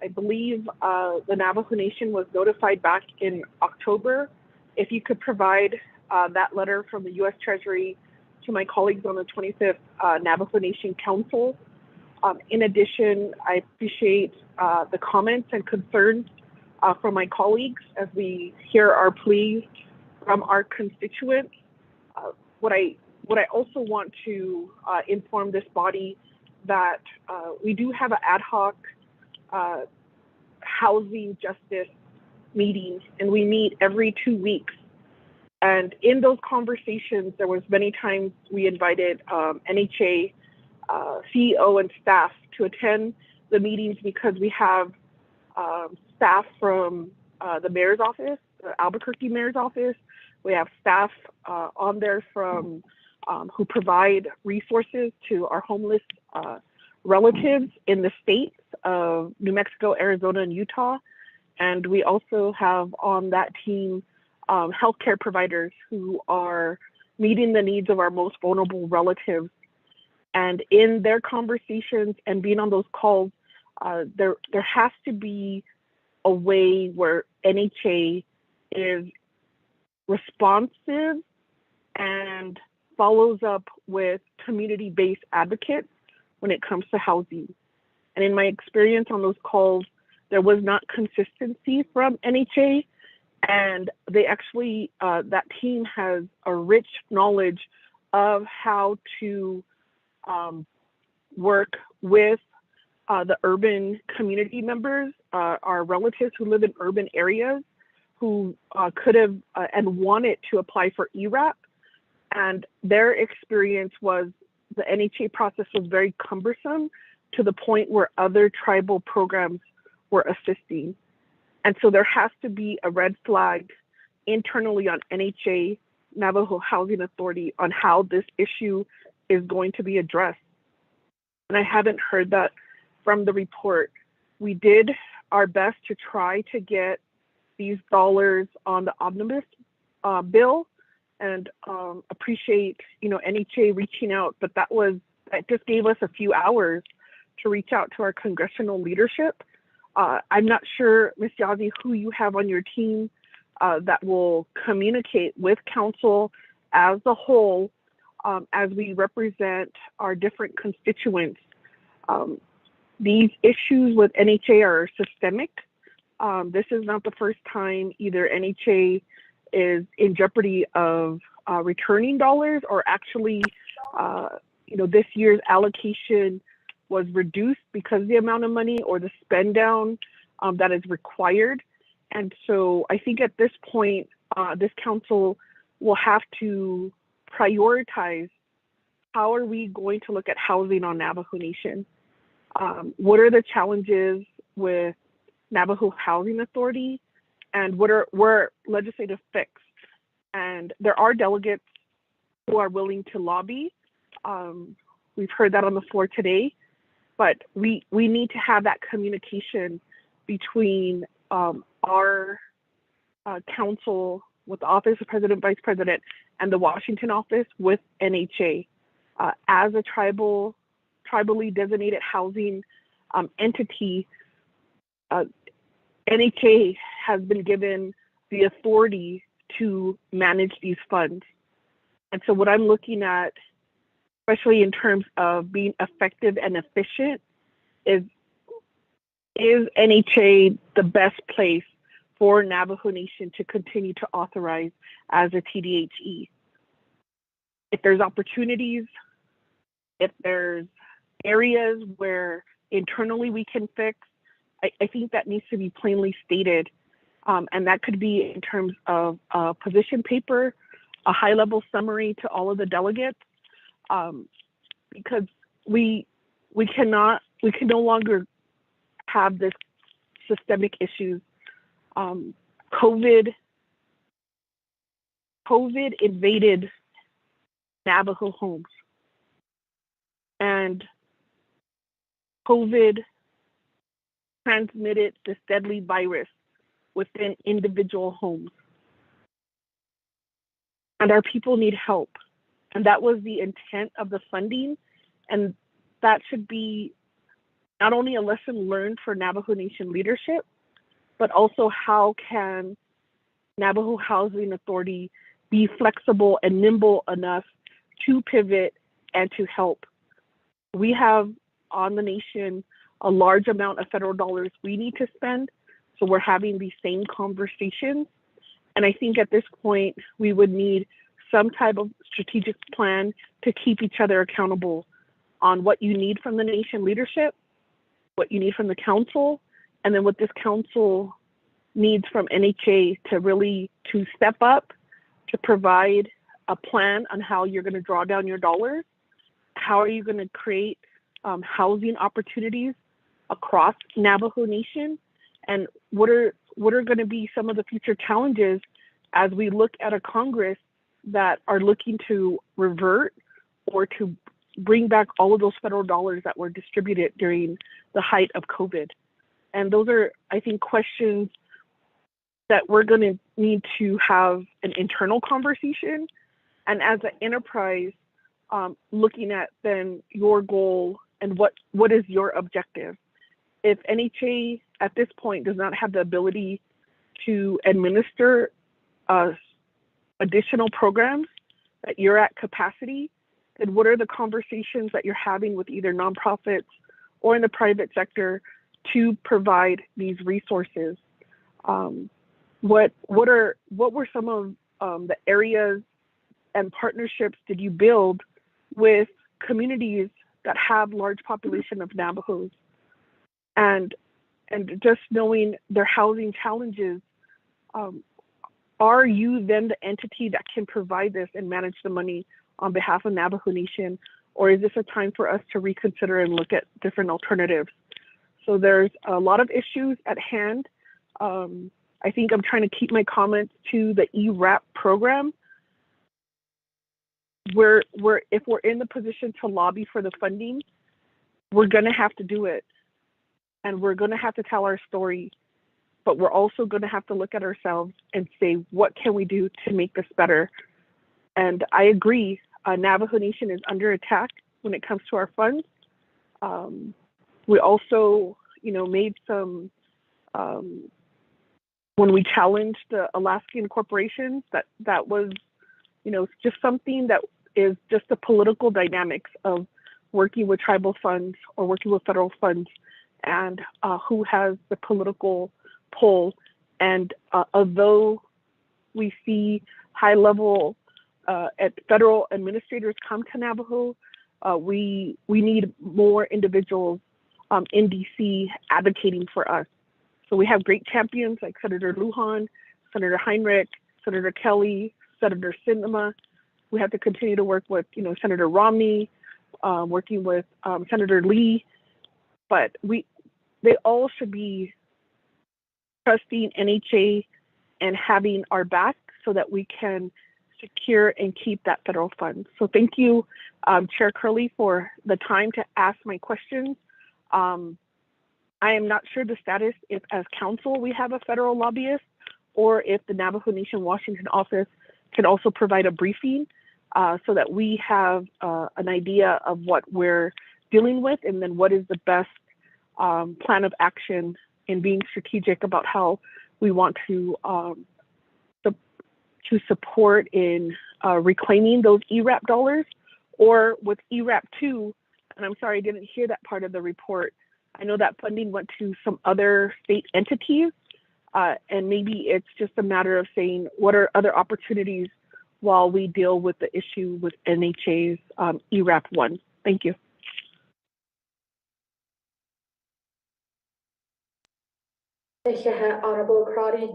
I believe the Navajo Nation was notified back in October. If you could provide that letter from the U.S. Treasury to my colleagues on the 25th Navajo Nation Council. In addition, I appreciate the comments and concerns from my colleagues as we hear our pleas from our constituents. What I also want to inform this body that we do have an ad hoc housing justice meeting, and we meet every 2 weeks. And in those conversations, there was many times we invited NHA CEO and staff to attend the meetings because we have staff from the mayor's office, the Albuquerque mayor's office. We have staff on there from who provide resources to our homeless relatives in the states of New Mexico, Arizona, and Utah. And we also have on that team healthcare providers who are meeting the needs of our most vulnerable relatives. And in their conversations and being on those calls, there has to be a way where NHA is responsive and follows up with community-based advocates when it comes to housing. And in my experience on those calls, there was not consistency from NHA, and they actually, that team has a rich knowledge of how to work with the urban community members, our relatives who live in urban areas who could have and wanted to apply for ERAP. And their experience was the NHA process was very cumbersome to the point where other tribal programs were assisting. And so there has to be a red flag internally on NHA, Navajo Housing Authority, on how this issue is going to be addressed. And I haven't heard that from the report. We did our best to try to get these dollars on the omnibus bill, and appreciate NHA reaching out, but that just gave us a few hours to reach out to our congressional leadership. I'm not sure, Ms. Yazi, who you have on your team that will communicate with council as a whole as we represent our different constituents. These issues with NHA are systemic. This is not the first time either NHA is in jeopardy of returning dollars, or actually, this year's allocation was reduced because of the amount of money or the spend down that is required. And so I think at this point, this council will have to prioritize how are we going to look at housing on Navajo Nation? What are the challenges with Navajo Housing Authority, and what are legislative fix? And there are delegates who are willing to lobby. We've heard that on the floor today, but we need to have that communication between our council with the Office of President, Vice President, and the Washington office with NHA. As a tribally designated housing entity, NHA has been given the authority to manage these funds. And so what I'm looking at, especially in terms of being effective and efficient, is NHA the best place for Navajo Nation to continue to authorize as a TDHE? If there's opportunities, if there's areas where internally we can fix, I think that needs to be plainly stated. And that could be in terms of a position paper, a high-level summary to all of the delegates, because we can no longer have this systemic issues. COVID invaded Navajo homes, and COVID transmitted this deadly virus within individual homes. And our people need help. And that was the intent of the funding. And that should be not only a lesson learned for Navajo Nation leadership, but also how can Navajo Housing Authority be flexible and nimble enough to pivot and to help. We have on the nation a large amount of federal dollars we need to spend, so we're having these same conversations. And I think at this point, we would need some type of strategic plan to keep each other accountable on what you need from the nation leadership, what you need from the council, and then what this council needs from NHA to step up, to provide a plan on how you're going to draw down your dollars, how are you going to create housing opportunities across Navajo Nation, and what are going to be some of the future challenges as we look at a Congress that are looking to revert or to bring back all of those federal dollars that were distributed during the height of COVID. And those are, I think, questions that we're going to need to have an internal conversation. And as an enterprise, looking at then your goal and what is your objective. If NHA at this point does not have the ability to administer additional programs that you're at capacity, then what are the conversations that you're having with either nonprofits or in the private sector to provide these resources? What were some of the areas and partnerships did you build with communities that have large population of Navajos? And just knowing their housing challenges, are you then the entity that can provide this and manage the money on behalf of Navajo Nation? Or is this a time for us to reconsider and look at different alternatives? So there's a lot of issues at hand. I think I'm trying to keep my comments to the ERAP program. If we're in the position to lobby for the funding, we're gonna have to do it. And we're gonna have to tell our story, but we're also gonna have to look at ourselves and say, what can we do to make this better? And I agree, Navajo Nation is under attack when it comes to our funds. We also, made some, when we challenged the Alaskan corporations, that was, just something that is just the political dynamics of working with tribal funds or working with federal funds, and who has the political pull. And although we see high level at federal administrators come to Navajo, we need more individuals in DC advocating for us. So we have great champions like Senator Lujan, Senator Heinrich, Senator Kelly, Senator Sinema. We have to continue to work with, Senator Romney, working with Senator Lee, but they all should be trusting NHA and having our back so that we can secure and keep that federal fund. So thank you, Chair Curley, for the time to ask my questions. I am not sure the status if as council we have a federal lobbyist or if the Navajo Nation Washington office can also provide a briefing so that we have an idea of what we're dealing with, and then what is the best plan of action in being strategic about how we want to support in reclaiming those ERAP dollars, or with ERAP 2, and I'm sorry I didn't hear that part of the report. I know that funding went to some other state entities, and maybe it's just a matter of saying what are other opportunities while we deal with the issue with NHA's ERAP 1. Thank you. Thank you, Honorable Crotty.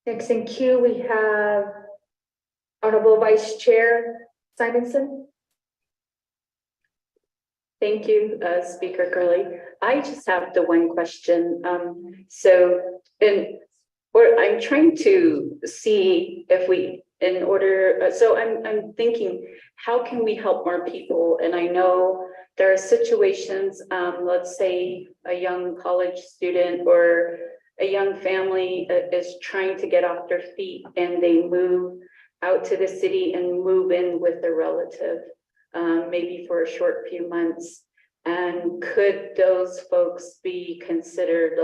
Next in queue, we have Honorable Vice Chair Simonson. Thank you, Speaker Curley. I just have the one question. I'm trying to see if we, I'm thinking, how can we help more people? And I know there are situations, let's say a young college student or a young family is trying to get off their feet and they move out to the city and move in with a relative, maybe for a short few months. And could those folks be considered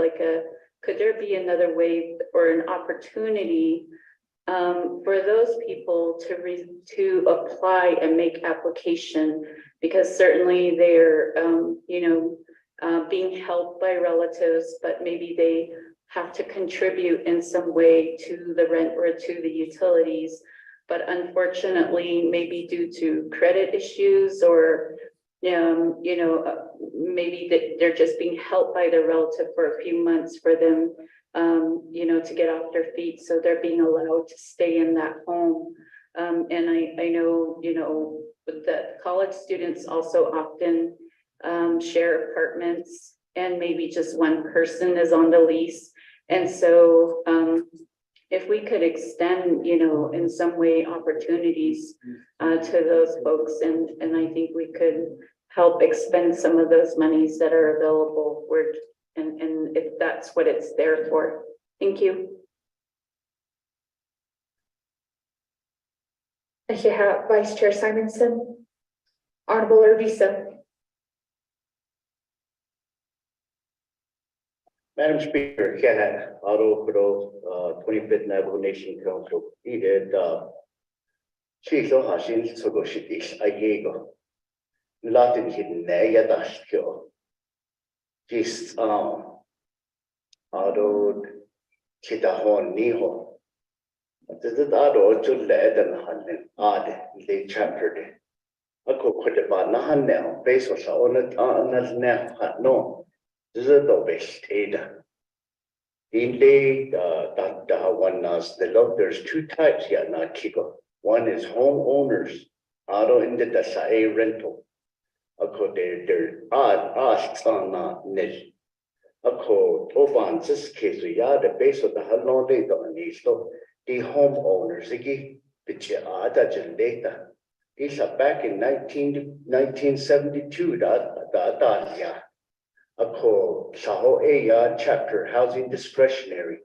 could there be another way or an opportunity for those people to apply and make application? Because certainly they're, being helped by relatives, but maybe they have to contribute in some way to the rent or to the utilities. But unfortunately, maybe due to credit issues or, maybe that they're just being helped by their relative for a few months for them, to get off their feet. So they're being allowed to stay in that home. And I know, that college students also often share apartments, and maybe just one person is on the lease. And so if we could extend, in some way opportunities to those folks, and I think we could help expend some of those monies that are available, and if that's what it's there for. Thank you. Thank you, Vice Chair Simonson. Honorable Urbiza. Madam Speaker, Kenneth Auto Kudo, 25th Navajo Nation Council, needed Chiso Hashin Sogoshitis, Ayego, Latin hidden Nayadashkyo, Gis Auto Kitahon Niho. This is Ado to lead and Hanen, Ade, the chapter. A cook could have not now, based on it, as now had no. This is the best data. Indeed, that one knows the love. There's two types here, not Kiko. One is homeowners, auto in the Dasai rental. They're asked on nil. Tovan, this case, we are the base of the Halon data on these. The homeowners, which are the data. These are back in 1972, that. Ako Saho Aya chapter housing discretionary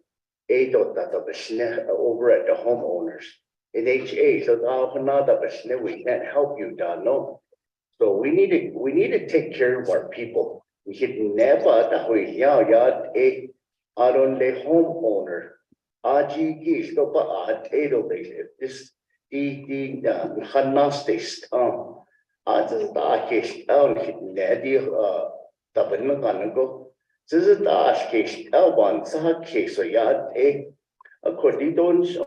over at the homeowners. In HA, so we can't help you, no. So we need to take care of our people. We can never a homeowner. Aji stop at this the Hanastis as the case out Taban Ganago, this is the case, L1, Saha case, so yard a according the homeowner,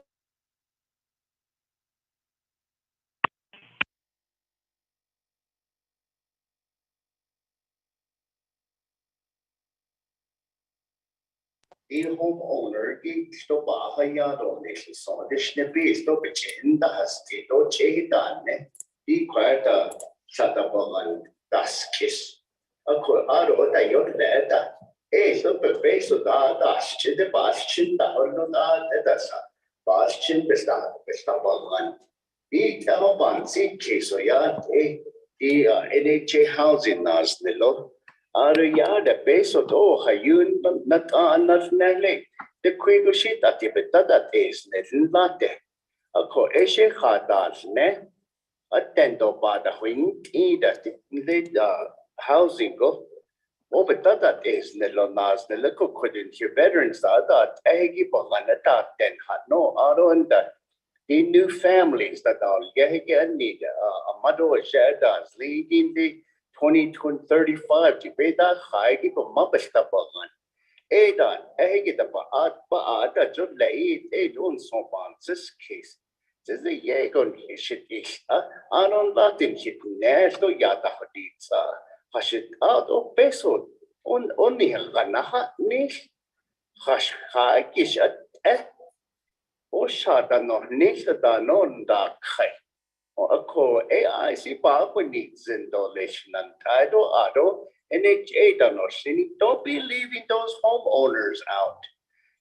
stop a yard on this, so this snipy stop a chain, the hasty, don't check it, be quiet, shut up on das kiss. Aro da yon leda. So base of the the bastion, the Hornada, the bastion, the one. Be Taliban, see case or yard, the NHA housing nas the law. Aro yard, the base of Hayun, not nearly. The Quigushit at the Betada is Netlate. A co Eshe Hadas ne. Attendo by the wing either the housing go. Over that is Nelonas, the local couldn't hear veterans that Egi Bolanata then had no other and that the new families that are getting need a mother shared as leading the 2035 to be that high people mabesta bolan. Edan Egi the Baat that should lay it on some this case. This is a Yagon shit. I don't let him hit national yata haditsa. Hashit out of peso. Only a ganaha nish. Hash haikish at or shata no nish da non da kai. Or a co AIC Papa needs in dolation and title ado NHA donosini. Don't be leaving those homeowners out.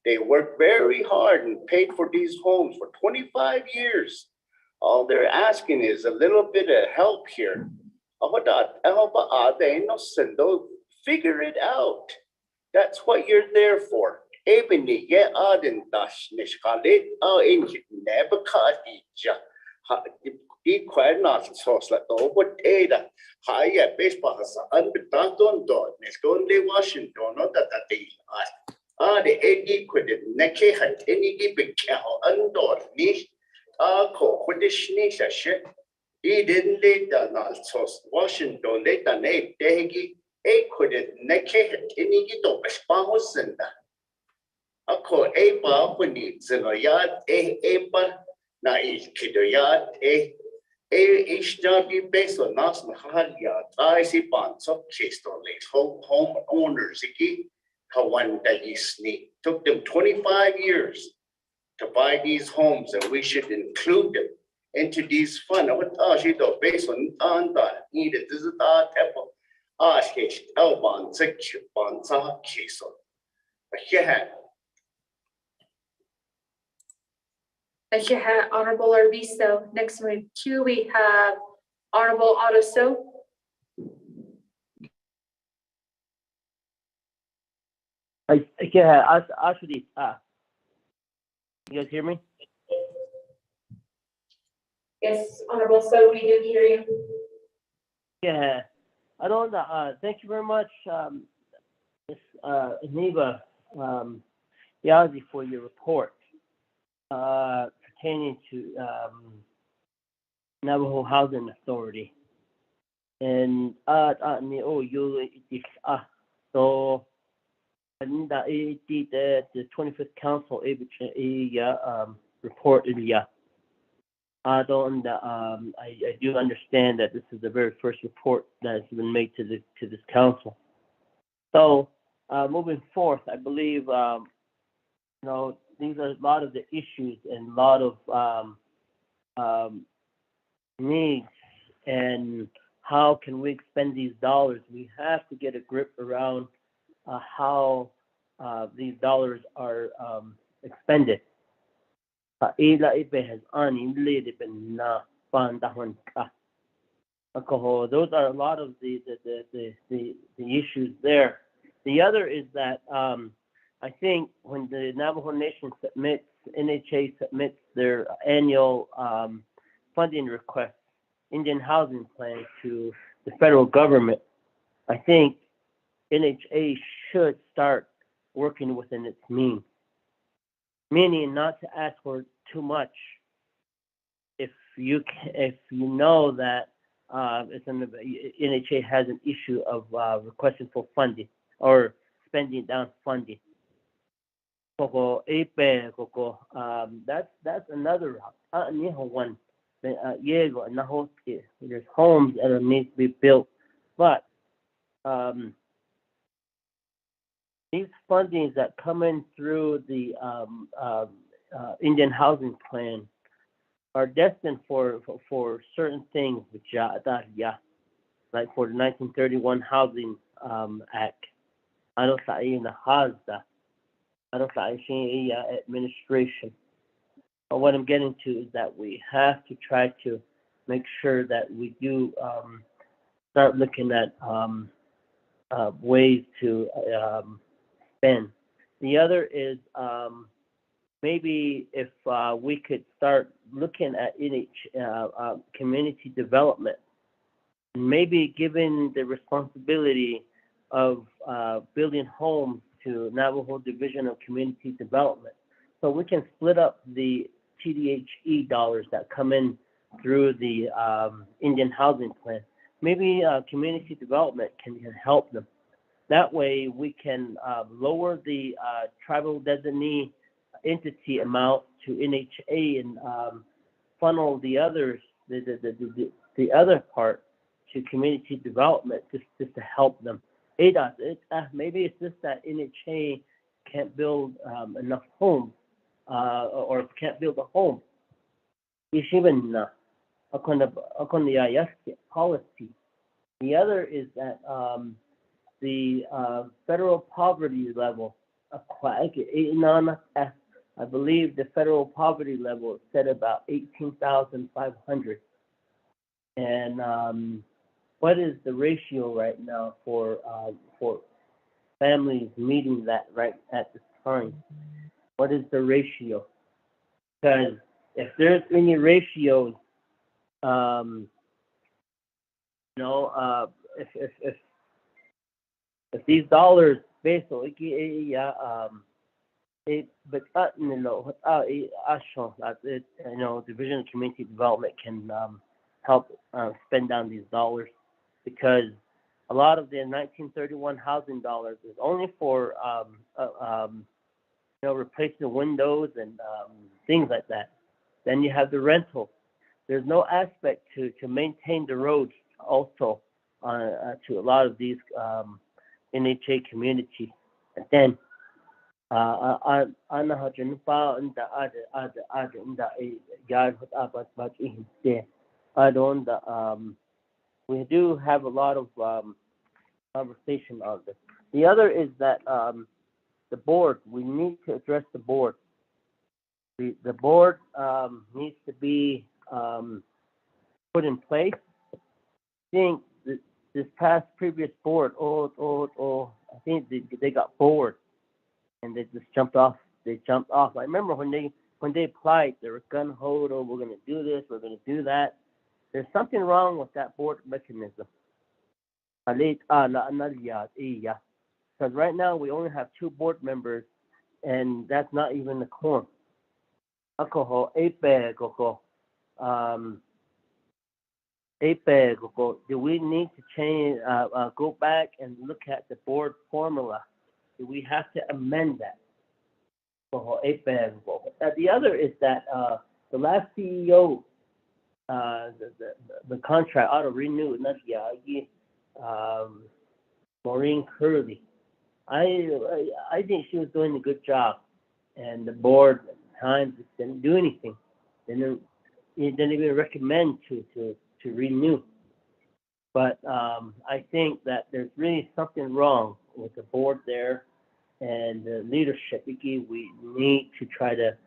They worked very hard and paid for these homes for 25 years. All they're asking is a little bit of help here. Figure it out. That's what you're there for. The Eddie could Neke had any big cow undor me. Co with the sneeze shit. He didn't lay down sauce Washington late than a degi. Could Neke had any gito spouse and that. A co a bar when needs in a yard a bar. Na is kid a yard a each job be based on нас на yard. I see bonds of case to late home owners. One that took them 25 years to buy these homes, and we should include them into these funds. Based on that, needed this is our temple. Thank you, Honorable Arvizo. Next in queue, we have Honorable Otto. Actually, you guys hear me? Yes, Honorable, so we do hear you. Yeah, I don't. Thank you very much, Ms. Neva Yazi, for your report pertaining to Navajo Housing Authority. And so. And the 25th Council report I do understand that this is the very first report that has been made to this council. So moving forth, I believe these are a lot of the issues and a lot of needs, and how can we expend these dollars? We have to get a grip around how these dollars are expended. Those are a lot of the issues there. The other is that I think when the Navajo Nation NHA submits their annual funding request, Indian Housing Plan, to the federal government, I think NHA should start working within its means, meaning not to ask for too much. If you know that NHA has an issue of requesting for funding or spending down funding, that's another one. There's homes that need to be built, but these fundings that come in through the Indian Housing Plan are destined for certain things, like for the 1931 Housing Act. Administration. But what I'm getting to is that we have to try to make sure that we do start looking at ways to spend The other is maybe if we could start looking at community development, maybe given the responsibility of building homes to Navajo Division of Community Development. So we can split up the TDHE dollars that come in through the Indian Housing Plan. Maybe community development can help them. That way we can lower the tribal designee entity amount to NHA and funnel the others, the other part to community development just to help them. Maybe it's just that NHA can't build enough homes or can't build a home. Policy. The other is that the federal poverty level, I believe the federal poverty level is set about 18,500. And what is the ratio right now for families meeting that right at this time? What is the ratio? Because if there's any ratios, if these dollars basically Division of Community Development can help spend down these dollars, because a lot of the 1931 housing dollars is only for replacing the windows and things like that. Then you have the rental. There's no aspect to maintain the roads also to a lot of these NHA communities. And then we do have a lot of conversation on this. The other is that the board, we need to address the board. The board needs to be put in place. I think this past previous board, I think they got bored and they just jumped off. They jumped off. I remember when they applied, they were gun ho, we're going to do this, we're going to do that. There's something wrong with that board mechanism. Because right now we only have 2 board members, and that's not even the quorum. Do we need to change, go back and look at the board formula? Do we have to amend that? The other is that the last CEO, the contract auto renewed, Maureen Curley. I think she was doing a good job, and the board at times didn't do anything. It didn't even recommend to renew. But I think that there's really something wrong with the board there and the leadership. We need to try to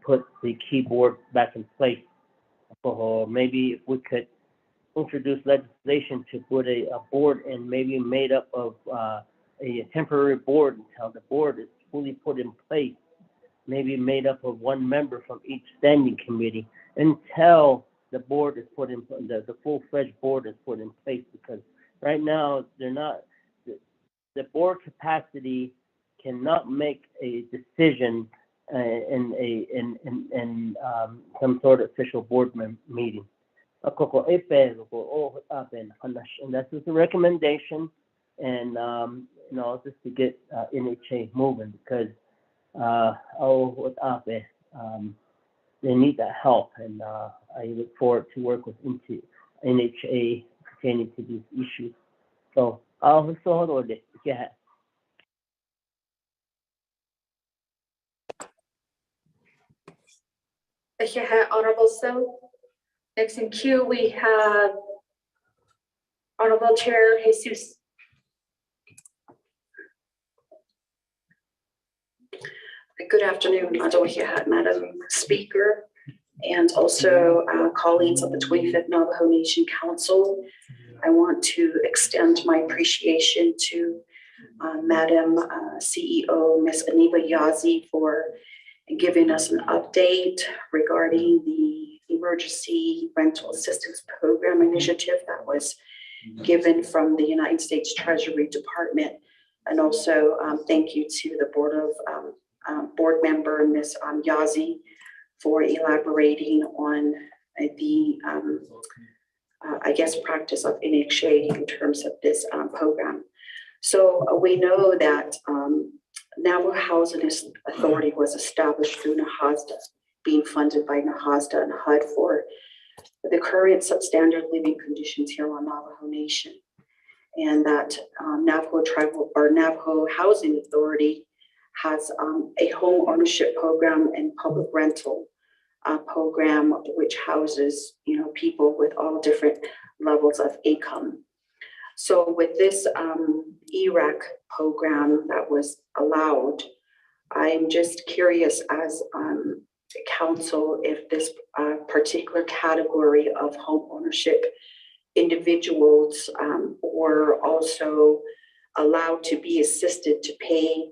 put the keyboard back in place. Or maybe if we could introduce legislation to put a board and maybe made up of a temporary board until the board is fully put in place, maybe made up of 1 member from each standing committee until the board is put in, the full-fledged board is put in place, because right now they're not, the board capacity cannot make a decision in some sort of official board meeting. And that's just a recommendation, and just to get NHA moving, because they need that help, and I look forward to work with NHA pertaining to these issues. So I'll hold it. Yeah. Honorable So. Next in queue, we have Honorable Chair Jesus. Good afternoon, Madam Speaker, and also colleagues of the 25th Navajo Nation Council. I want to extend my appreciation to Madam CEO, Ms. Naa'bik'iyati, for giving us an update regarding the Emergency Rental Assistance Program initiative that was given from the United States Treasury Department. And also thank you to the board member, Ms. Yazi, for elaborating on the, I guess, practice of NHA in terms of this program. So we know that Navajo Housing Authority was established through NAHASDA, being funded by NAHASDA and HUD for the current substandard living conditions here on Navajo Nation. And that Navajo Housing Authority has a home ownership program and public rental program, which houses, people with all different levels of income. So with this ERAC program that was allowed, I'm just curious as council if this particular category of home ownership individuals were also allowed to be assisted to pay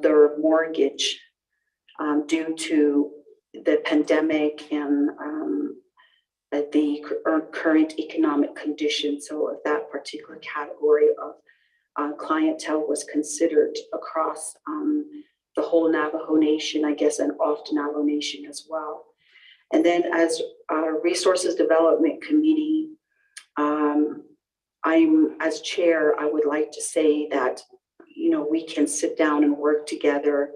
their mortgage due to the pandemic and the current economic conditions. So if that particular category of clientele was considered across the whole Navajo Nation, I guess, and off to Navajo Nation as well. And then as Resources Development Committee, as chair, I would like to say that, we can sit down and work together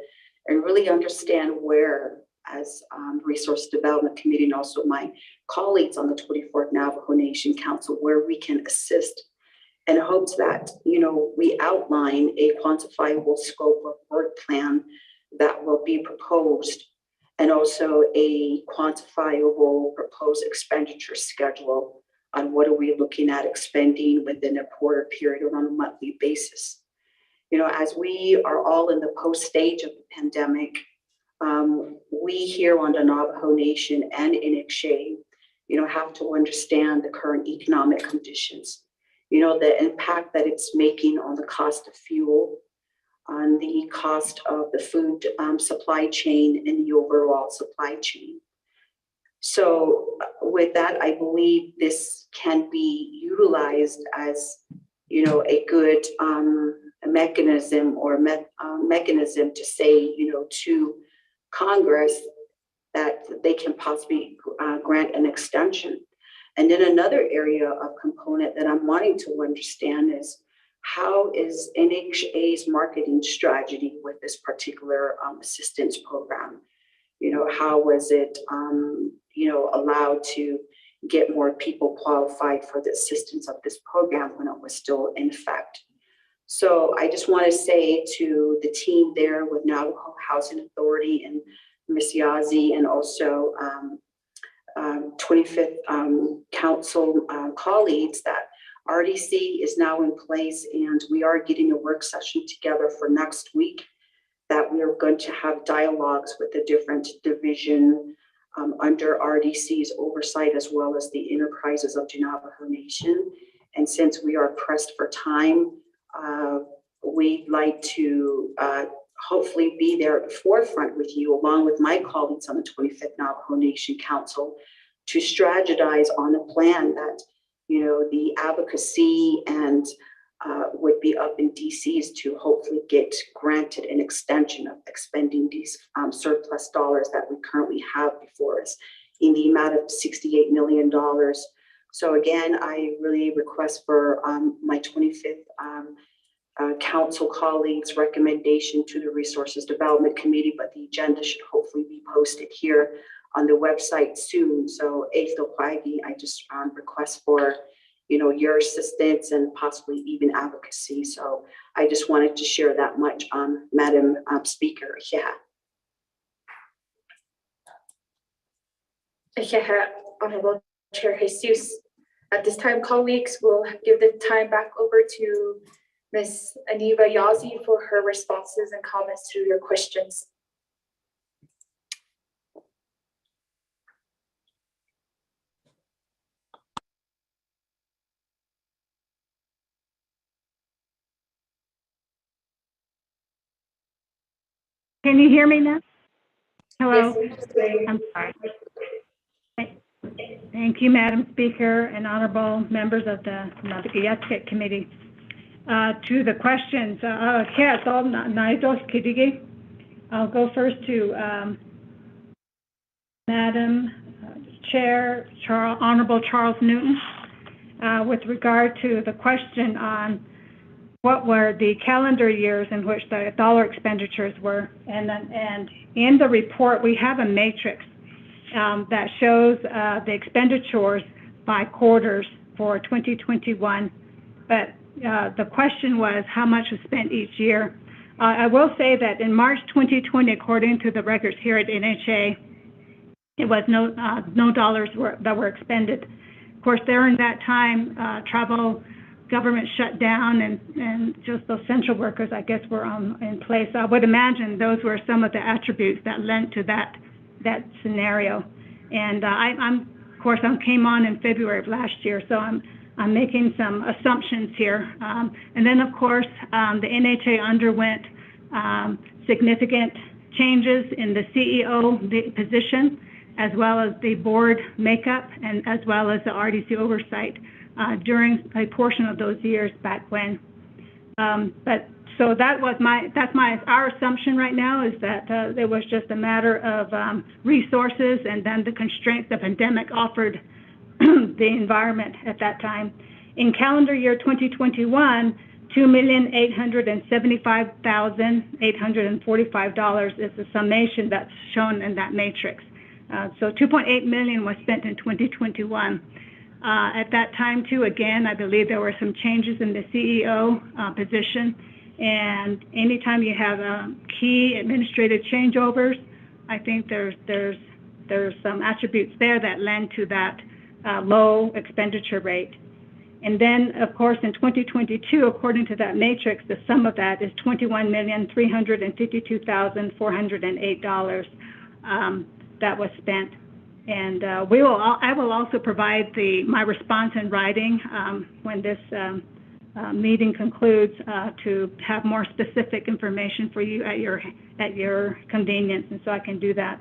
and really understand where, as Resource Development Committee and also my colleagues on the 24th Navajo Nation Council, where we can assist in hopes that, we outline a quantifiable scope of work plan that will be proposed, and also a quantifiable proposed expenditure schedule on what are we looking at expending within a quarter period or on a monthly basis. As we are all in the post stage of the pandemic, we here on the Navajo Nation and NHA, have to understand the current economic conditions, the impact that it's making on the cost of fuel, on the cost of the food supply chain and the overall supply chain. So with that, I believe this can be utilized as, a good mechanism or mechanism to say, to Congress that they can possibly grant an extension. And then another area of component that I'm wanting to understand is how is NHA's marketing strategy with this particular assistance program? How was it, allowed to get more people qualified for the assistance of this program when it was still in effect? So I just want to say to the team there with Navajo Housing Authority and Ms. Yazi, and also 25th Council colleagues, that RDC is now in place, and we are getting a work session together for next week that we are going to have dialogues with the different division under RDC's oversight, as well as the enterprises of the Navajo Nation. And since we are pressed for time, we'd like to hopefully be there at the forefront with you, along with my colleagues on the 25th Navajo Nation Council, to strategize on a plan that, the advocacy and would be up in DC's to hopefully get granted an extension of expending these surplus dollars that we currently have before us in the amount of $68 million. So again, I really request for my 25th council colleagues' recommendation to the Resources Development Committee, but the agenda should hopefully be posted here on the website soon. So April Quaggy, I just request for your assistance and possibly even advocacy. So I just wanted to share that much, Madam Speaker. Yeah. Honorable Chair Jesus. At this time, colleagues, will give the time back over to Ms. Naa'bik'iyati for her responses and comments to your questions. Can you hear me now? Hello? Yes, ma'am. I'm sorry. Thank you, Madam Speaker and honorable members of the Naa'bik'iyati Committee. To the questions, I'll go first to Madam Chair, Honorable Charles Newton, with regard to the question on what were the calendar years in which the dollar expenditures were. And in the report, we have a matrix that shows the expenditures by quarters for 2021. But the question was how much was spent each year. I will say that in March 2020, according to the records here at NHA, it was no dollars that were expended. Of course, during that time, travel, government shut down, and just those central workers, I guess, were in place. I would imagine those were some of the attributes that led to that scenario. And I came on in February of last year, so I'm making some assumptions here. And then, of course, the NHA underwent significant changes in the CEO position, as well as the board makeup, and as well as the RDC oversight during a portion of those years back when. But so our assumption right now is that it was just a matter of resources, and then the constraints the pandemic offered the environment at that time. In calendar year 2021, $2,875,845 is the summation that's shown in that matrix. So $2.8 million was spent in 2021. At that time, too, again, I believe there were some changes in the CEO position. And anytime you have key administrative changeovers, I think there's some attributes there that lend to that low expenditure rate. And then, of course, in 2022, according to that matrix, the sum of that is $21,352,408 that was spent. And I will also provide my response in writing when this meeting concludes to have more specific information for you at your convenience, and so I can do that.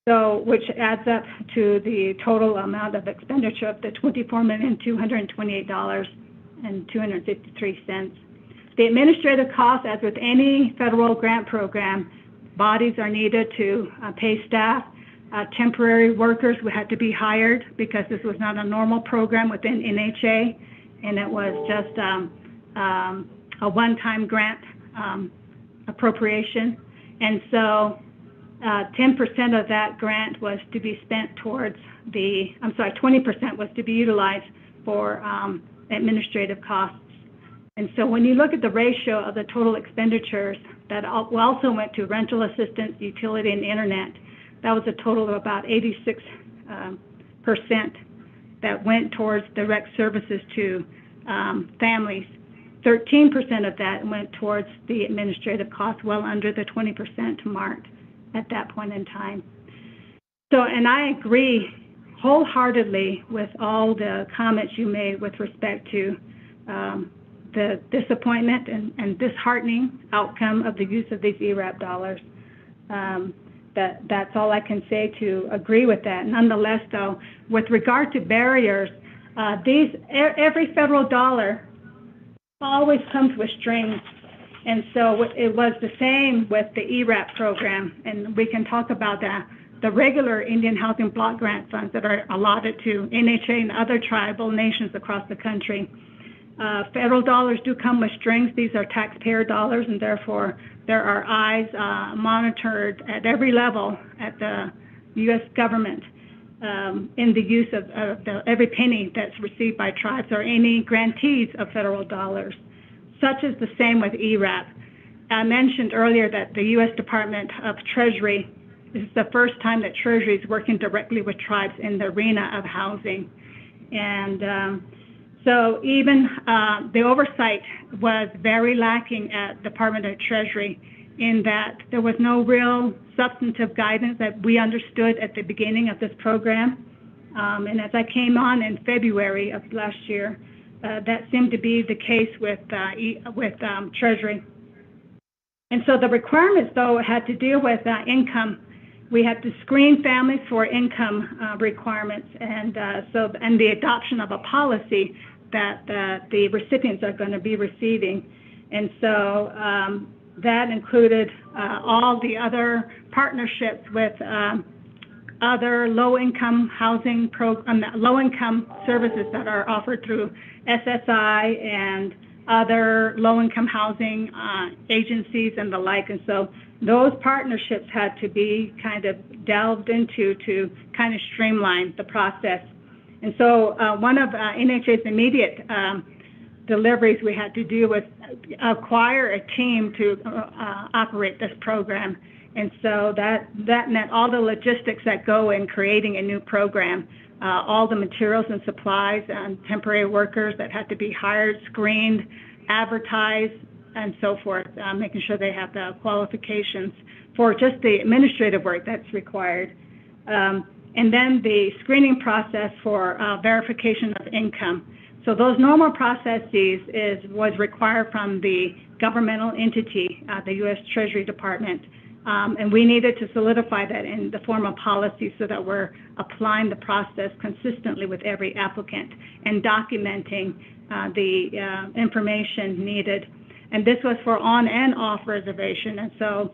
So, which adds up to the total amount of expenditure of the $24,228.253. The administrative costs, as with any federal grant program, bodies are needed to pay staff. Temporary workers would have to be hired because this was not a normal program within NHA, and it was just a one-time grant appropriation. And so 10% of that grant was to be spent towards 20% was to be utilized for administrative costs. And so when you look at the ratio of the total expenditures that also went to rental assistance, utility, and internet, that was a total of about 86% that went towards direct services to families. 13% of that went towards the administrative costs, well under the 20% mark at that point in time. So, and I agree wholeheartedly with all the comments you made with respect to the disappointment and disheartening outcome of the use of these ERAP dollars. That's all I can say to agree with that. Nonetheless, though, with regard to barriers, every federal dollar always comes with strings. And so it was the same with the ERAP program. And we can talk about the regular Indian Housing Block Grant funds that are allotted to NHA and other tribal nations across the country. Federal dollars do come with strings. These are taxpayer dollars, and therefore there are eyes monitored at every level at the U.S. government in the use of every penny that's received by tribes or any grantees of federal dollars. Such is the same with ERAP. I mentioned earlier that the U.S. Department of Treasury, this is the first time that Treasury is working directly with tribes in the arena of housing. And so even the oversight was very lacking at Department of Treasury in that there was no real substantive guidance that we understood at the beginning of this program. And as I came on in February of last year, that seemed to be the case with Treasury. And so the requirements, though, had to deal with income. We had to screen families for income requirements, and the adoption of a policy that the recipients are going to be receiving. And so that included all the other partnerships with other low-income housing low-income services that are offered through SSI and other low-income housing agencies and the like. And so those partnerships had to be kind of delved into to kind of streamline the process. And so one of NHA's immediate deliveries we had to do was acquire a team to operate this program. And so that meant all the logistics that go in creating a new program, all the materials and supplies and temporary workers that had to be hired, screened, advertised, and so forth, making sure they have the qualifications for just the administrative work that's required. And then the screening process for verification of income. So those normal processes was required from the governmental entity, the U.S. Treasury Department. And we needed to solidify that in the form of policy so that we're applying the process consistently with every applicant and documenting the information needed. And this was for on and off reservation. And so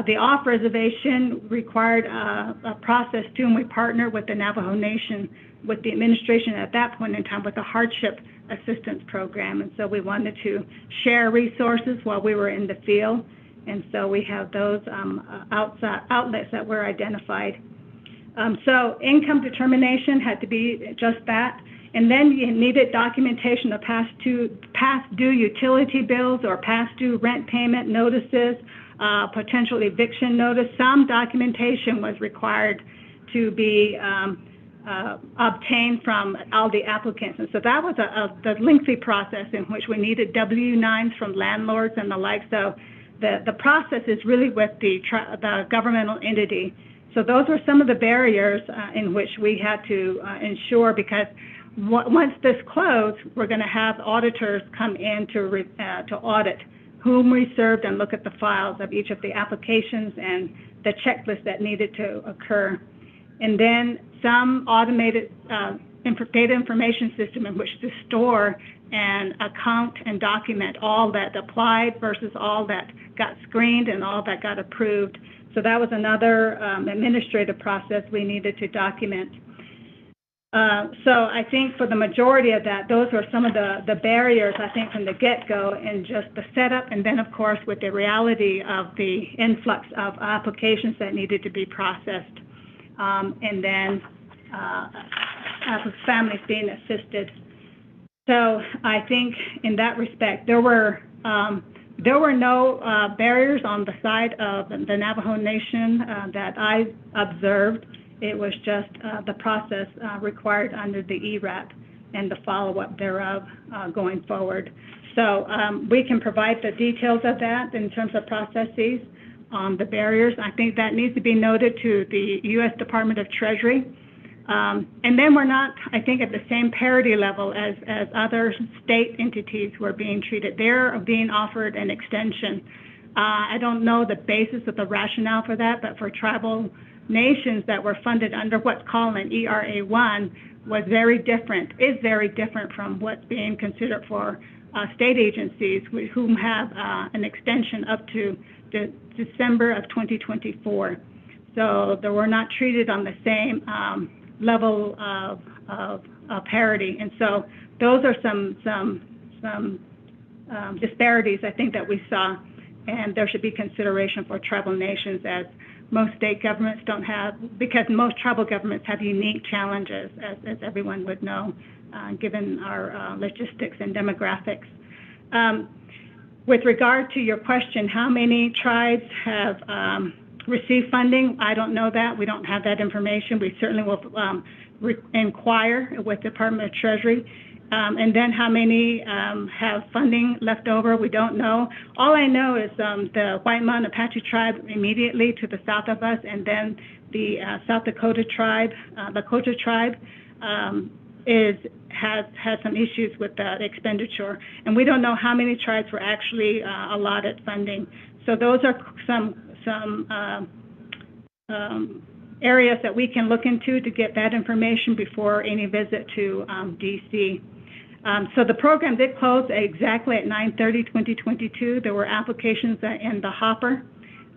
the off reservation required a process too, and we partnered with the Navajo Nation, with the administration at that point in time, with the hardship assistance program. And so we wanted to share resources while we were in the field. And so we have those outlets that were identified. So income determination had to be just that. And then you needed documentation of past due utility bills or past due rent payment notices, potential eviction notice. Some documentation was required to be obtained from all the applicants. And so that was the lengthy process in which we needed W-9s from landlords and the like. So the process is really with the governmental entity. So those were some of the barriers in which we had to ensure, because once this closed, we're going to have auditors come in to audit whom we served and look at the files of each of the applications and the checklist that needed to occur. And then some automated data information system in which to store and account and document all that applied versus all that got screened and all that got approved. So that was another administrative process we needed to document. So I think for the majority of that, those were some of the barriers, I think, from the get-go, and just the setup, and then, of course, with the reality of the influx of applications that needed to be processed, and then families being assisted. So I think in that respect, there were no barriers on the side of the Navajo Nation that I observed. It was just the process required under the ERAP and the follow-up thereof going forward. So we can provide the details of that in terms of processes on the barriers. I think that needs to be noted to the U.S. Department of Treasury. And then we're not, I think, at the same parity level as other state entities who are being treated. They're being offered an extension. I don't know the basis of the rationale for that, but for tribal nations that were funded under what's called an ERA-1 is very different from what's being considered for state agencies whom have an extension up to December of 2024. So they were not treated on the same level of parity. And so those are some disparities, I think, that we saw, and there should be consideration for tribal nations, as most state governments don't have, because most tribal governments have unique challenges, as everyone would know, given our logistics and demographics. With regard to your question, how many tribes have received funding? I don't know that. We don't have that information. We certainly will inquire with the Department of Treasury. And then how many have funding left over, we don't know. All I know is the White Mountain Apache tribe immediately to the south of us, and then the South Dakota tribe, Lakota tribe, has some issues with the expenditure. And we don't know how many tribes were actually allotted funding. So those are some areas that we can look into to get that information before any visit to DC. So the program did close exactly at 9/30/2022. There were applications in the hopper.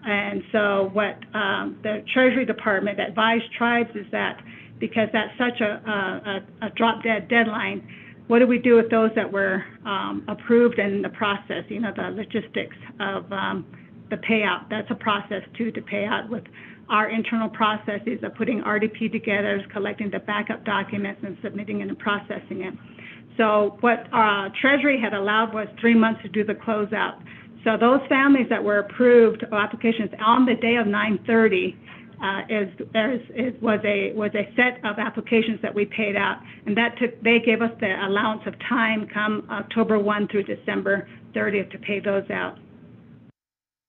And so what the Treasury Department advised tribes is that because that's such a drop-dead deadline, what do we do with those that were approved in the process, you know, the logistics of the payout? That's a process too, to pay out with our internal processes of putting RDP together, collecting the backup documents and submitting it and processing it. So what Treasury had allowed was 3 months to do the closeout. So those families that were approved applications on the day of 9/30 was a set of applications that we paid out, and they gave us the allowance of time come October 1 through December 30th to pay those out.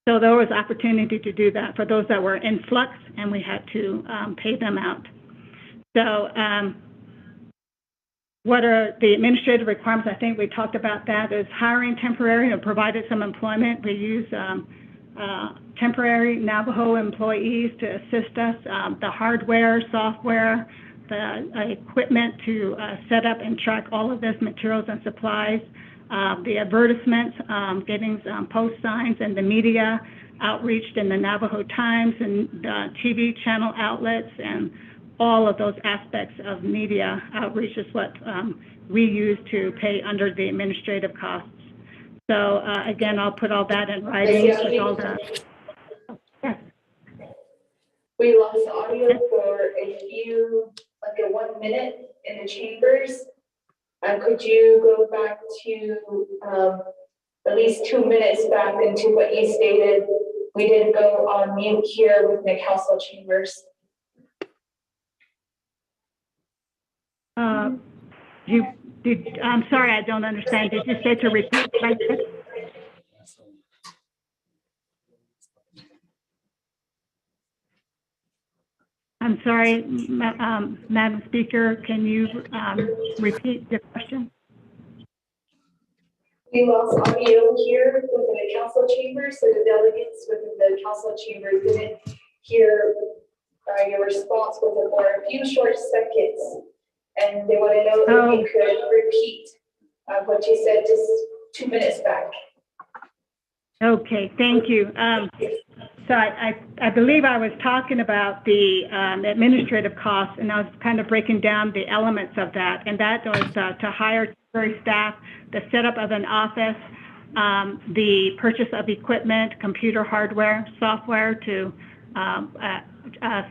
So there was opportunity to do that for those that were in flux, and we had to pay them out. So what are the administrative requirements? I think we talked about that. Is hiring temporary and provided some employment. We use temporary Navajo employees to assist us, the hardware, software, the equipment to set up and track all of this materials and supplies, the advertisements, getting post signs and the media outreach in the Navajo Times and TV channel outlets, and all of those aspects of media outreach is what we use to pay under the administrative costs. So again, I'll put all that in writing with all the. Yes. We lost audio for like a 1 minute in the chambers. Could you go back to at least 2 minutes back into what you stated? We did go on mute here with the council chambers. I'm sorry, I don't understand. Did you say to repeat? I'm sorry, Madam Speaker, can you repeat the question? We lost audio here within the council chambers, so the delegates within the council chambers didn't hear your response within for a few short seconds. And they want to know if you could repeat what you said just 2 minutes back. Okay, thank you. So I believe I was talking about the administrative costs, and I was kind of breaking down the elements of that. And that was to hire temporary staff, the setup of an office, the purchase of equipment, computer hardware, software to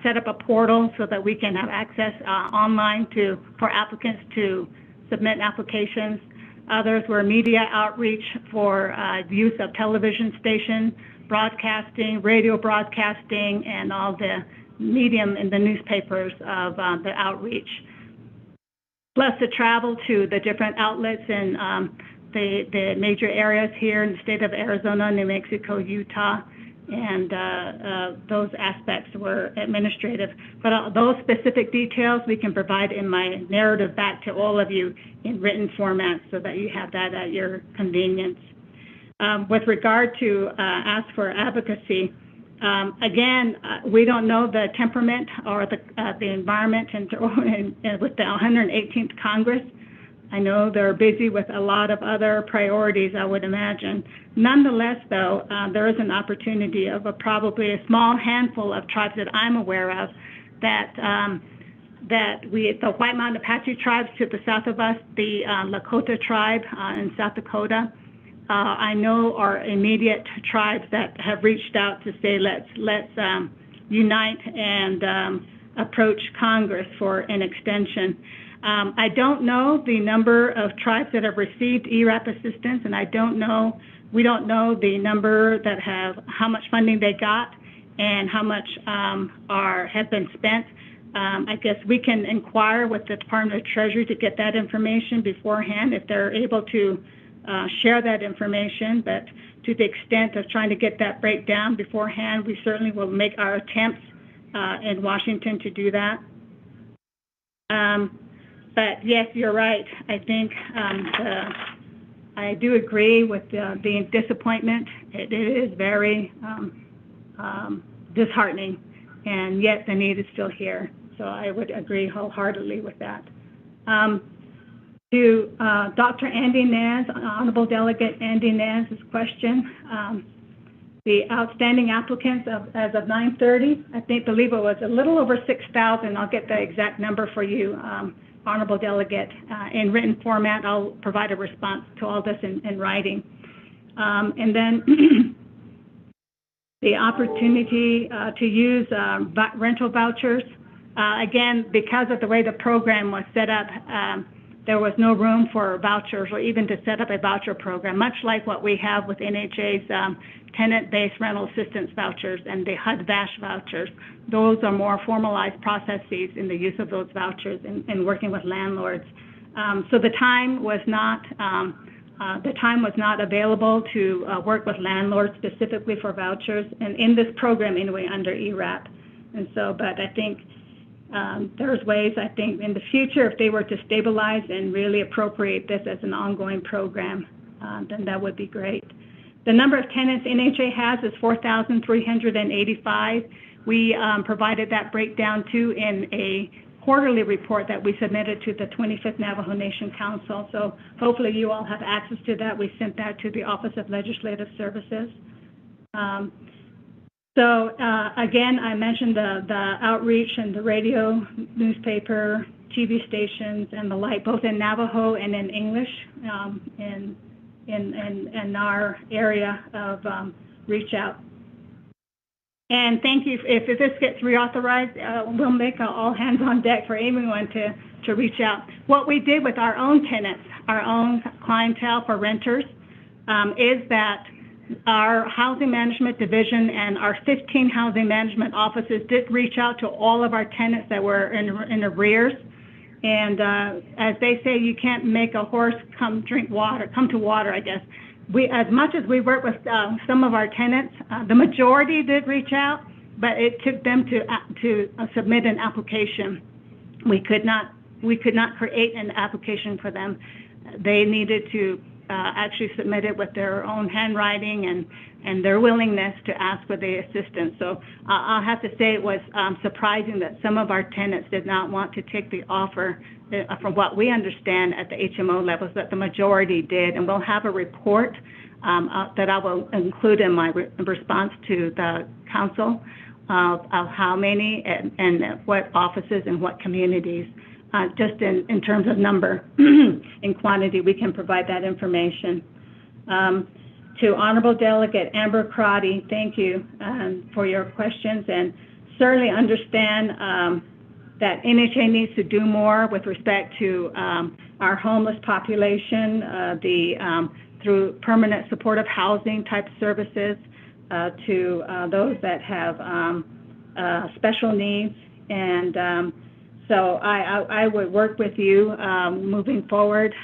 set up a portal so that we can have access online for applicants to submit applications. Others were media outreach for use of television station, broadcasting, radio broadcasting, and all the medium in the newspapers of the outreach. Plus the travel to the different outlets in the major areas here in the state of Arizona, New Mexico, Utah, and those aspects were administrative. But those specific details we can provide in my narrative back to all of you in written format so that you have that at your convenience. With regard to ask for advocacy, again, we don't know the temperament or the environment with the 118th Congress. I know they're busy with a lot of other priorities, I would imagine. Nonetheless, though, there is an opportunity of probably a small handful of tribes that I'm aware of that the White Mountain Apache tribes to the south of us, the Lakota tribe in South Dakota, I know are immediate tribes that have reached out to say let's unite and approach Congress for an extension. I don't know the number of tribes that have received ERAP assistance, and we don't know the number that how much funding they got and how much have been spent. I guess we can inquire with the Department of Treasury to get that information beforehand if they're able to share that information, but to the extent of trying to get that breakdown beforehand, we certainly will make our attempts in Washington to do that. But yes, you're right. I think I I do agree with the disappointment. It is very disheartening, and yet the need is still here. So I would agree wholeheartedly with that. To Dr. Andy Naz, Honorable Delegate Andy Naz's question, the outstanding applicants as of 9:30, believe it was a little over 6,000. I'll get the exact number for you, Honorable Delegate. In written format, I'll provide a response to all this in writing. And then the opportunity to use rental vouchers. Again, because of the way the program was set up, there was no room for vouchers or even to set up a voucher program, much like what we have with NHA's tenant-based rental assistance vouchers and the HUD-VASH vouchers. Those are more formalized processes in the use of those vouchers and working with landlords. So the time was not available to work with landlords specifically for vouchers, and in this program anyway under ERAP. And so, but I think there's ways, I think, in the future, if they were to stabilize and really appropriate this as an ongoing program, then that would be great. The number of tenants NHA has is 4,385. We provided that breakdown too in a quarterly report that we submitted to the 25th Navajo Nation Council. So hopefully you all have access to that. We sent that to the Office of Legislative Services. Again, I mentioned the outreach and the radio, newspaper, TV stations, and the like, both in Navajo and in English in our area of reach out. And thank you. If this gets reauthorized, we'll make an all hands on deck for everyone to reach out. What we did with our own tenants, our own clientele for renters, is that our housing management division and our 15 housing management offices did reach out to all of our tenants that were in arrears. And as they say, you can't make a horse come to water, I guess. As much as we work with some of our tenants, the majority did reach out, but it took them to submit an application. We could not create an application for them. They needed to actually submit it with their own handwriting and their willingness to ask for the assistance. So I'll have to say it was surprising that some of our tenants did not want to take the offer. From what we understand at the HMO levels, that the majority did, and we'll have a report that I will include in my response to the council of how many and what offices and what communities. Just in terms of number, in quantity, we can provide that information. To Honorable Delegate Amber Crotty, thank you for your questions, and certainly understand that NHA needs to do more with respect to our homeless population, through permanent supportive housing type services to those that have special needs. And so I would work with you moving forward.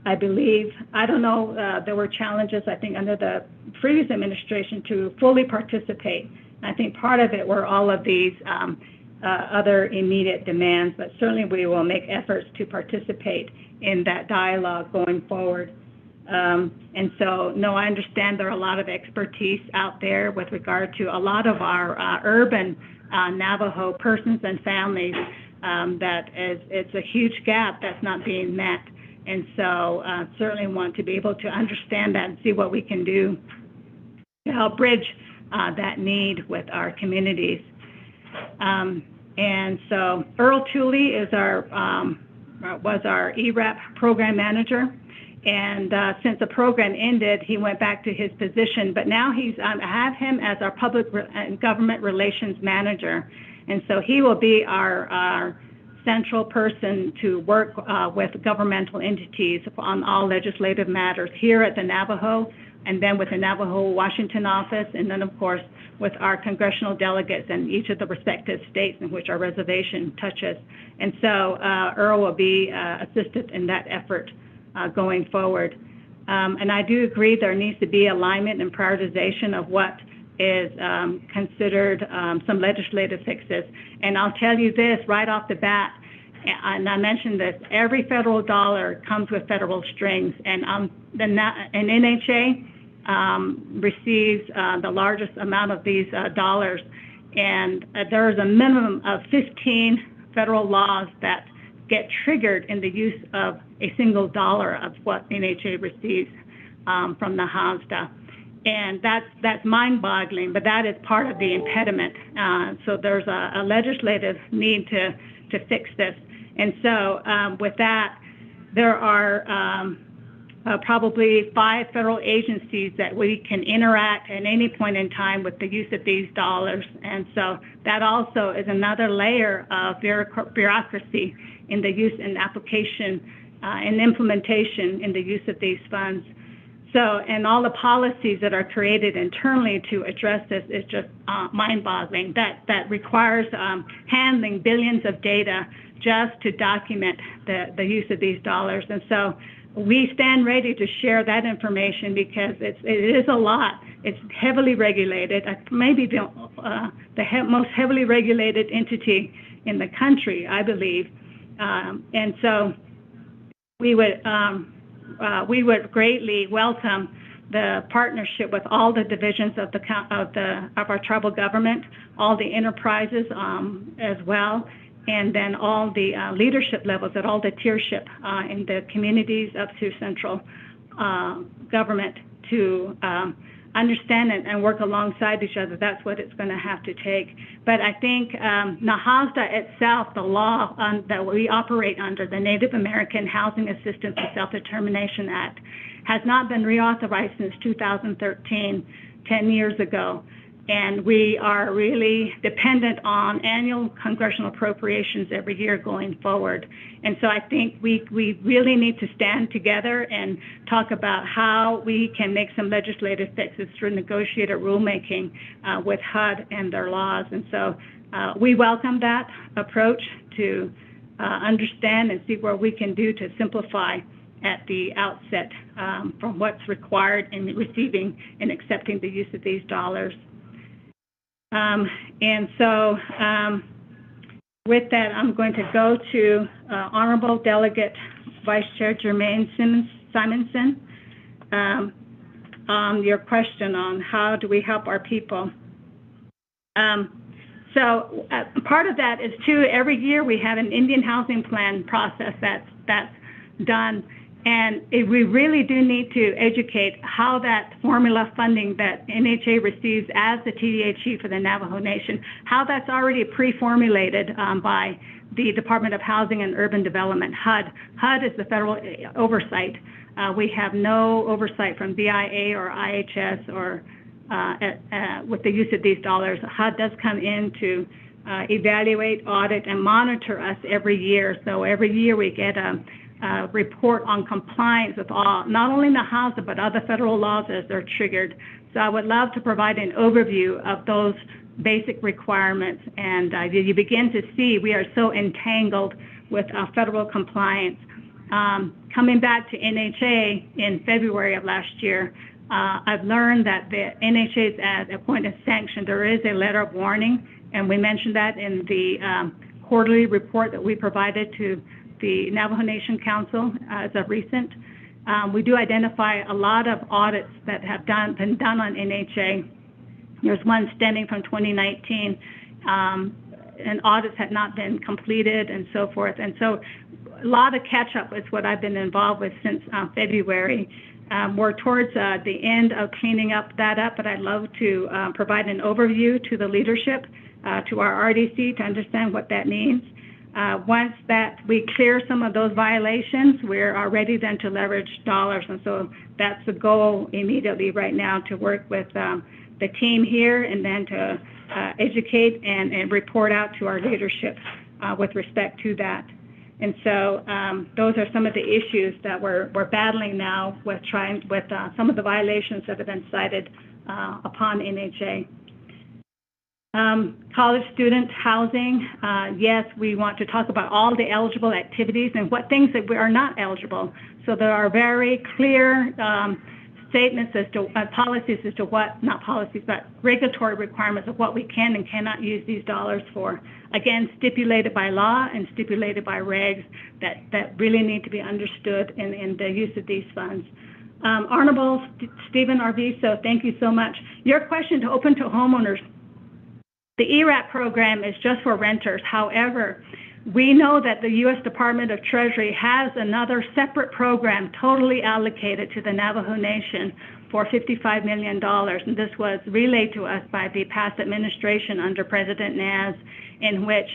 I believe, I don't know, there were challenges, I think, under the previous administration to fully participate. I think part of it were all of these other immediate demands, but certainly we will make efforts to participate in that dialogue going forward. And so, no, I understand there are a lot of expertise out there with regard to a lot of our urban Navajo persons and families it's a huge gap that's not being met. And so certainly want to be able to understand that and see what we can do to help bridge that need with our communities. And so Earl Tooley is was our ERAP program manager. And since the program ended, he went back to his position, but now I have him as our public and government relations manager. And so he will be our central person to work with governmental entities on all legislative matters here at the Navajo, and then with the Navajo Washington office, and then of course with our congressional delegates in each of the respective states in which our reservation touches. And so Earl will be assisted in that effort going forward. And I do agree there needs to be alignment and prioritization of what is considered some legislative fixes. And I'll tell you this right off the bat, And I mentioned this, every federal dollar comes with federal strings, and NHA receives the largest amount of these dollars. And there is a minimum of 15 federal laws that get triggered in the use of a single dollar of what NHA receives from the HASDA. And that's mind-boggling, but that is part of the impediment. So there's a legislative need to fix this. And so with that, there are probably 5 federal agencies that we can interact at any point in time with the use of these dollars. And so that also is another layer of bureaucracy in the use and application and implementation in the use of these funds. So, and all the policies that are created internally to address this is just mind-boggling. That requires handling billions of data just to document the use of these dollars. And so we stand ready to share that information because it is a lot. It's heavily regulated, maybe the most heavily regulated entity in the country, I believe. And so we would greatly welcome the partnership with all the divisions of our tribal government, all the enterprises as well, and then all the leadership levels at all the tiership in the communities up to central government to understand and work alongside each other. That's what it's going to have to take. But I think NAHASDA itself, the law that we operate under, the Native American Housing Assistance and Self-Determination Act, has not been reauthorized since 2013, 10 years ago. And we are really dependent on annual congressional appropriations every year going forward. And so I think we really need to stand together and talk about how we can make some legislative fixes through negotiated rulemaking with HUD and their laws. And so we welcome that approach to understand and see what we can do to simplify at the outset from what's required in receiving and accepting the use of these dollars. And so with that, I'm going to go to Honorable Delegate Vice Chair Jermaine Simonson on your question on how do we help our people. So part of that is too, every year we have an Indian housing plan process that's done. And we really do need to educate how that formula funding that NHA receives as the TDHE for the Navajo Nation, how that's already pre-formulated by the Department of Housing and Urban Development, HUD. HUD is the federal oversight. We have no oversight from BIA or IHS or with the use of these dollars. HUD does come in to evaluate, audit, and monitor us every year. So every year we get a report on compliance with all, not only NAHASDA, but other federal laws as they're triggered. So I would love to provide an overview of those basic requirements. And you begin to see we are so entangled with federal compliance. Coming back to NHA in February of last year, I've learned that the NHA is at a point of sanction. There is a letter of warning, and we mentioned that in the quarterly report that we provided to the Navajo Nation Council as of recent. We do identify a lot of audits that have been done on NHA. There's one stemming from 2019, and audits had not been completed and so forth. And so a lot of catch up is what I've been involved with since February. We're towards the end of cleaning up that up, but I'd love to provide an overview to the leadership, to our RDC to understand what that means. Once that we clear some of those violations, we're ready then to leverage dollars. And so that's the goal immediately right now, to work with the team here and then to educate and report out to our leadership with respect to that. And so those are some of the issues that we're battling now with some of the violations that have been cited upon NHA. College student housing, yes, we want to talk about all the eligible activities and what things that we are not eligible. So there are very clear statements as to policies as to what, not policies, but regulatory requirements of what we can and cannot use these dollars for. Again, stipulated by law and stipulated by regs that really need to be understood in the use of these funds. Honorable Stephen Arvizo, thank you so much. Your question to open to homeowners. The ERAP program is just for renters. However, we know that the U.S. Department of Treasury has another separate program totally allocated to the Navajo Nation for $55 million. And this was relayed to us by the past administration under President Naz, in which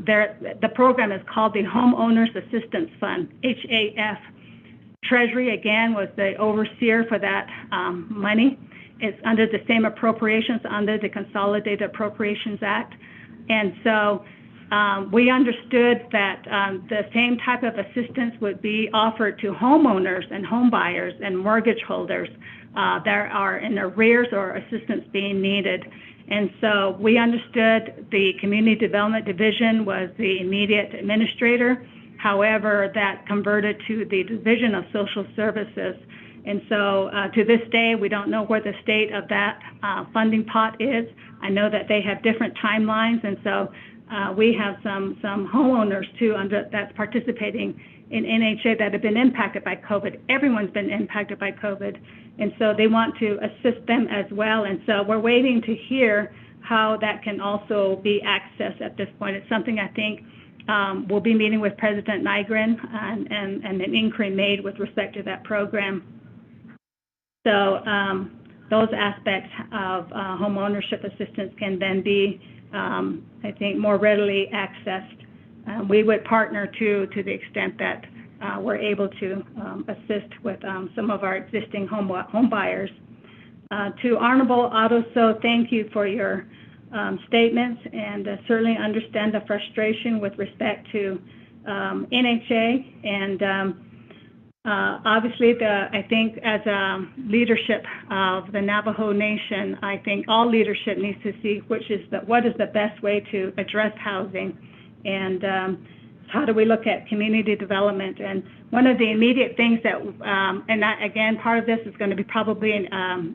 the program is called the Homeowners Assistance Fund, HAF. Treasury, again, was the overseer for that money. It's under the same appropriations under the Consolidated Appropriations Act. And so we understood that the same type of assistance would be offered to homeowners and home buyers and mortgage holders that are in arrears or assistance being needed. And so we understood the Community Development Division was the immediate administrator. However, that converted to the Division of Social Services. And so to this day, we don't know where the state of that funding pot is. I know that they have different timelines. And so we have some homeowners too that's participating in NHA that have been impacted by COVID. Everyone's been impacted by COVID. And so they want to assist them as well. And so we're waiting to hear how that can also be accessed at this point. It's something I think we'll be meeting with President Nygren and an inquiry made with respect to that program. So those aspects of home ownership assistance can then be, I think, more readily accessed. We would partner to the extent that we're able to assist with some of our existing home buyers. To Honorable Otto, thank you for your statements, and certainly understand the frustration with respect to NHA. And obviously, I think as a leadership of the Navajo Nation, I think all leadership needs to see what is the best way to address housing, and how do we look at community development. And one of the immediate things that, again, part of this is going to be probably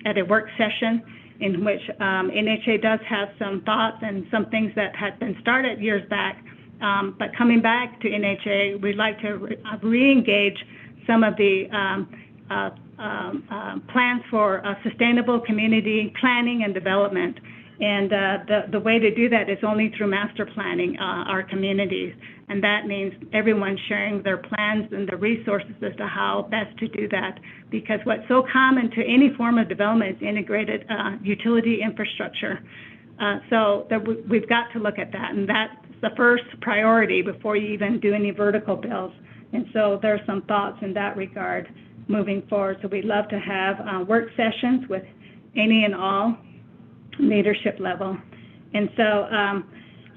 at a work session in which NHA does have some thoughts and some things that had been started years back. But coming back to NHA, we'd like to re-engage some of the plans for sustainable community planning and development. And the way to do that is only through master planning our communities. And that means everyone sharing their plans and the resources as to how best to do that. Because what's so common to any form of development is integrated utility infrastructure. So we've got to look at that. And that's the first priority before you even do any vertical builds. And so there's some thoughts in that regard moving forward. So we'd love to have work sessions with any and all leadership level. And so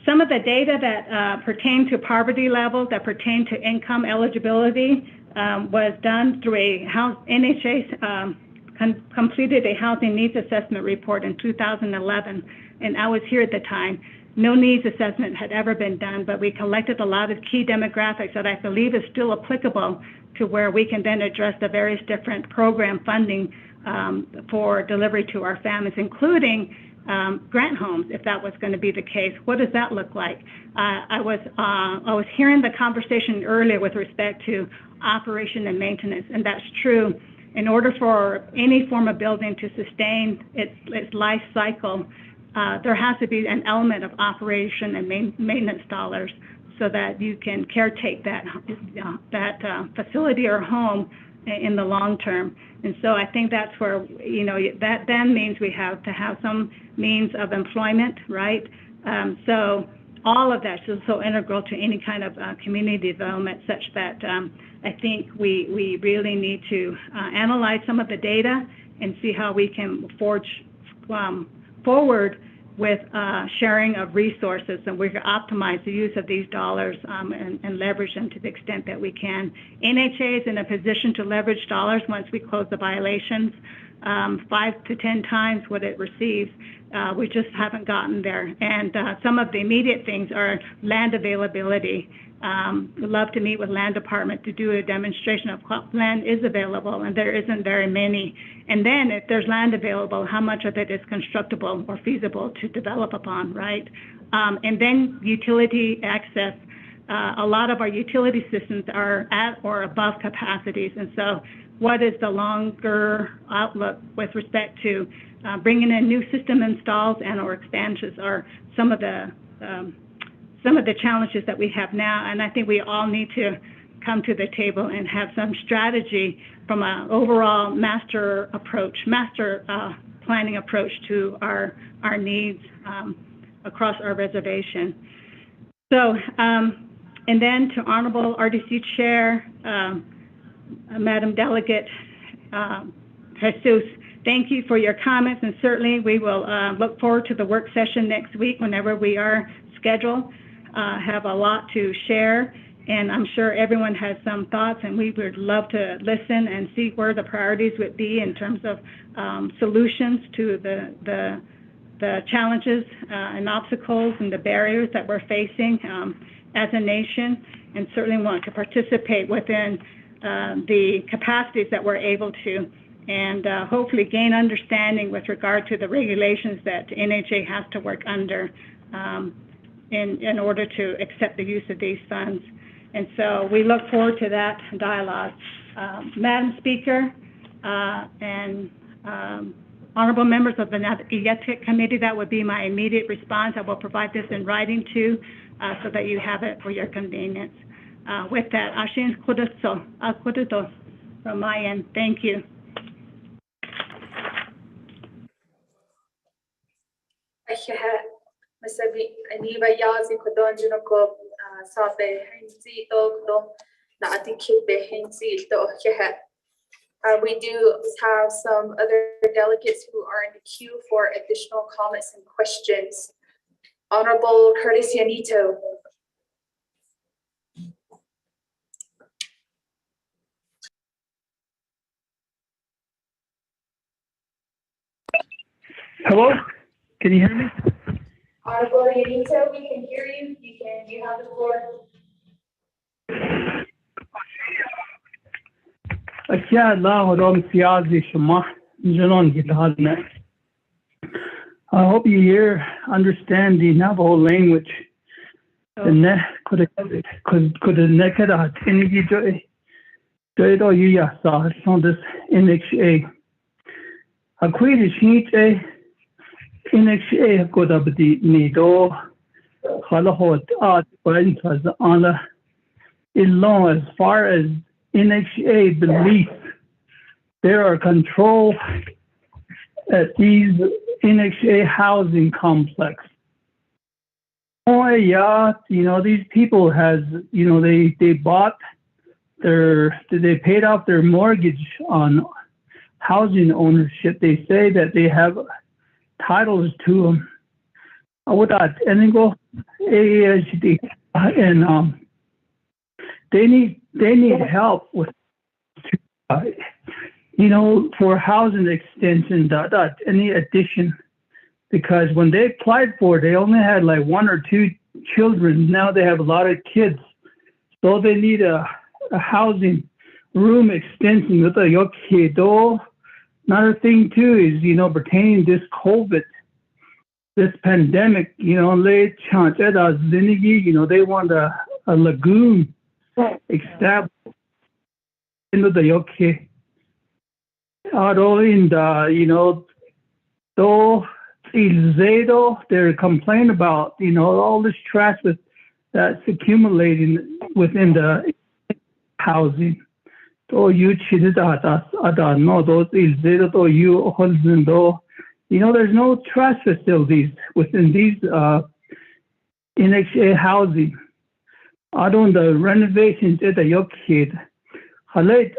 some of the data that pertain to poverty level, that pertain to income eligibility, was done through NHA completed a housing needs assessment report in 2011, and I was here at the time. No needs assessment had ever been done, but we collected a lot of key demographics that I believe is still applicable to where we can then address the various different program funding for delivery to our families, including grant homes, if that was going to be the case. What does that look like? I was hearing the conversation earlier with respect to operation and maintenance, and that's true. In order for any form of building to sustain its life cycle, there has to be an element of operation and maintenance dollars so that you can caretake that facility or home in the long term. And so I think that's where, that then means we have to have some means of employment, right? So all of that is so integral to any kind of community development, such that I think we really need to analyze some of the data and see how we can forge forward with sharing of resources, and we can optimize the use of these dollars and leverage them to the extent that we can. NHA is in a position to leverage dollars once we close the violations 5 to 10 times what it receives. We just haven't gotten there. And some of the immediate things are land availability. We'd love to meet with land department to do a demonstration of what land is available, and there isn't very many. And then if there's land available, how much of it is constructible or feasible to develop upon, right? And then utility access. A lot of our utility systems are at or above capacities. And so what is the longer outlook with respect to bringing in new system installs and or expansions are some of the challenges that we have now. And I think we all need to come to the table and have some strategy from an overall master planning approach to our needs across our reservation. So, and then to Honorable RDC Chair, Madam Delegate Jesus, thank you for your comments, and certainly we will look forward to the work session next week whenever we are scheduled. Have a lot to share, and I'm sure everyone has some thoughts, and we would love to listen and see where the priorities would be in terms of solutions to the challenges and obstacles and the barriers that we're facing as a nation, and certainly want to participate within the capacities that we're able to, and hopefully gain understanding with regard to the regulations that NHA has to work under in order to accept the use of these funds. And so we look forward to that dialogue. Madam Speaker and honorable members of the Naa'bik'iyati Committee, that would be my immediate response. I will provide this in writing too, so that you have it for your convenience. With that, Ashin Kuduto from my end. Thank you. We do have some other delegates who are in the queue for additional comments and questions. Honorable Curtis Yanito. Hello, can you hear me? Honorable Yanito, we can hear you. You have the floor. I hope you understand the Navajo language. The could this NHA. A quite sheet NHA could have the Nido Halahot art as on in law as far as NHA belief there are control at these NHA housing complex. Oh yeah, these people they bought they paid off their mortgage on housing ownership. They say that they have titles to them. Without anything, and they need help with for housing extension, any addition, because when they applied for it, they only had like 1 or 2 children. Now they have a lot of kids, so they need a housing room extension with a kid. Another thing too is pertaining to this COVID, this pandemic. They want a lagoon established into the okay. They're complaining about all this trash that's accumulating within the housing. There's no trash facilities within these NHA housing. I don't the renovations at the yoke kid. This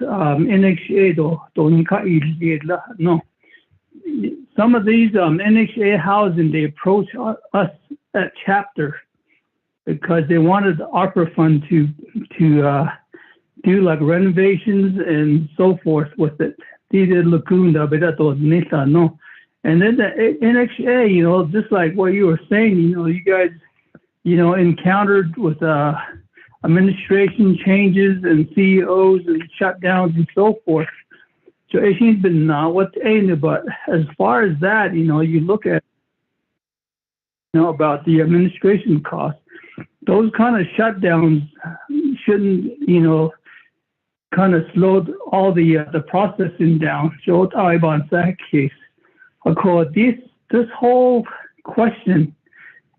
NHA no. Some of these NHA housing, they approach us at chapter because they wanted the ARPA fund to do like renovations and so forth with it. And then the NHA, you know, just like what you were saying, you know, you guys, you know, encountered with administration changes and CEOs and shutdowns and so forth. So it's been what's aimed, but as far as that, you know, you look at, you know, about the administration costs, those kind of shutdowns shouldn't, you know, kind of slowed all the processing down. So on that case, of course, this whole question,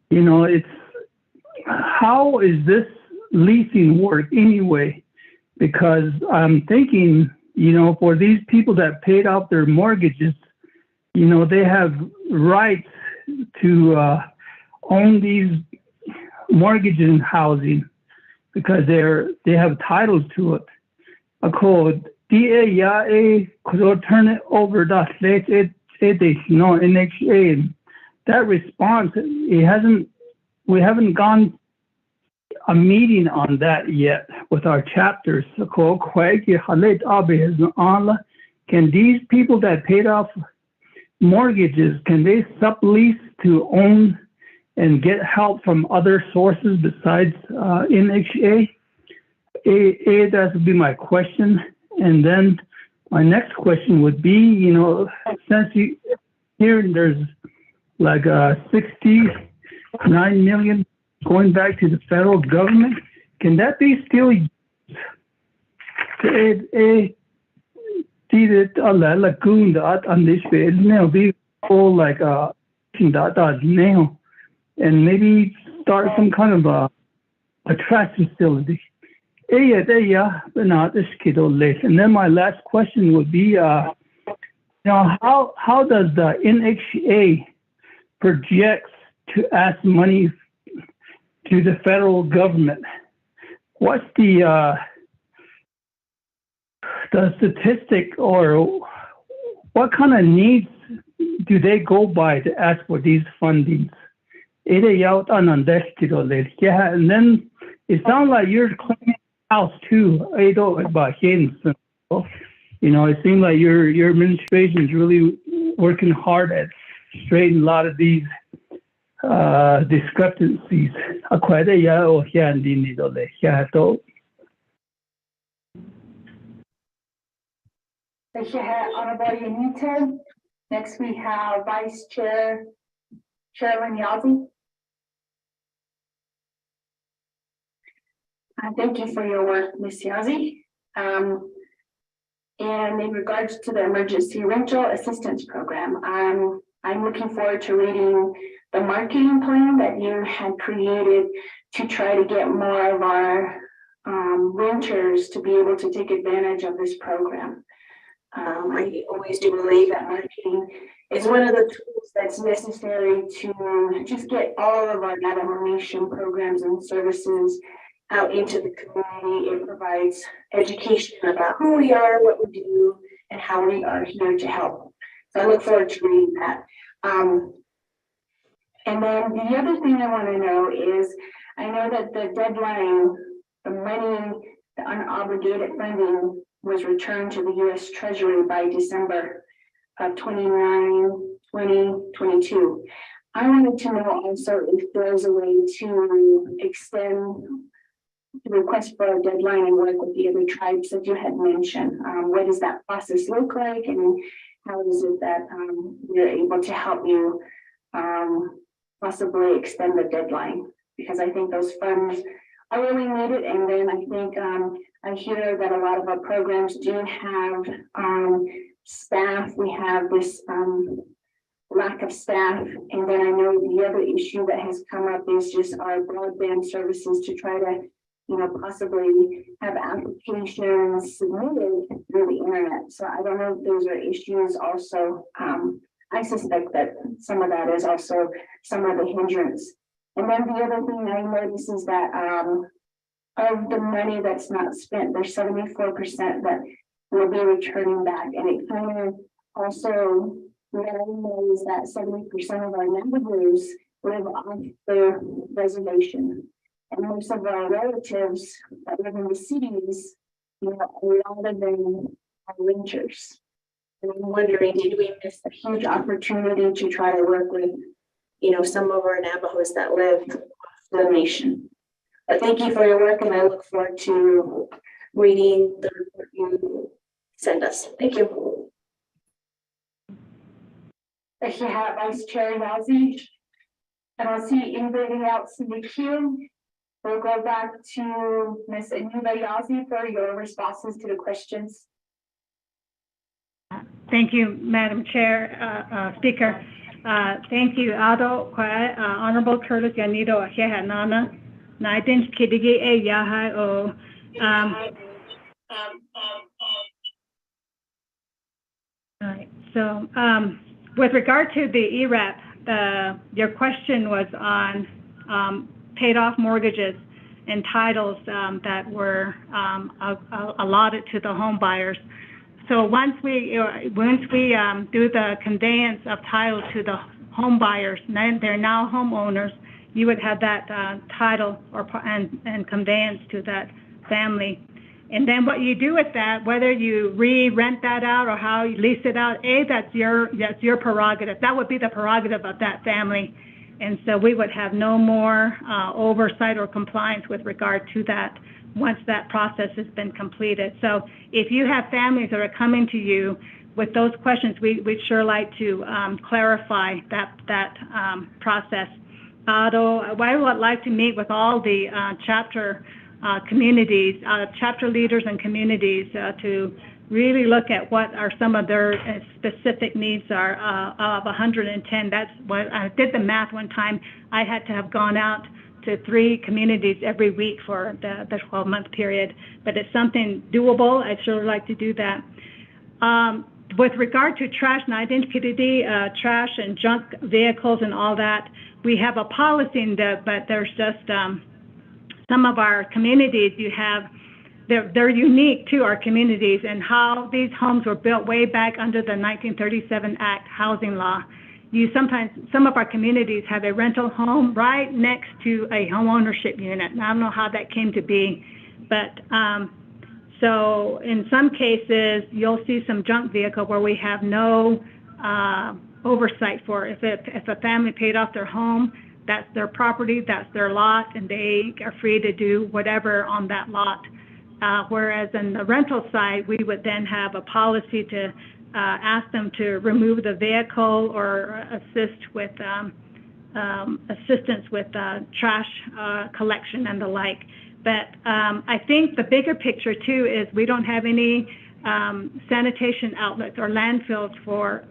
you know, it's how is this leasing work anyway? Because I'm thinking, you know, for these people that paid off their mortgages, you know, they have rights to own these mortgages and housing because they have titles to it. A code DA ya could turn it over that late no NHA, and that response we haven't gone a meeting on that yet with our chapters. Can these people that paid off mortgages, can they sublease to own and get help from other sources besides NHA? That would be my question. And then my next question would be, you know, since here there's like 69 million going back to the federal government, can that be still used to lagoon on this way? It'll be all like and maybe start some kind of a trash facility. And then my last question would be, you know, how does the NHA projects to ask money to the federal government? What's the statistic, or what kind of needs do they go by to ask for these fundings? Yeah, and then it sounds like you're cleaning house too. You know, it seems like your administration is really working hard at straightening a lot of these discrepancies. Thank you, Honorable Yanita. Next, we have Vice Chair Chairman Yazzie. Thank you for your work, Ms. Yazzie. And in regards to the Emergency Rental Assistance Program, I'm looking forward to reading the marketing plan that you had created to try to get more of our renters to be able to take advantage of this program. I always do believe that marketing is one of the tools that's necessary to just get all of our data information programs and services out into the community. It provides education about who we are, what we do, and how we are here to help. So I look forward to reading that. And then the other thing I want to know is, I know that the deadline, the money, the unobligated funding was returned to the U.S. Treasury by December of 2022. I wanted to know also if there's a way to extend the request for a deadline and work with the other tribes that you had mentioned. What does that process look like, and how is it that we're able to help you possibly extend the deadline? Because I think those funds are really needed. And then I think I hear that a lot of our programs do have staff. We have this lack of staff. And then I know the other issue that has come up is just our broadband services to try to, you know, possibly have applications submitted through the internet. So I don't know if those are issues also. I suspect that some of that is also some of the hindrance. And then the other thing I notice is that of the money that's not spent, there's 74% that will be returning back. And it kind of also, what I know is that 70% of our neighbors live off the reservation. And most of our relatives that live in the cities you know, a lot of them are renters. And I'm wondering, did we miss a huge opportunity to try to work with, you know, some of our Navajos that live across the nation? But thank you for your work, and I look forward to reading the report you send us. Thank you. If you have Vice Chair Yazzie, I don't see anybody else in the queue. We'll go back to Ms. Anuba Yazzie for your responses to the questions. Thank you, Madam Chair, Speaker. Thank you, Ado, Honorable Curtis Yanido, Nana, Naidin Kidigi E Yahai O. All right, so with regard to the ERAP, your question was on paid off mortgages and titles that were allotted to the home buyers. So once we do the conveyance of title to the home buyers, they're now homeowners, you would have that title and conveyance to that family. And then what you do with that, whether you re-rent that out or how you lease it out, that's your prerogative. That would be the prerogative of that family. And so we would have no more oversight or compliance with regard to that once that process has been completed. So if you have families that are coming to you with those questions, we'd sure like to clarify that process. I would like to meet with all the chapter communities, chapter leaders and communities to really look at what are some of their specific needs are of 110. That's what I did the math one time. I had to have gone out to 3 communities every week for the 12-month period, but it's something doable. I'd sure like to do that. With regard to trash and identity, trash and junk vehicles and all that, we have a policy in that, but there's just some of our communities they're unique to our communities and how these homes were built way back under the 1937 Act housing law. Some of our communities have a rental home right next to a home ownership unit. And I don't know how that came to be, but so in some cases, you'll see some junk vehicle where we have no oversight for. If a family paid off their home, that's their property, that's their lot, and they are free to do whatever on that lot. Whereas in the rental side, we would then have a policy to ask them to remove the vehicle or assist with assistance with trash collection and the like. But I think the bigger picture too is we don't have any sanitation outlets or landfills for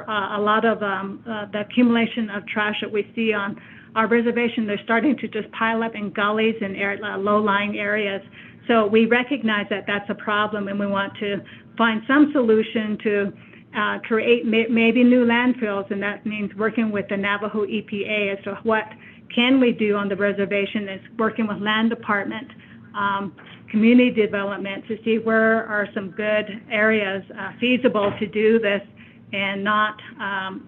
a lot of the accumulation of trash that we see on our reservation. They're starting to just pile up in gullies and low-lying areas. So we recognize that that's a problem, and we want to find some solution to create maybe new landfills, and that means working with the Navajo EPA as to what can we do on the reservation. Is working with land department, community development to see where are some good areas feasible to do this and not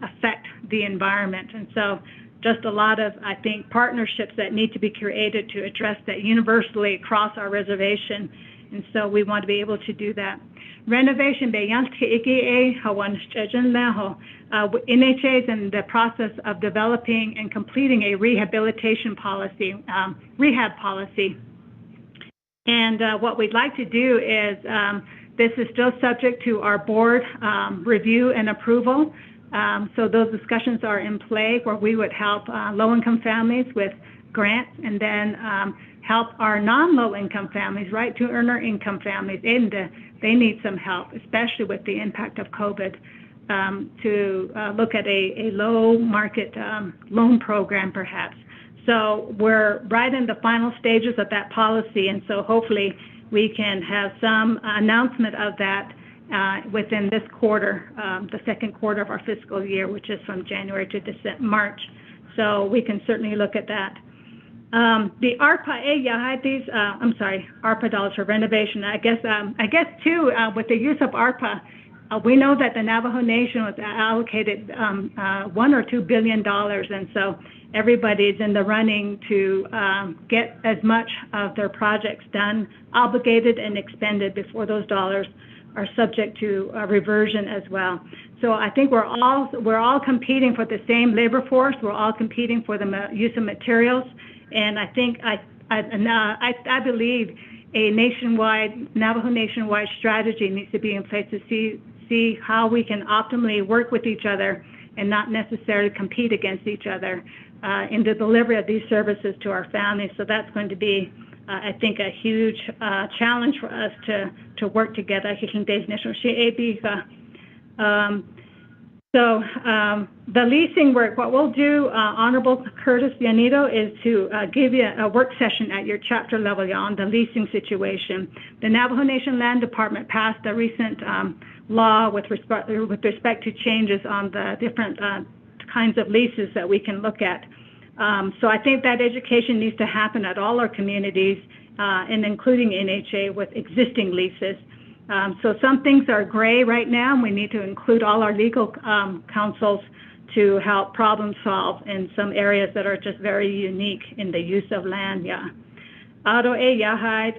affect the environment. And so just a lot of, I think, partnerships that need to be created to address that universally across our reservation. And so we want to be able to do that. Renovation, NHA is in the process of developing and completing a rehabilitation policy, rehab policy. And what we'd like to do is, this is still subject to our board review and approval. So those discussions are in play where we would help low-income families with grants and then help our non-low-income families, right, to earner income families, and they need some help, especially with the impact of COVID, to look at a low market loan program perhaps. So we're right in the final stages of that policy, and so hopefully we can have some announcement of that within this quarter, the second quarter of our fiscal year, which is from January to March. So we can certainly look at that. The ARPA, ARPA dollars for renovation. I guess too, with the use of ARPA, we know that the Navajo Nation was allocated $1 or $2 billion, and so everybody's in the running to get as much of their projects done, obligated and expended before those dollars are subject to reversion as well. So I think we're all competing for the same labor force. We're all competing for the use of materials, and I think I believe a Navajo nationwide strategy needs to be in place to see how we can optimally work with each other and not necessarily compete against each other in the delivery of these services to our families. So that's going to be, I think, a huge challenge for us to work together. So the leasing work, what we'll do, Honorable Curtis Bianito, is to give you a work session at your chapter level on the leasing situation. The Navajo Nation Land Department passed a recent law with respect to changes on the different kinds of leases that we can look at. So I think that education needs to happen at all our communities, and including NHA with existing leases. So some things are gray right now, and we need to include all our legal counsels to help problem solve in some areas that are just very unique in the use of land. Yeah. The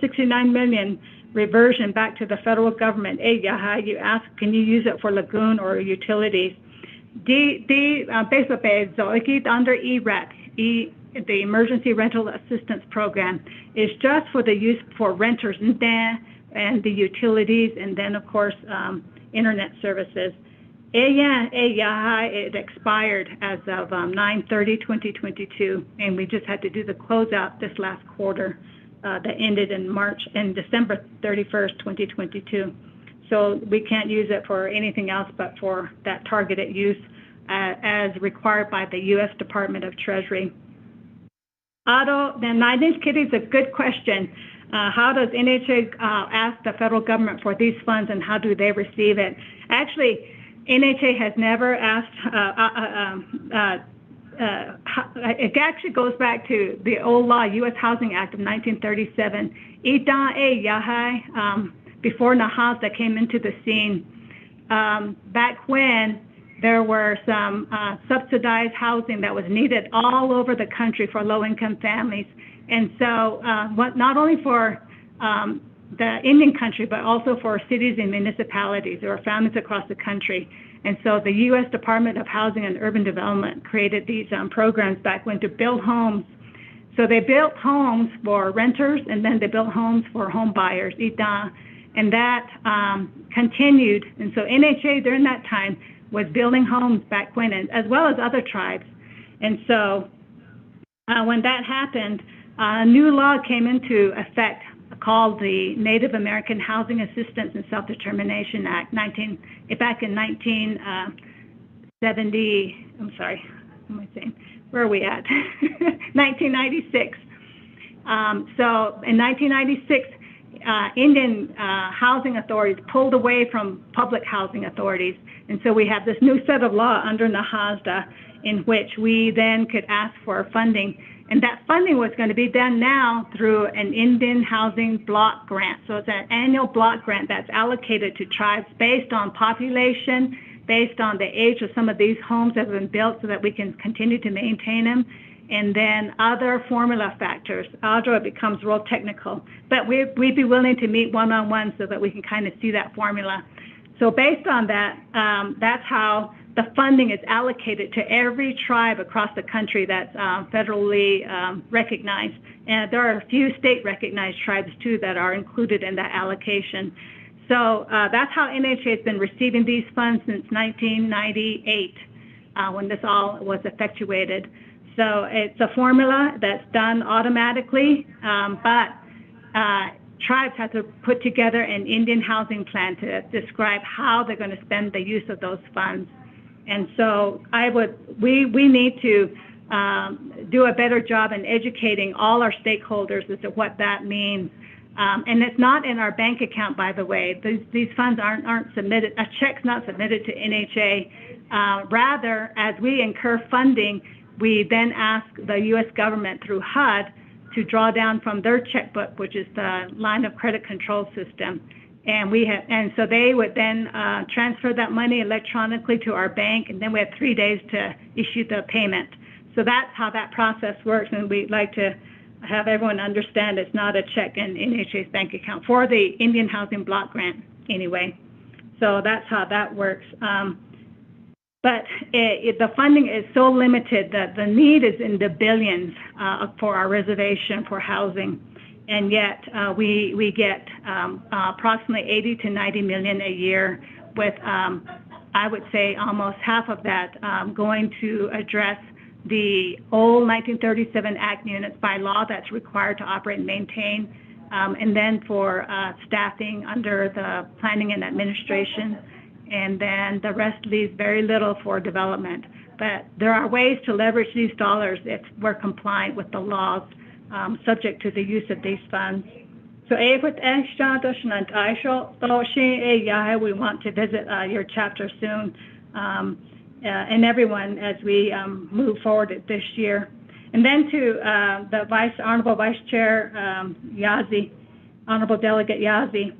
69 million reversion back to the federal government. You ask, can you use it for lagoon or utilities? Under ERAT, the Emergency Rental Assistance Program, is just for the use for renters and the utilities, and then of course internet services. It expired as of 9/30/2022, and we just had to do the closeout this last quarter that ended in December 31st, 2022. So we can't use it for anything else but for that targeted use as required by the U.S. Department of Treasury. Kitty is a good question. How does NHA ask the federal government for these funds, and how do they receive it? Actually, NHA has never asked, it actually goes back to the old law, U.S. Housing Act of 1937. Before Nahasda came into the scene, back when there were some subsidized housing that was needed all over the country for low-income families. And so not only for the Indian country, but also for cities and municipalities. There were families across the country. And so the U.S. Department of Housing and Urban Development created these programs back when to build homes. So they built homes for renters, and then they built homes for home buyers. And that continued. And so NHA during that time was building homes back when, as well as other tribes. And so when that happened, a new law came into effect called the Native American Housing Assistance and Self-Determination Act, back in 1970, I'm sorry, what am I saying? Where are we at? 1996. So in 1996, Indian housing authorities pulled away from public housing authorities. And so we have this new set of law under Nahasda in which we then could ask for funding. And that funding was going to be done now through an Indian housing block grant. So it's an annual block grant that's allocated to tribes based on population, based on the age of some of these homes that have been built so that we can continue to maintain them, and then other formula factors. Although it becomes real technical, but we'd be willing to meet one-on-one so that we can kind of see that formula. So based on that, that's how the funding is allocated to every tribe across the country that's federally recognized. And there are a few state-recognized tribes, too, that are included in that allocation. So that's how NHA has been receiving these funds since 1998, when this all was effectuated. So it's a formula that's done automatically, but tribes have to put together an Indian housing plan to describe how they're going to spend the use of those funds. And so we need to do a better job in educating all our stakeholders as to what that means. And it's not in our bank account, by the way. These funds aren't submitted, a check's not submitted to NHA. Rather, as we incur funding, we then ask the U.S. government through HUD to draw down from their checkbook, which is the line of credit control system. And so they would then transfer that money electronically to our bank, and then we had 3 days to issue the payment. So that's how that process works, and we'd like to have everyone understand it's not a check in NHA's bank account for the Indian Housing Block Grant anyway. So that's how that works. But the funding is so limited that the need is in the billions for our reservation for housing. And yet we get approximately 80 to 90 million a year with, I would say, almost half of that going to address the old 1937 Act units by law that's required to operate and maintain, and then for staffing under the planning and administration. And then the rest leaves very little for development. But there are ways to leverage these dollars if we're compliant with the laws, subject to the use of these funds. So we want to visit your chapter soon, and everyone as we move forward this year. And then to the Honorable Vice Chair Yazzie, Honorable Delegate Yazzie,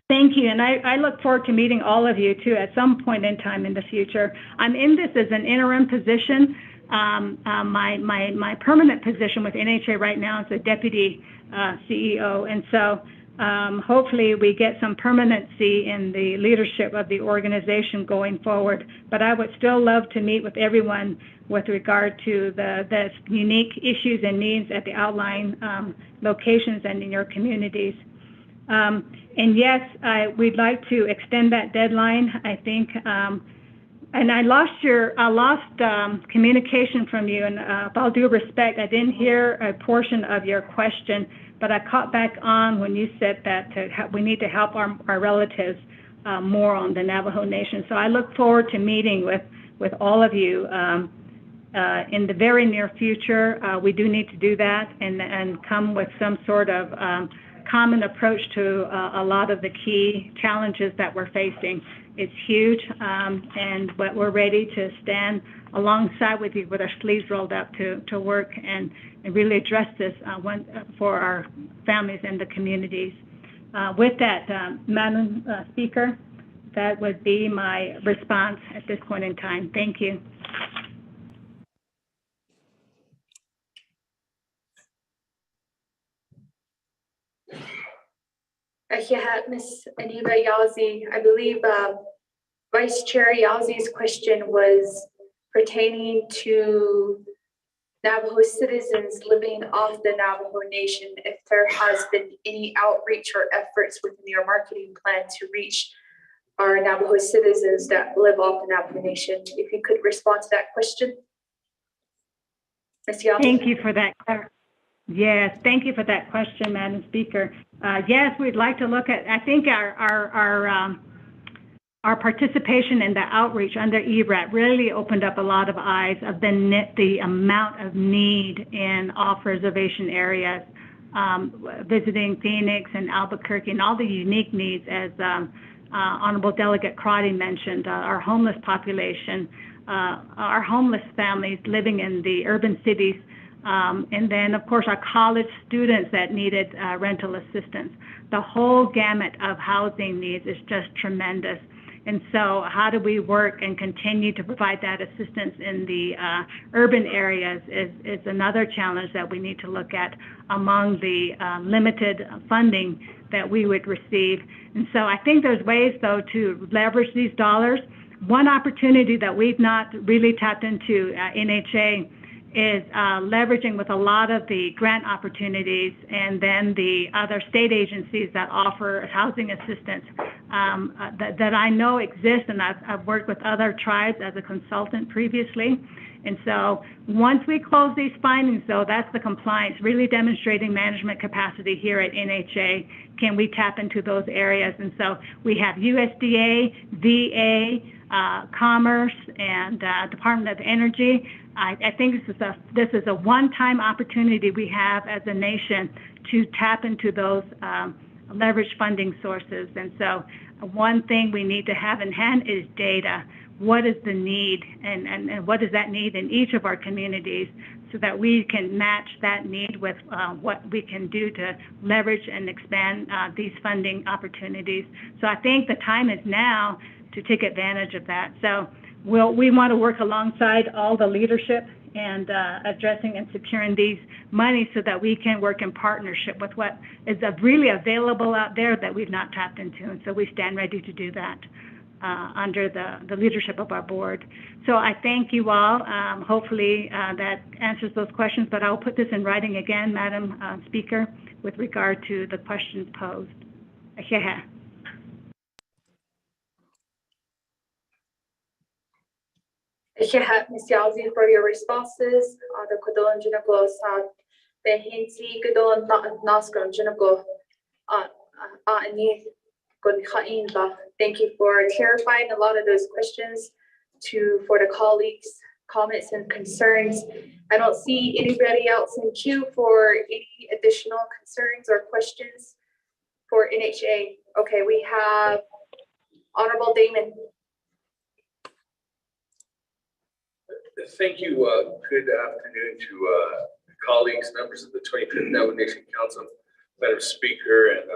thank you, and I look forward to meeting all of you too at some point in time in the future. I'm in this as an interim position. My permanent position with NHA right now is a deputy CEO, and so hopefully we get some permanency in the leadership of the organization going forward. But I would still love to meet with everyone with regard to the unique issues and needs at the outlying locations and in your communities. And yes, we'd like to extend that deadline. I think, and I lost communication from you, and with all due respect, I didn't hear a portion of your question, but I caught back on when you said that we need to help our relatives more on the Navajo Nation. So I look forward to meeting with all of you in the very near future. We do need to do that and come with some sort of common approach to a lot of the key challenges that we're facing. It's huge, but we're ready to stand alongside with you with our sleeves rolled up to work and really address this for our families and the communities. With that, Madam Speaker, that would be my response at this point in time. Thank you. Ms. Aniva Yazzie, I believe Vice Chair Yazzie's question was pertaining to Navajo citizens living off the Navajo Nation, if there has been any outreach or efforts within your marketing plan to reach our Navajo citizens that live off the Navajo Nation. If you could respond to that question. Ms. Yazzie. Thank you for that. Yes, thank you for that question, Madam Speaker. Yes, we'd like to look at, I think our participation in the outreach under ERAT really opened up a lot of eyes of the amount of need in off-reservation areas, visiting Phoenix and Albuquerque and all the unique needs as Honorable Delegate Crotty mentioned, our homeless population, our homeless families living in the urban cities, and then, of course, our college students that needed rental assistance. The whole gamut of housing needs is just tremendous. And so how do we work and continue to provide that assistance in the urban areas is another challenge that we need to look at among the limited funding that we would receive. And so I think there's ways, though, to leverage these dollars. One opportunity that we've not really tapped into NHA is leveraging with a lot of the grant opportunities and then the other state agencies that offer housing assistance that I know exist, and I've worked with other tribes as a consultant previously. And so once we close these findings, though, that's the compliance, really demonstrating management capacity here at NHA. Can we tap into those areas? And so we have USDA, VA, Commerce, and Department of Energy. I think this is a one-time opportunity we have as a nation to tap into those leverage funding sources. And so one thing we need to have in hand is data. What is the need and what is that need in each of our communities so that we can match that need with what we can do to leverage and expand these funding opportunities. So I think the time is now to take advantage of that. So we want to work alongside all the leadership and addressing and securing these monies so that we can work in partnership with what is really available out there that we've not tapped into. And so we stand ready to do that under the leadership of our board. So I thank you all. Hopefully that answers those questions, but I'll put this in writing again, Madam Speaker, with regard to the questions posed. Ms. Yazzie, for your responses. The Kudon Junago Sa, the Hinsi Kudon Naskon Junago, Ani Gunhainba. Thank you for clarifying a lot of those questions for the colleagues' comments and concerns. I don't see anybody else in queue for any additional concerns or questions for NHA. Okay, we have Honorable Damon. Thank you. Good afternoon to colleagues, members of the 25th Navajo Nation Council, Madam Speaker, and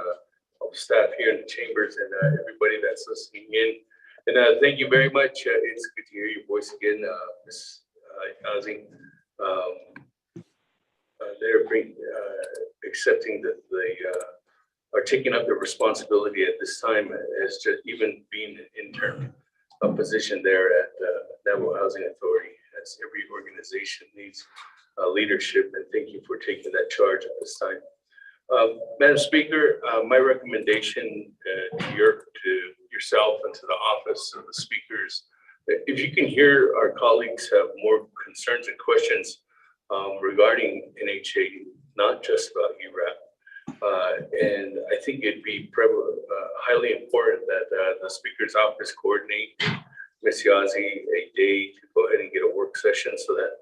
all the staff here in the chambers, and everybody that's listening in. And thank you very much. It's good to hear your voice again, Ms. Yazzie. They're accepting that they are taking up the responsibility at this time as just even being an intern position there at Navajo Housing Authority, as every organization needs leadership, and thank you for taking that charge at this time. Madam Speaker, my recommendation to yourself and to the office of the speakers, if you can hear our colleagues have more concerns and questions regarding NHA, not just about URAP. And I think it'd be highly important that the Speaker's office coordinate Ms. Yazzie a day to go ahead and get a work session so that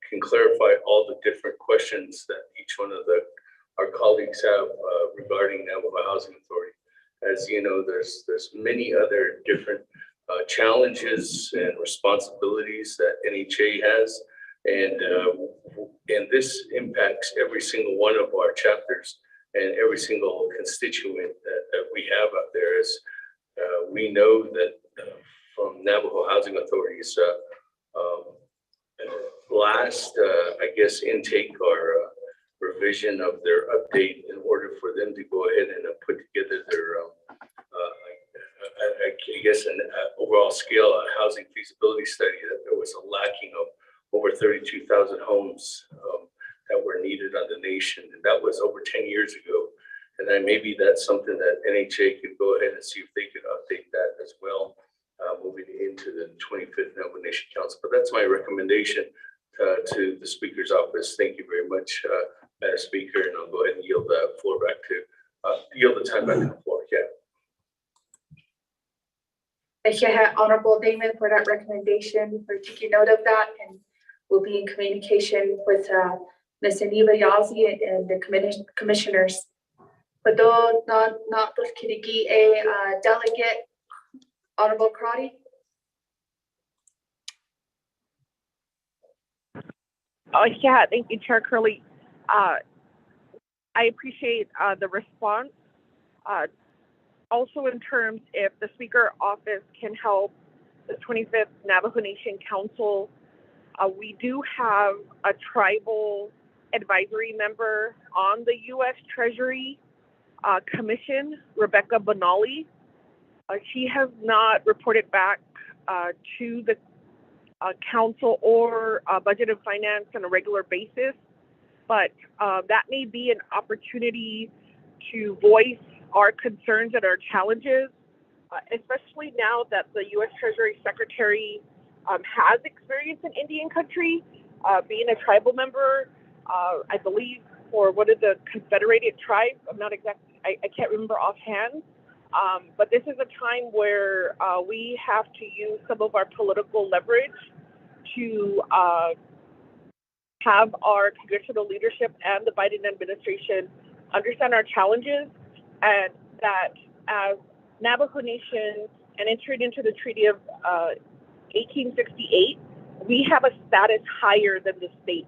can clarify all the different questions that each one of our colleagues have regarding Navajo Housing Authority. As you know, there's many other different challenges and responsibilities that NHA has, and this impacts every single one of our chapters and every single constituent that we have out there. As we know that from Navajo Housing Authority's last, I guess, intake or revision of their update in order for them to go ahead and put together their, I guess, an overall scale housing feasibility study, that there was a lacking of over 32,000 homes that were needed on the nation. And that was over 10 years ago. And then maybe that's something that NHA could go ahead and see if they could update that as well, moving into the 25th Navajo Nation Council. But that's my recommendation to the Speaker's office. Thank you very much, Madam Speaker, and I'll go ahead and yield the floor back to, yield the time back to the floor. Yeah. Thank you, Honorable Damon, for that recommendation, for taking note of that, and we'll be in communication with Ms. Aniba Yazzie and the commissioners. But though not a delegate, Honorable Karate. Oh, yeah, thank you, Chair Curley. I appreciate the response. Also, in terms, if the Speaker office can help the 25th Navajo Nation Council, we do have a tribal advisory member on the U.S. Treasury Commission, Rebecca Bonali. She has not reported back to the council or budget and finance on a regular basis, but that may be an opportunity to voice our concerns and our challenges, especially now that the U.S. Treasury Secretary has experience in Indian country, being a tribal member, I believe, for one of the Confederated tribes. I'm not exactly, I can't remember offhand. But this is a time where we have to use some of our political leverage to have our congressional leadership and the Biden administration understand our challenges, and that as Navajo Nation and entered into the Treaty of 1868, we have a status higher than the state.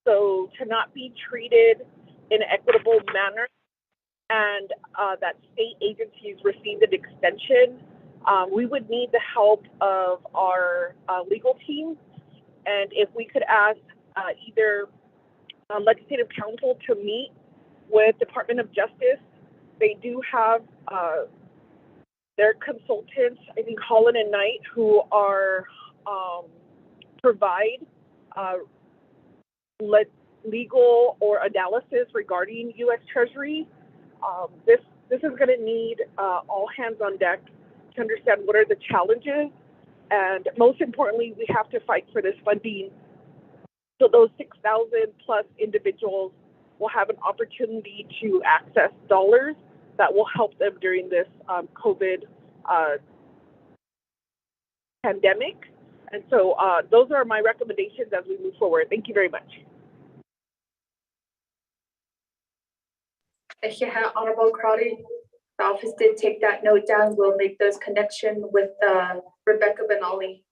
So to not be treated in an equitable manner, and that state agencies received an extension, we would need the help of our legal team. And if we could ask either legislative council to meet with Department of Justice, they do have their consultants, I think Holland and Knight, who are provide legal or analysis regarding U.S. Treasury. This is going to need all hands on deck to understand what are the challenges, and most importantly, we have to fight for this funding so those 6,000 plus individuals will have an opportunity to access dollars that will help them during this COVID pandemic. And so those are my recommendations as we move forward. Thank you very much. Thank you, Honorable Crowley. The office did take that note down. We'll make those connection with Rebecca Benali.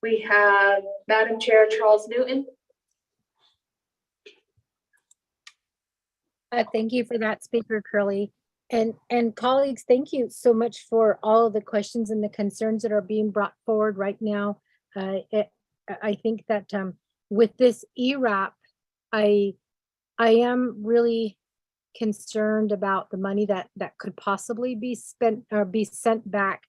We have Madam Chair Charles Newton. Thank you for that, Speaker Curley. And colleagues, thank you so much for all of the questions and the concerns that are being brought forward right now. I think that with this ERAP, I am really concerned about the money that could possibly be spent or be sent back.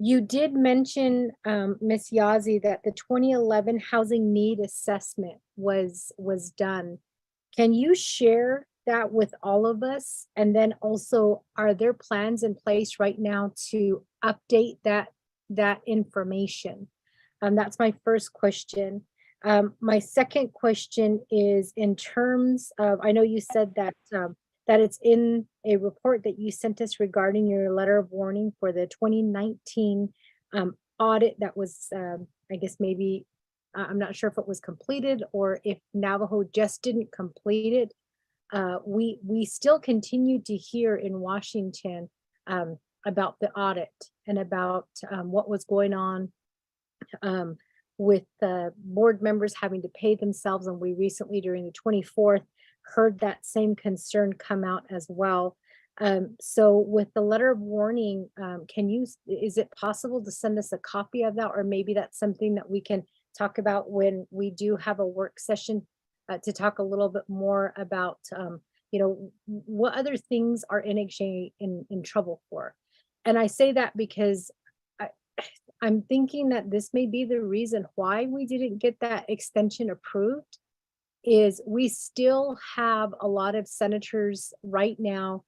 You did mention, Ms. Yazzie, that the 2011 housing need assessment was done. Can you share that with all of us? And then also, are there plans in place right now to update that information? That's my first question. My second question is in terms of, I know you said that that it's in a report that you sent us regarding your letter of warning for the 2019 audit that was, I guess maybe, I'm not sure if it was completed or if Navajo just didn't complete it. We still continue to hear in Washington about the audit and about what was going on with board members having to pay themselves. And we recently, during the 24th, heard that same concern come out as well. So with the letter of warning, is it possible to send us a copy of that? Or maybe that's something that we can talk about when we do have a work session to talk a little bit more about, what other things are NHA in trouble for. And I say that because I'm thinking that this may be the reason why we didn't get that extension approved, is we still have a lot of senators right now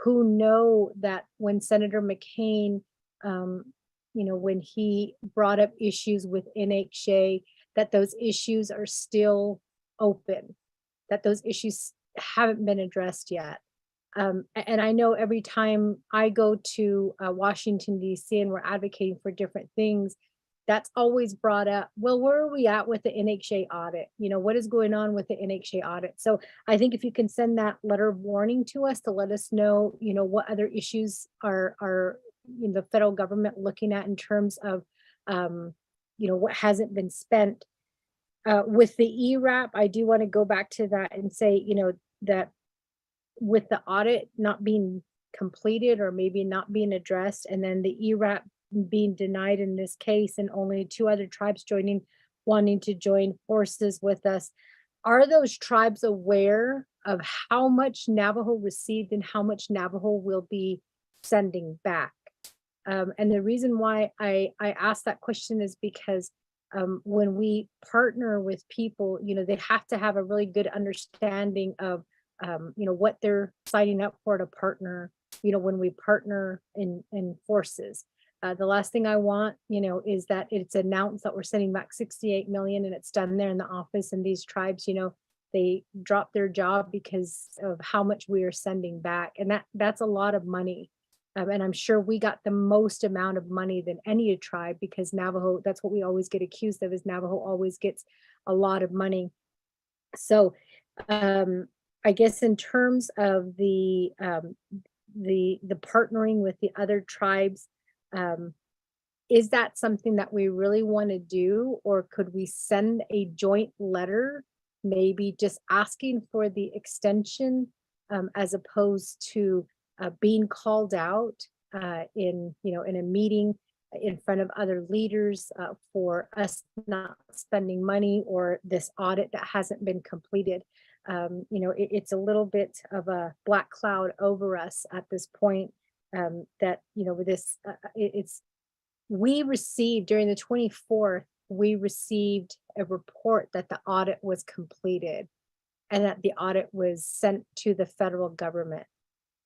who know that when Senator McCain, when he brought up issues with NHA, that those issues are still open, that those issues haven't been addressed yet. And I know every time I go to Washington, D.C., and we're advocating for different things, that's always brought up. Well, where are we at with the NHA audit? What is going on with the NHA audit? So I think if you can send that letter of warning to us to let us know, what other issues are the federal government looking at in terms of, what hasn't been spent. With the ERAP, I do want to go back to that and say, that with the audit not being completed or maybe not being addressed, and then the ERAP being denied in this case, and only 2 other tribes wanting to join forces with us, are those tribes aware of how much Navajo received and how much Navajo will be sending back? And the reason why I asked that question is because when we partner with people, they have to have a really good understanding of what they're signing up for to partner, when we partner in forces. The last thing I want, is that it's announced that we're sending back 68 million and it's done there in the office, and these tribes, they drop their job because of how much we are sending back. And that's a lot of money. And I'm sure we got the most amount of money than any tribe, because Navajo, that's what we always get accused of, is Navajo always gets a lot of money. So I guess in terms of the partnering with the other tribes, is that something that we really want to do, or could we send a joint letter, maybe just asking for the extension, as opposed to being called out in, in a meeting in front of other leaders for us not spending money or this audit that hasn't been completed. It's a little bit of a black cloud over us at this point, that, with this, we received during the 24th, we received a report that the audit was completed and that the audit was sent to the federal government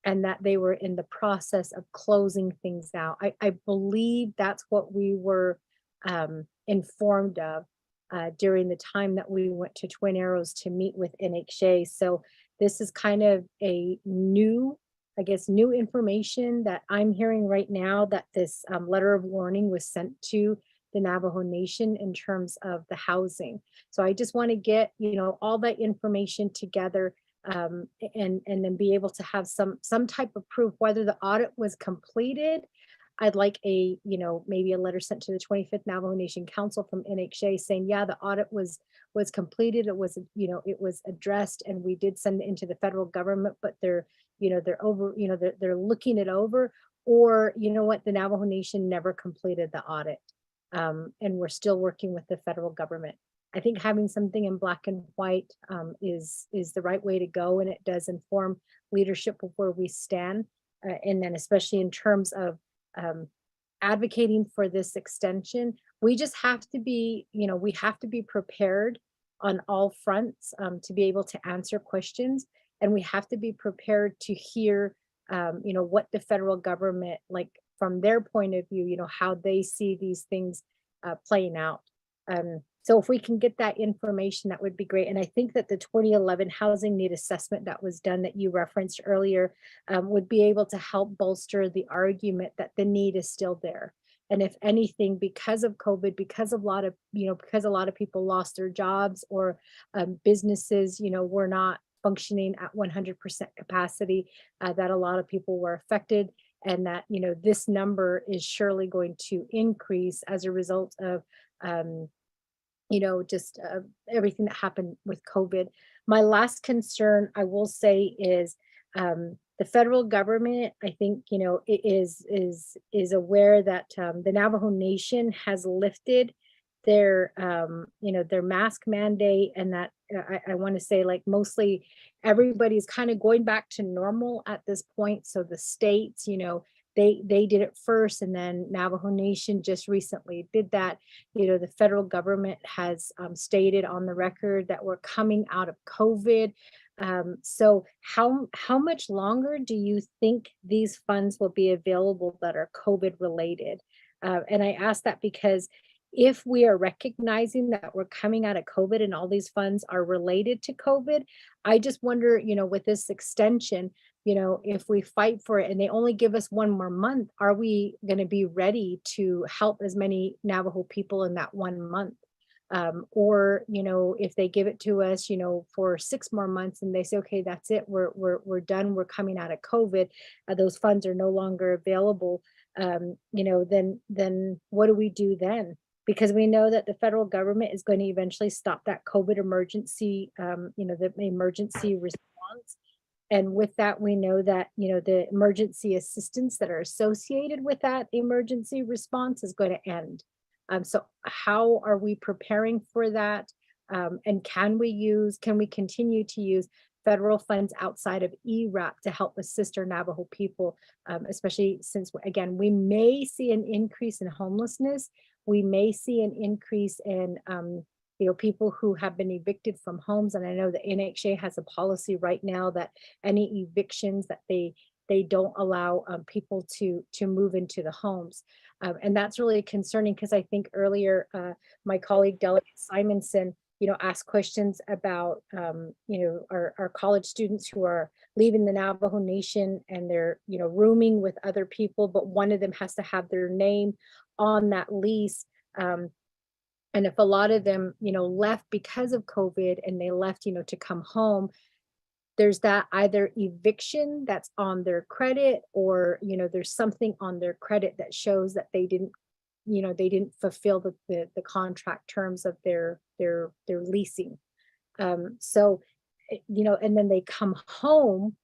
and that they were in the process of closing things out. I believe that's what we were informed of during the time that we went to Twin Arrows to meet with NHA. So this is kind of a new information that I'm hearing right now, that this letter of warning was sent to the Navajo Nation in terms of the housing. So I just want to get, all that information together, and then be able to have some type of proof whether the audit was completed. I'd like maybe a letter sent to the 25th Navajo Nation Council from NHA saying, yeah, the audit was completed. It was, it was addressed, and we did send it into the federal government, but they're over, they're looking it over. Or, the Navajo Nation never completed the audit. And we're still working with the federal government. I think having something in black and white is the right way to go, and it does inform leadership of where we stand, and then especially in terms of advocating for this extension. We just have to be, we have to be prepared on all fronts to be able to answer questions, and we have to be prepared to hear, what the federal government, like from their point of view, how they see these things playing out. So if we can get that information, that would be great. And I think that the 2011 housing need assessment that was done that you referenced earlier would be able to help bolster the argument that the need is still there. And if anything, because of COVID, because a lot of people lost their jobs, or businesses, were not functioning at 100% capacity, that a lot of people were affected, and that, this number is surely going to increase as a result of just everything that happened with COVID. My last concern, I will say, is the federal government. I think is aware that the Navajo Nation has lifted their their mask mandate, and that I want to say, like, mostly everybody's kind of going back to normal at this point. So the states, they did it first, and then Navajo Nation just recently did that. The federal government has stated on the record that we're coming out of COVID. So how much longer do you think these funds will be available that are COVID related? And I ask that because if we are recognizing that we're coming out of COVID and all these funds are related to COVID, I just wonder, with this extension, if we fight for it and they only give us one more month, are we going to be ready to help as many Navajo people in that 1 month? Or, if they give it to us, for 6 more months and they say, okay, that's it, we're done, we're coming out of COVID, those funds are no longer available, then what do we do then? Because we know that the federal government is going to eventually stop that COVID emergency, the emergency response. And with that, we know that, the emergency assistance that are associated with that emergency response is going to end. So how are we preparing for that? And can we continue to use federal funds outside of ERAP to help assist our Navajo people, especially since, again, we may see an increase in homelessness. We may see an increase in people who have been evicted from homes. And I know the NHA has a policy right now that any evictions, that they don't allow people to move into the homes. And that's really concerning, because I think earlier my colleague Delegate Simonson asked questions about our college students who are leaving the Navajo Nation, and they're rooming with other people, but one of them has to have their name on that lease. And if a lot of them, left because of COVID, and they left, to come home, there's that either eviction that's on their credit, or, there's something on their credit that shows that they didn't they didn't fulfill the contract terms of their leasing. So, and then they come home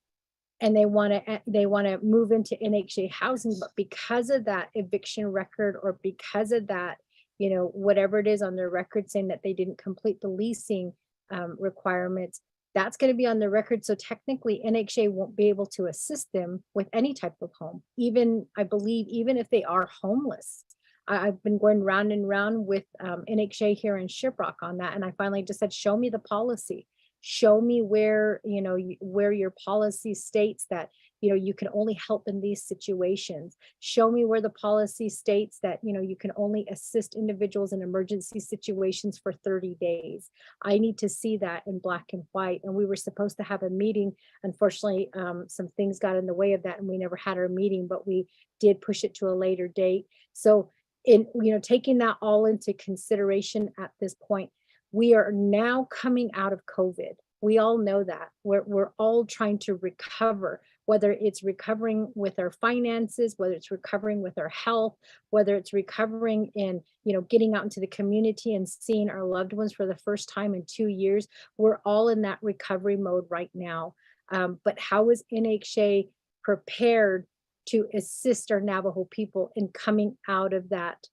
and they want to move into NHA housing, but because of that eviction record, or because of that, whatever it is on their record saying that they didn't complete the leasing requirements, that's going to be on the record. So technically NHA won't be able to assist them with any type of home, I believe, even if they are homeless. I've been going round and round with NHA here in Shiprock on that. And I finally just said, show me the policy. Show me where, where your policy states that, you can only help in these situations. Show me where the policy states that, you can only assist individuals in emergency situations for 30 days. I need to see that in black and white. And we were supposed to have a meeting. Unfortunately, some things got in the way of that and we never had our meeting, but we did push it to a later date. So taking that all into consideration at this point, we are now coming out of COVID. We all know that. We're all trying to recover, whether it's recovering with our finances, whether it's recovering with our health, whether it's recovering in, getting out into the community and seeing our loved ones for the first time in 2 years. We're all in that recovery mode right now. But how is NHA prepared to assist our Navajo people in coming out of that,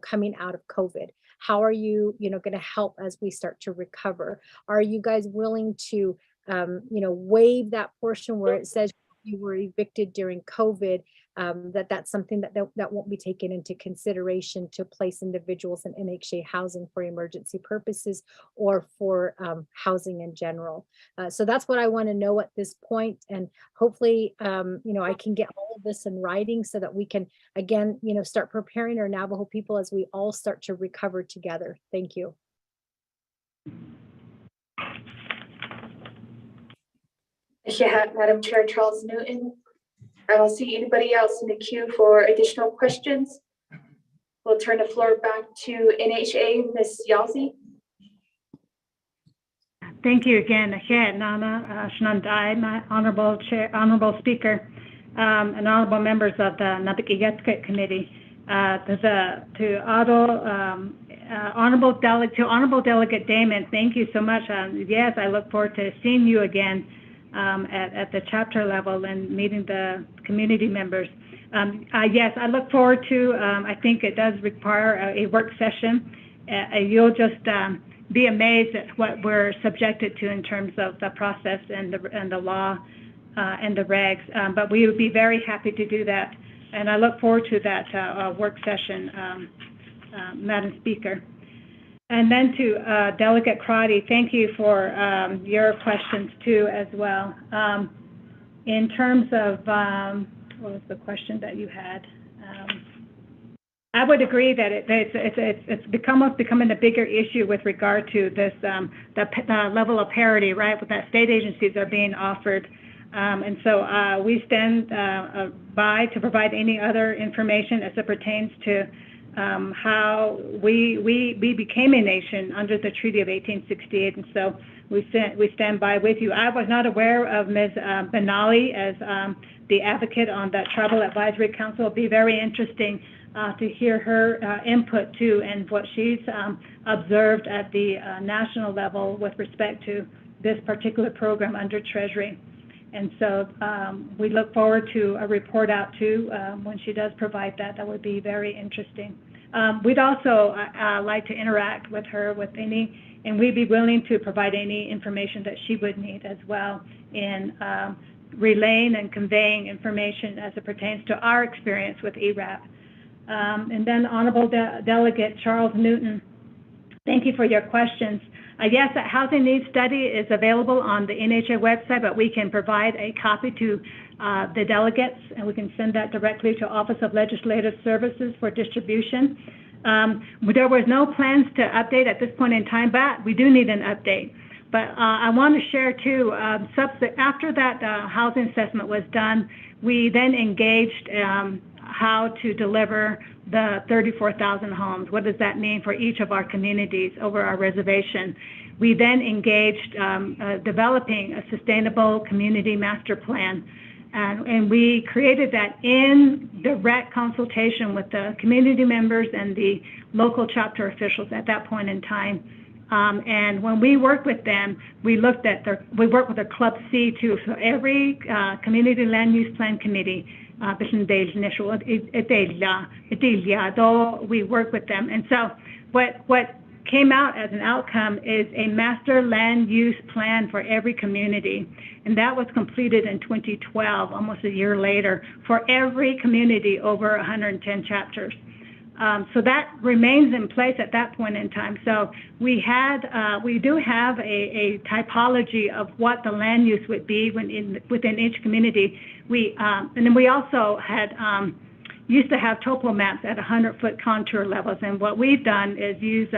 coming out of COVID? How are you, going to help as we start to recover? Are you guys willing to, waive that portion where it says you were evicted during COVID, that's something that won't be taken into consideration to place individuals in NHA housing for emergency purposes or for housing in general. So that's what I want to know at this point. And hopefully, I can get all of this in writing so that we can, again, start preparing our Navajo people as we all start to recover together. Thank you. Madam Chair Charles Newton. I don't see anybody else in the queue for additional questions. We'll turn the floor back to NHA, Ms. Yazzie. Thank you again, Nana Shnandai, my honorable speaker, and honorable members of the Naa'bik'iyati committee. To honorable delegate Damon, thank you so much. Yes, I look forward to seeing you again at the chapter level and meeting the community members. Yes, I look forward to, I think it does require a work session. You'll just be amazed at what we're subjected to in terms of the process and the law and the regs, but we would be very happy to do that. And I look forward to that work session, Madam Speaker. And then to Delegate Crotty, thank you for your questions too as well. In terms of, what was the question that you had? I would agree that it's becoming a bigger issue with regard to this, the level of parity, right, that state agencies are being offered. And so we stand by to provide any other information as it pertains to how we became a nation under the Treaty of 1868, and so we stand by with you. I was not aware of Ms. Benali as the advocate on that Tribal Advisory Council. It'll be very interesting to hear her input too, and what she's observed at the national level with respect to this particular program under Treasury. And so we look forward to a report out too when she does provide that. That would be very interesting. We'd also like to interact with her with any, and we'd be willing to provide any information that she would need as well in relaying and conveying information as it pertains to our experience with ERAP. And then Honorable Delegate Charles Newton, thank you for your questions. Yes, that housing needs study is available on the NHA website, but we can provide a copy to the delegates, and we can send that directly to Office of Legislative Services for distribution. There was no plans to update at this point in time, but we do need an update. But I want to share too, after that housing assessment was done, we then engaged how to deliver the 34,000 homes. What does that mean for each of our communities over our reservation? We then engaged developing a sustainable community master plan. And we created that in direct consultation with the community members and the local chapter officials at that point in time. And when we worked with them, we worked with the Club C too. So every community land use plan committee, we work with them. And so what came out as an outcome is a master land use plan for every community. And that was completed in 2012, almost a year later, for every community over 110 chapters. So that remains in place at that point in time. So we do have a typology of what the land use would be within each community. And then we also had used to have topo maps at 100-foot contour levels. And what we've done is use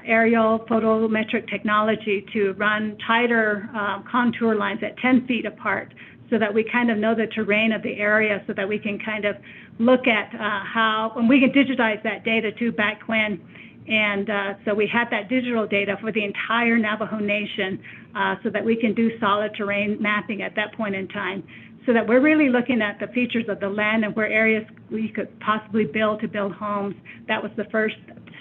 aerial photometric technology to run tighter contour lines at 10 feet apart, so that we kind of know the terrain of the area, so that we can kind of look at and we can digitize that data too back when. And so we had that digital data for the entire Navajo Nation, so that we can do solid terrain mapping at that point in time, so that we're really looking at the features of the land and where areas we could possibly build homes. That was the first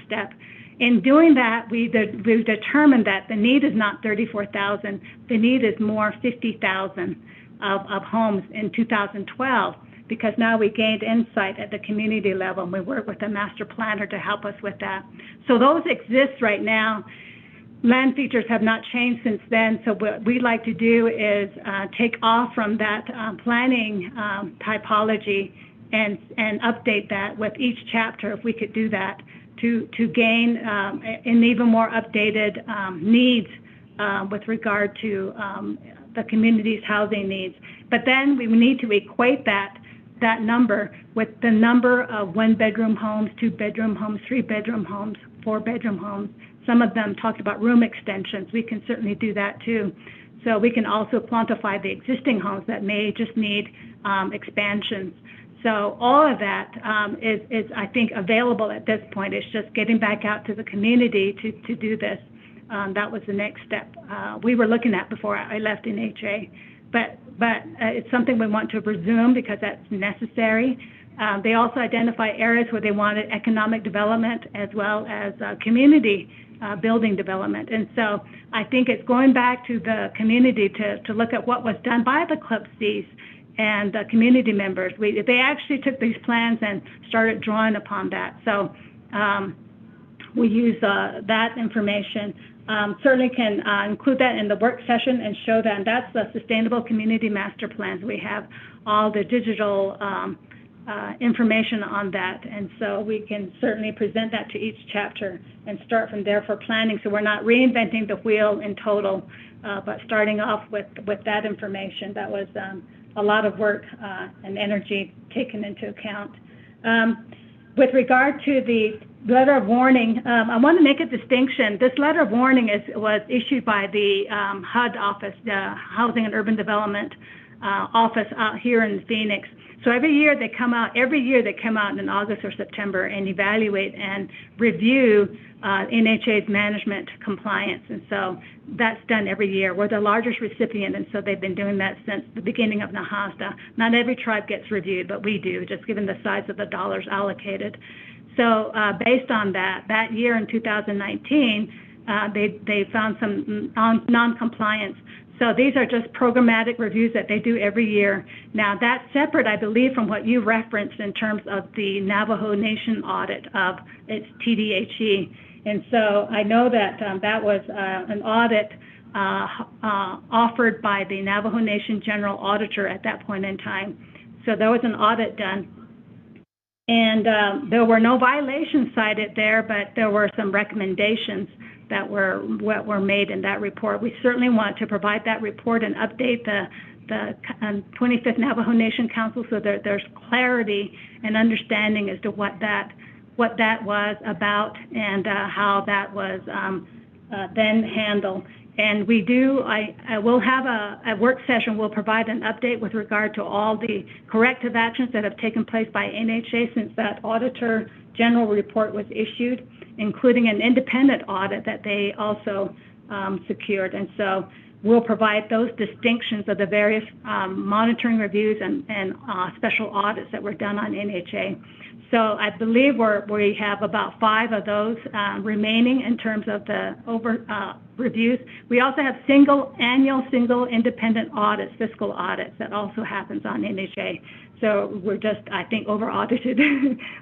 step. In doing that, we determined that the need is not 34,000. The need is more 50,000 of homes in 2012, because now we gained insight at the community level, and we work with the master planner to help us with that. So those exist right now. Land features have not changed since then. So what we like to do is take off from that planning typology and update that with each chapter, if we could do that, to gain an even more updated needs with regard to the community's housing needs. But then we need to equate that number with the number of one-bedroom homes, two-bedroom homes, three-bedroom homes, four-bedroom homes. Some of them talked about room extensions. We can certainly do that too. So we can also quantify the existing homes that may just need expansions. So all of that is, I think, available at this point. It's just getting back out to the community to do this. That was the next step we were looking at before I left NHA. But it's something we want to resume because that's necessary. They also identify areas where they wanted economic development as well as community building development. And so I think it's going back to the community to look at what was done by the Club Cs and the community members. They actually took these plans and started drawing upon that. So we use that information. Certainly can include that in the work session and show that. And that's the Sustainable Community Master Plans. We have all the digital information on that. And so we can certainly present that to each chapter and start from there for planning. So we're not reinventing the wheel in total, but starting off with that information. That was a lot of work and energy taken into account. With regard to the letter of warning, I want to make a distinction. This letter of warning was issued by the HUD office, the Housing and Urban Development office out here in Phoenix. So every year they come out in August or September and evaluate and review NHA's management compliance. And so that's done every year. We're the largest recipient, and so they've been doing that since the beginning of NAHASDA. Not every tribe gets reviewed, but we do, just given the size of the dollars allocated. So based on that year in 2019, they found some non-compliance. So these are just programmatic reviews that they do every year. Now that's separate, I believe, from what you referenced in terms of the Navajo Nation audit of its TDHE. And so I know that that was an audit offered by the Navajo Nation General Auditor at that point in time. So there was an audit done. And there were no violations cited there, but there were some recommendations that were made in that report. We certainly want to provide that report and update the 25th Navajo Nation Council so that there's clarity and understanding as to what that was about and how that was then handled. And we do, I will have a work session. We'll provide an update with regard to all the corrective actions that have taken place by NHA since that Auditor General report was issued, including an independent audit that they also secured. And so we'll provide those distinctions of the various monitoring reviews and special audits that were done on NHA. So I believe we have about 5 of those remaining in terms of the reviews. We also have annual single independent audits, fiscal audits, that also happens on NHA. So we're just, I think, over audited.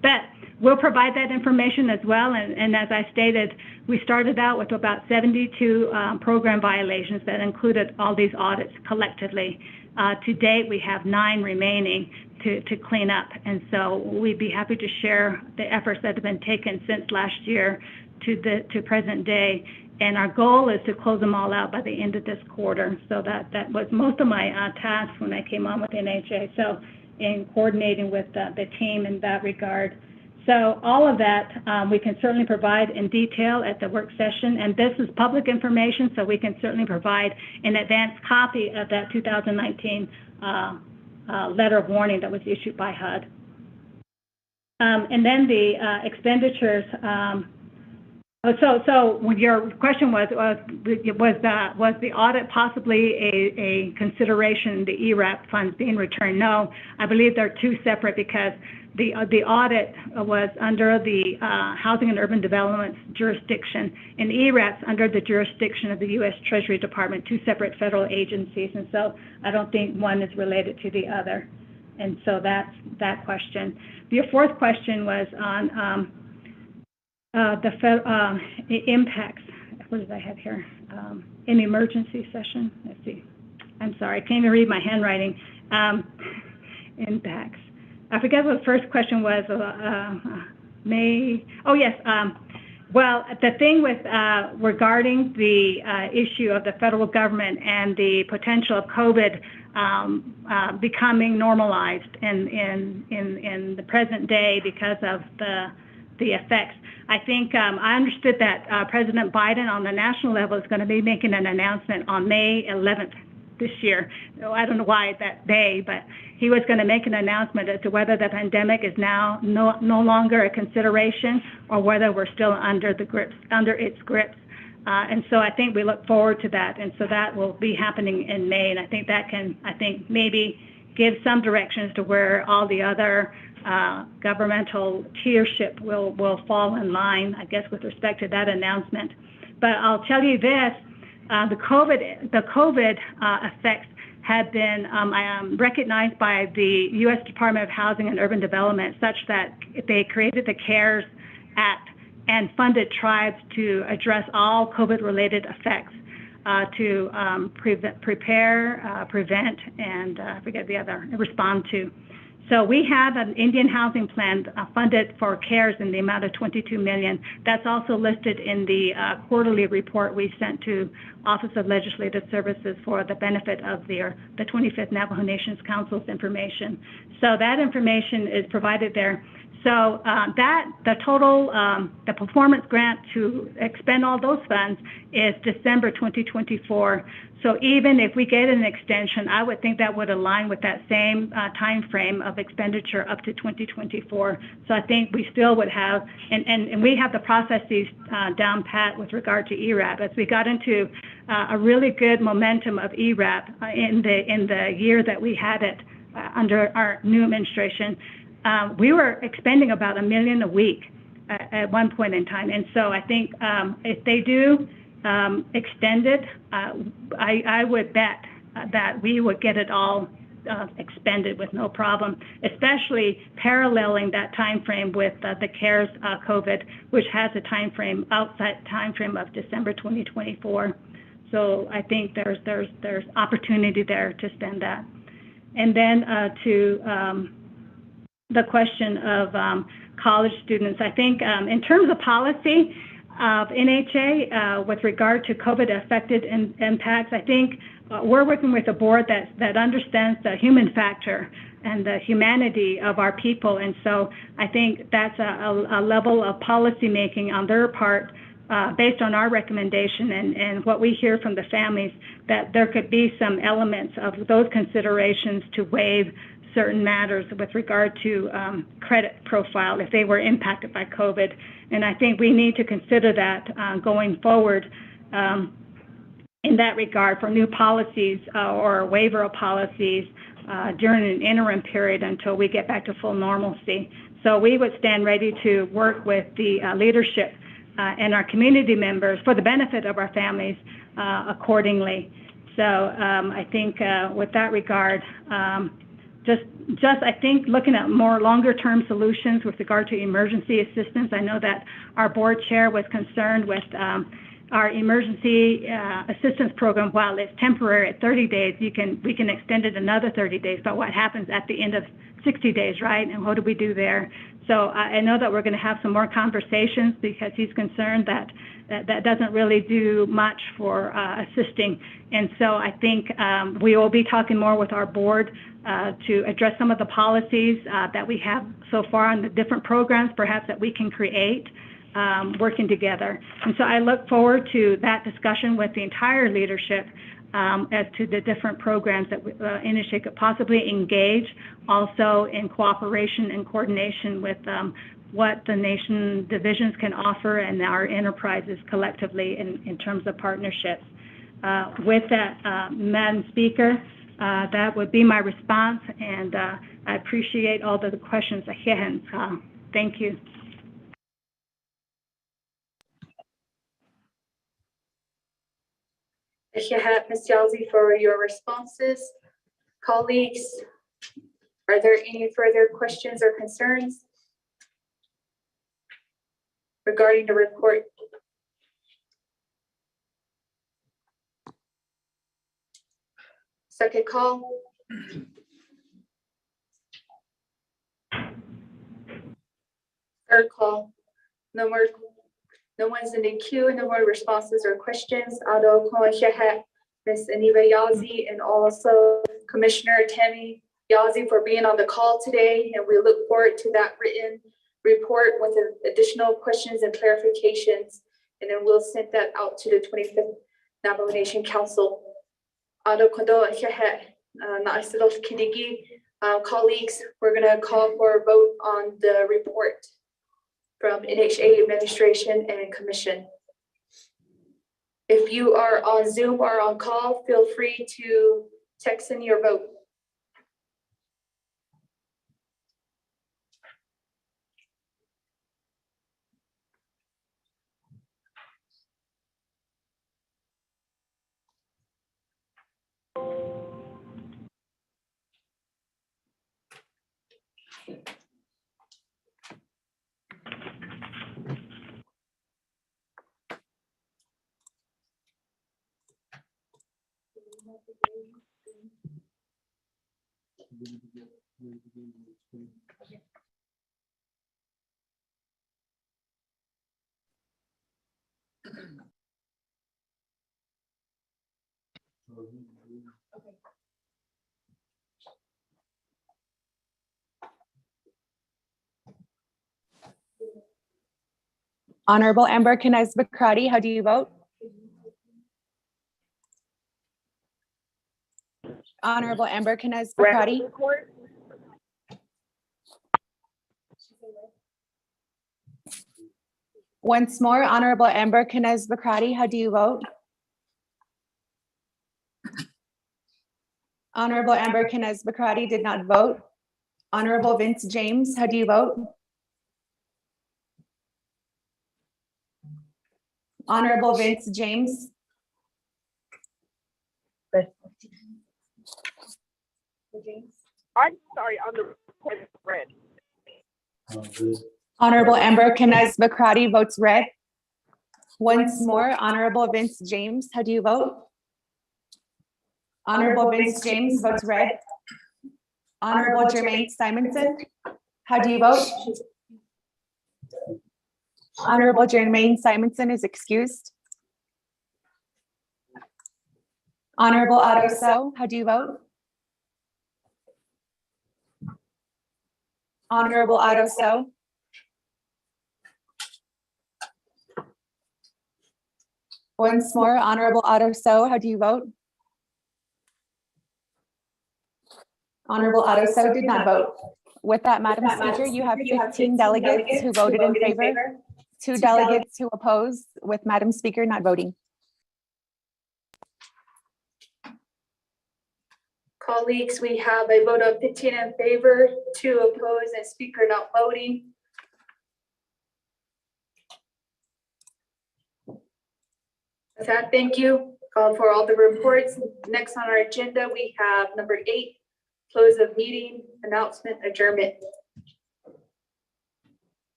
But we'll provide that information as well. And as I stated, we started out with about 72 program violations that included all these audits collectively. To date, we have 9 remaining to clean up. And so we'd be happy to share the efforts that have been taken since last year to present day. And our goal is to close them all out by the end of this quarter. So that was most of my tasks when I came on with NHA. So in coordinating with the team in that regard. So all of that we can certainly provide in detail at the work session. And this is public information, so we can certainly provide an advanced copy of that 2019 letter of warning that was issued by HUD. And then the expenditures. So when your question was the audit possibly a consideration, the ERAP funds being returned? No, I believe they're 2 separate, because the audit was under the Housing and Urban Development's jurisdiction, and ERAP's under the jurisdiction of the U.S. Treasury Department, 2 separate federal agencies, and so I don't think one is related to the other. And so that's that question. Your 4th question was on the impacts. What did I have here? In emergency session. Let's see. I'm sorry, I can't even read my handwriting. Impacts. I forget what the first question was. Oh yes. Well, the thing with regarding the issue of the federal government and the potential of COVID becoming normalized in the present day because of the effects. I think I understood that President Biden on the national level is going to be making an announcement on May 11th this year. I don't know why that day, but he was going to make an announcement as to whether the pandemic is now no longer a consideration, or whether we're still under its grips. And so I think we look forward to that. And so that will be happening in May. And I think that can, maybe give some directions to where all the other governmental tiership will fall in line, I guess, with respect to that announcement. But I'll tell you this, the COVID effects have been recognized by the U.S. Department of Housing and Urban Development, such that they created the CARES Act and funded tribes to address all COVID-related effects, to prepare, prevent, and I forget the other, respond to. So we have an Indian housing plan funded for CARES in the amount of $22 million. That's also listed in the quarterly report we sent to Office of Legislative Services for the benefit of the 25th Navajo Nations Council's information. So that information is provided there. So the total, the performance grant to expend all those funds is December 2024. So even if we get an extension, I would think that would align with that same time frame of expenditure up to 2024. So I think we still would have, and we have the processes down pat with regard to ERAP. As we got into a really good momentum of ERAP in the year that we had it under our new administration, we were expending about $1 million a week at one point in time. And so I think if they do extend it, I would bet that we would get it all expended with no problem, especially paralleling that time frame with the CARES COVID, which has a time frame, outside time frame of December 2024. So I think there's opportunity there to spend that. And then to the question of college students, I think in terms of policy of NHA with regard to COVID-affected impacts, I think we're working with a board that understands the human factor and the humanity of our people. And so I think that's a level of policy making on their part based on our recommendation and what we hear from the families, that there could be some elements of those considerations to waive certain matters with regard to credit profile if they were impacted by COVID. And I think we need to consider that going forward. And in that regard for new policies or waiver of policies during an interim period until we get back to full normalcy. So we would stand ready to work with the leadership and our community members for the benefit of our families accordingly. So I think with that regard, just I think looking at more longer term solutions with regard to emergency assistance. I know that our board chair was concerned with our emergency assistance program. While it's temporary at 30 days, we can extend it another 30 days. But what happens at the end of 60 days, right? And what do we do there? So I know that we're going to have some more conversations because he's concerned that that doesn't really do much for assisting. And so I think we will be talking more with our board to address some of the policies that we have so far on the different programs, perhaps that we can create working together. And so I look forward to that discussion with the entire leadership as to the different programs that NHA could possibly engage, also in cooperation and coordination with what the nation divisions can offer and our enterprises collectively in terms of partnerships. With that, Madam Speaker, that would be my response, and I appreciate all the questions ahead. Thank you. Ms. Yelsey, for your responses. Colleagues, are there any further questions or concerns regarding the report? Second call. Third call. No more. No one's in the queue. No more responses or questions. Ms. Aniva Yazzie, and also Commissioner Tammy Yazzie for being on the call today. And we look forward to that written report with additional questions and clarifications. And then we'll send that out to the 25th Navajo Nation Council. Colleagues, we're gonna call for a vote on the report from NHA administration and commission. If you are on Zoom or on call, feel free to text in your vote. Honorable Amber Knez-Bakrati, how do you vote? Honorable Amber Knez-Bakrati. Once more, Honorable Amber Knez-Bakrati, how do you vote? Honorable Amber Knez-Bakrati did not vote. Honorable Vince James, how do you vote? Honorable Vince James. I'm sorry, on the report it's red. Honorable Amber Knez-Bakrati votes red. Once more, Honorable Vince James, how do you vote? Honorable Vince James votes red. Honorable Jermaine Simonson, how do you vote? Honorable Jermaine Simonson is excused. Honorable Otto So, how do you vote? Honorable Otto So. Once more, Honorable Otto So, how do you vote? Honorable Otto So did not vote. With that, Madam Speaker, you have 15 delegates who voted in favor, 2 delegates who oppose, with Madam Speaker not voting. Colleagues, we have a vote of 15 in favor, 2 opposed, and speaker not voting. With that, thank you for all the reports. Next on our agenda, we have number 8, close of meeting, announcement, adjournment.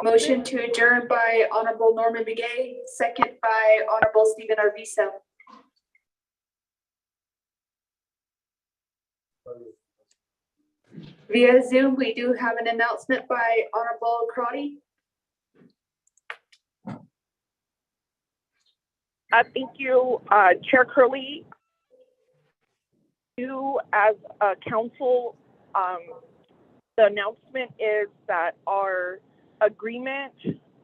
Motion to adjourn by Honorable Norman Begay, second by Honorable Stephen Arvizo. Via Zoom, we do have an announcement by Honorable Crotty. Thank you, Chair Curley. You as a council, the announcement is that our agreement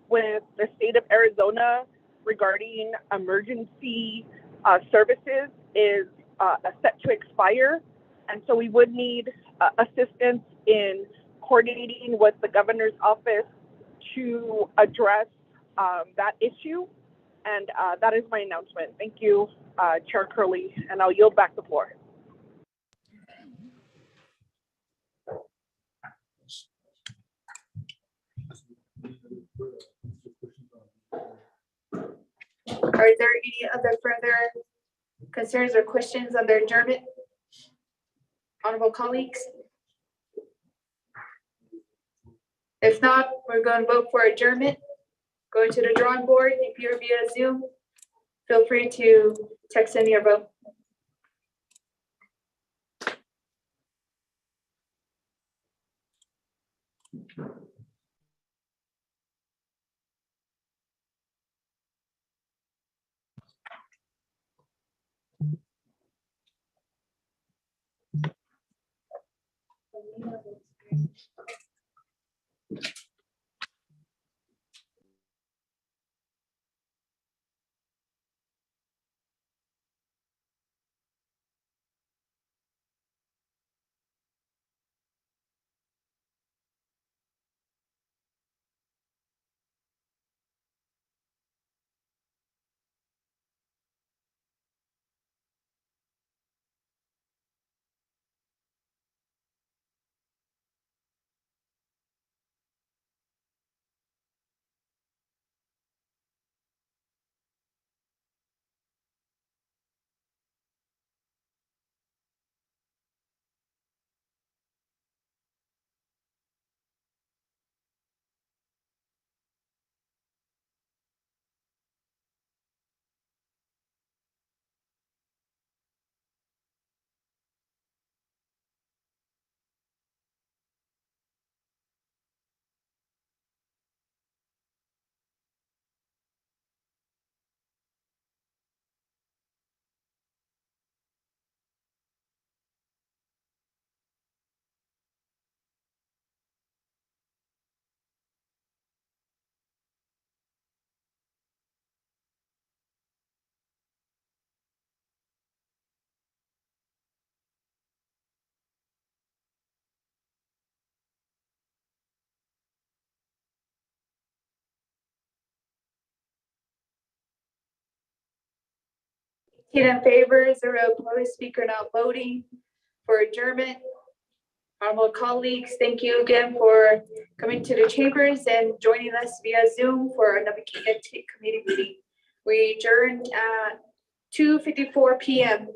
with the state of Arizona regarding emergency services is set to expire. And so we would need assistance in coordinating with the governor's office to address that issue. And that is my announcement. Thank you, Chair Curley, and I'll yield back the floor. Are there any other further concerns or questions on the adjournment? Honorable colleagues? If not, we're going to vote for adjournment. Going to the drawing board. If you're via Zoom, feel free to text in your vote. In favor, 0 opposed, speaker not voting for adjournment. Honorable colleagues, thank you again for coming to the chambers and joining us via Zoom for our Naa'bik'iyati committee meeting. We adjourned at 2:54 p.m.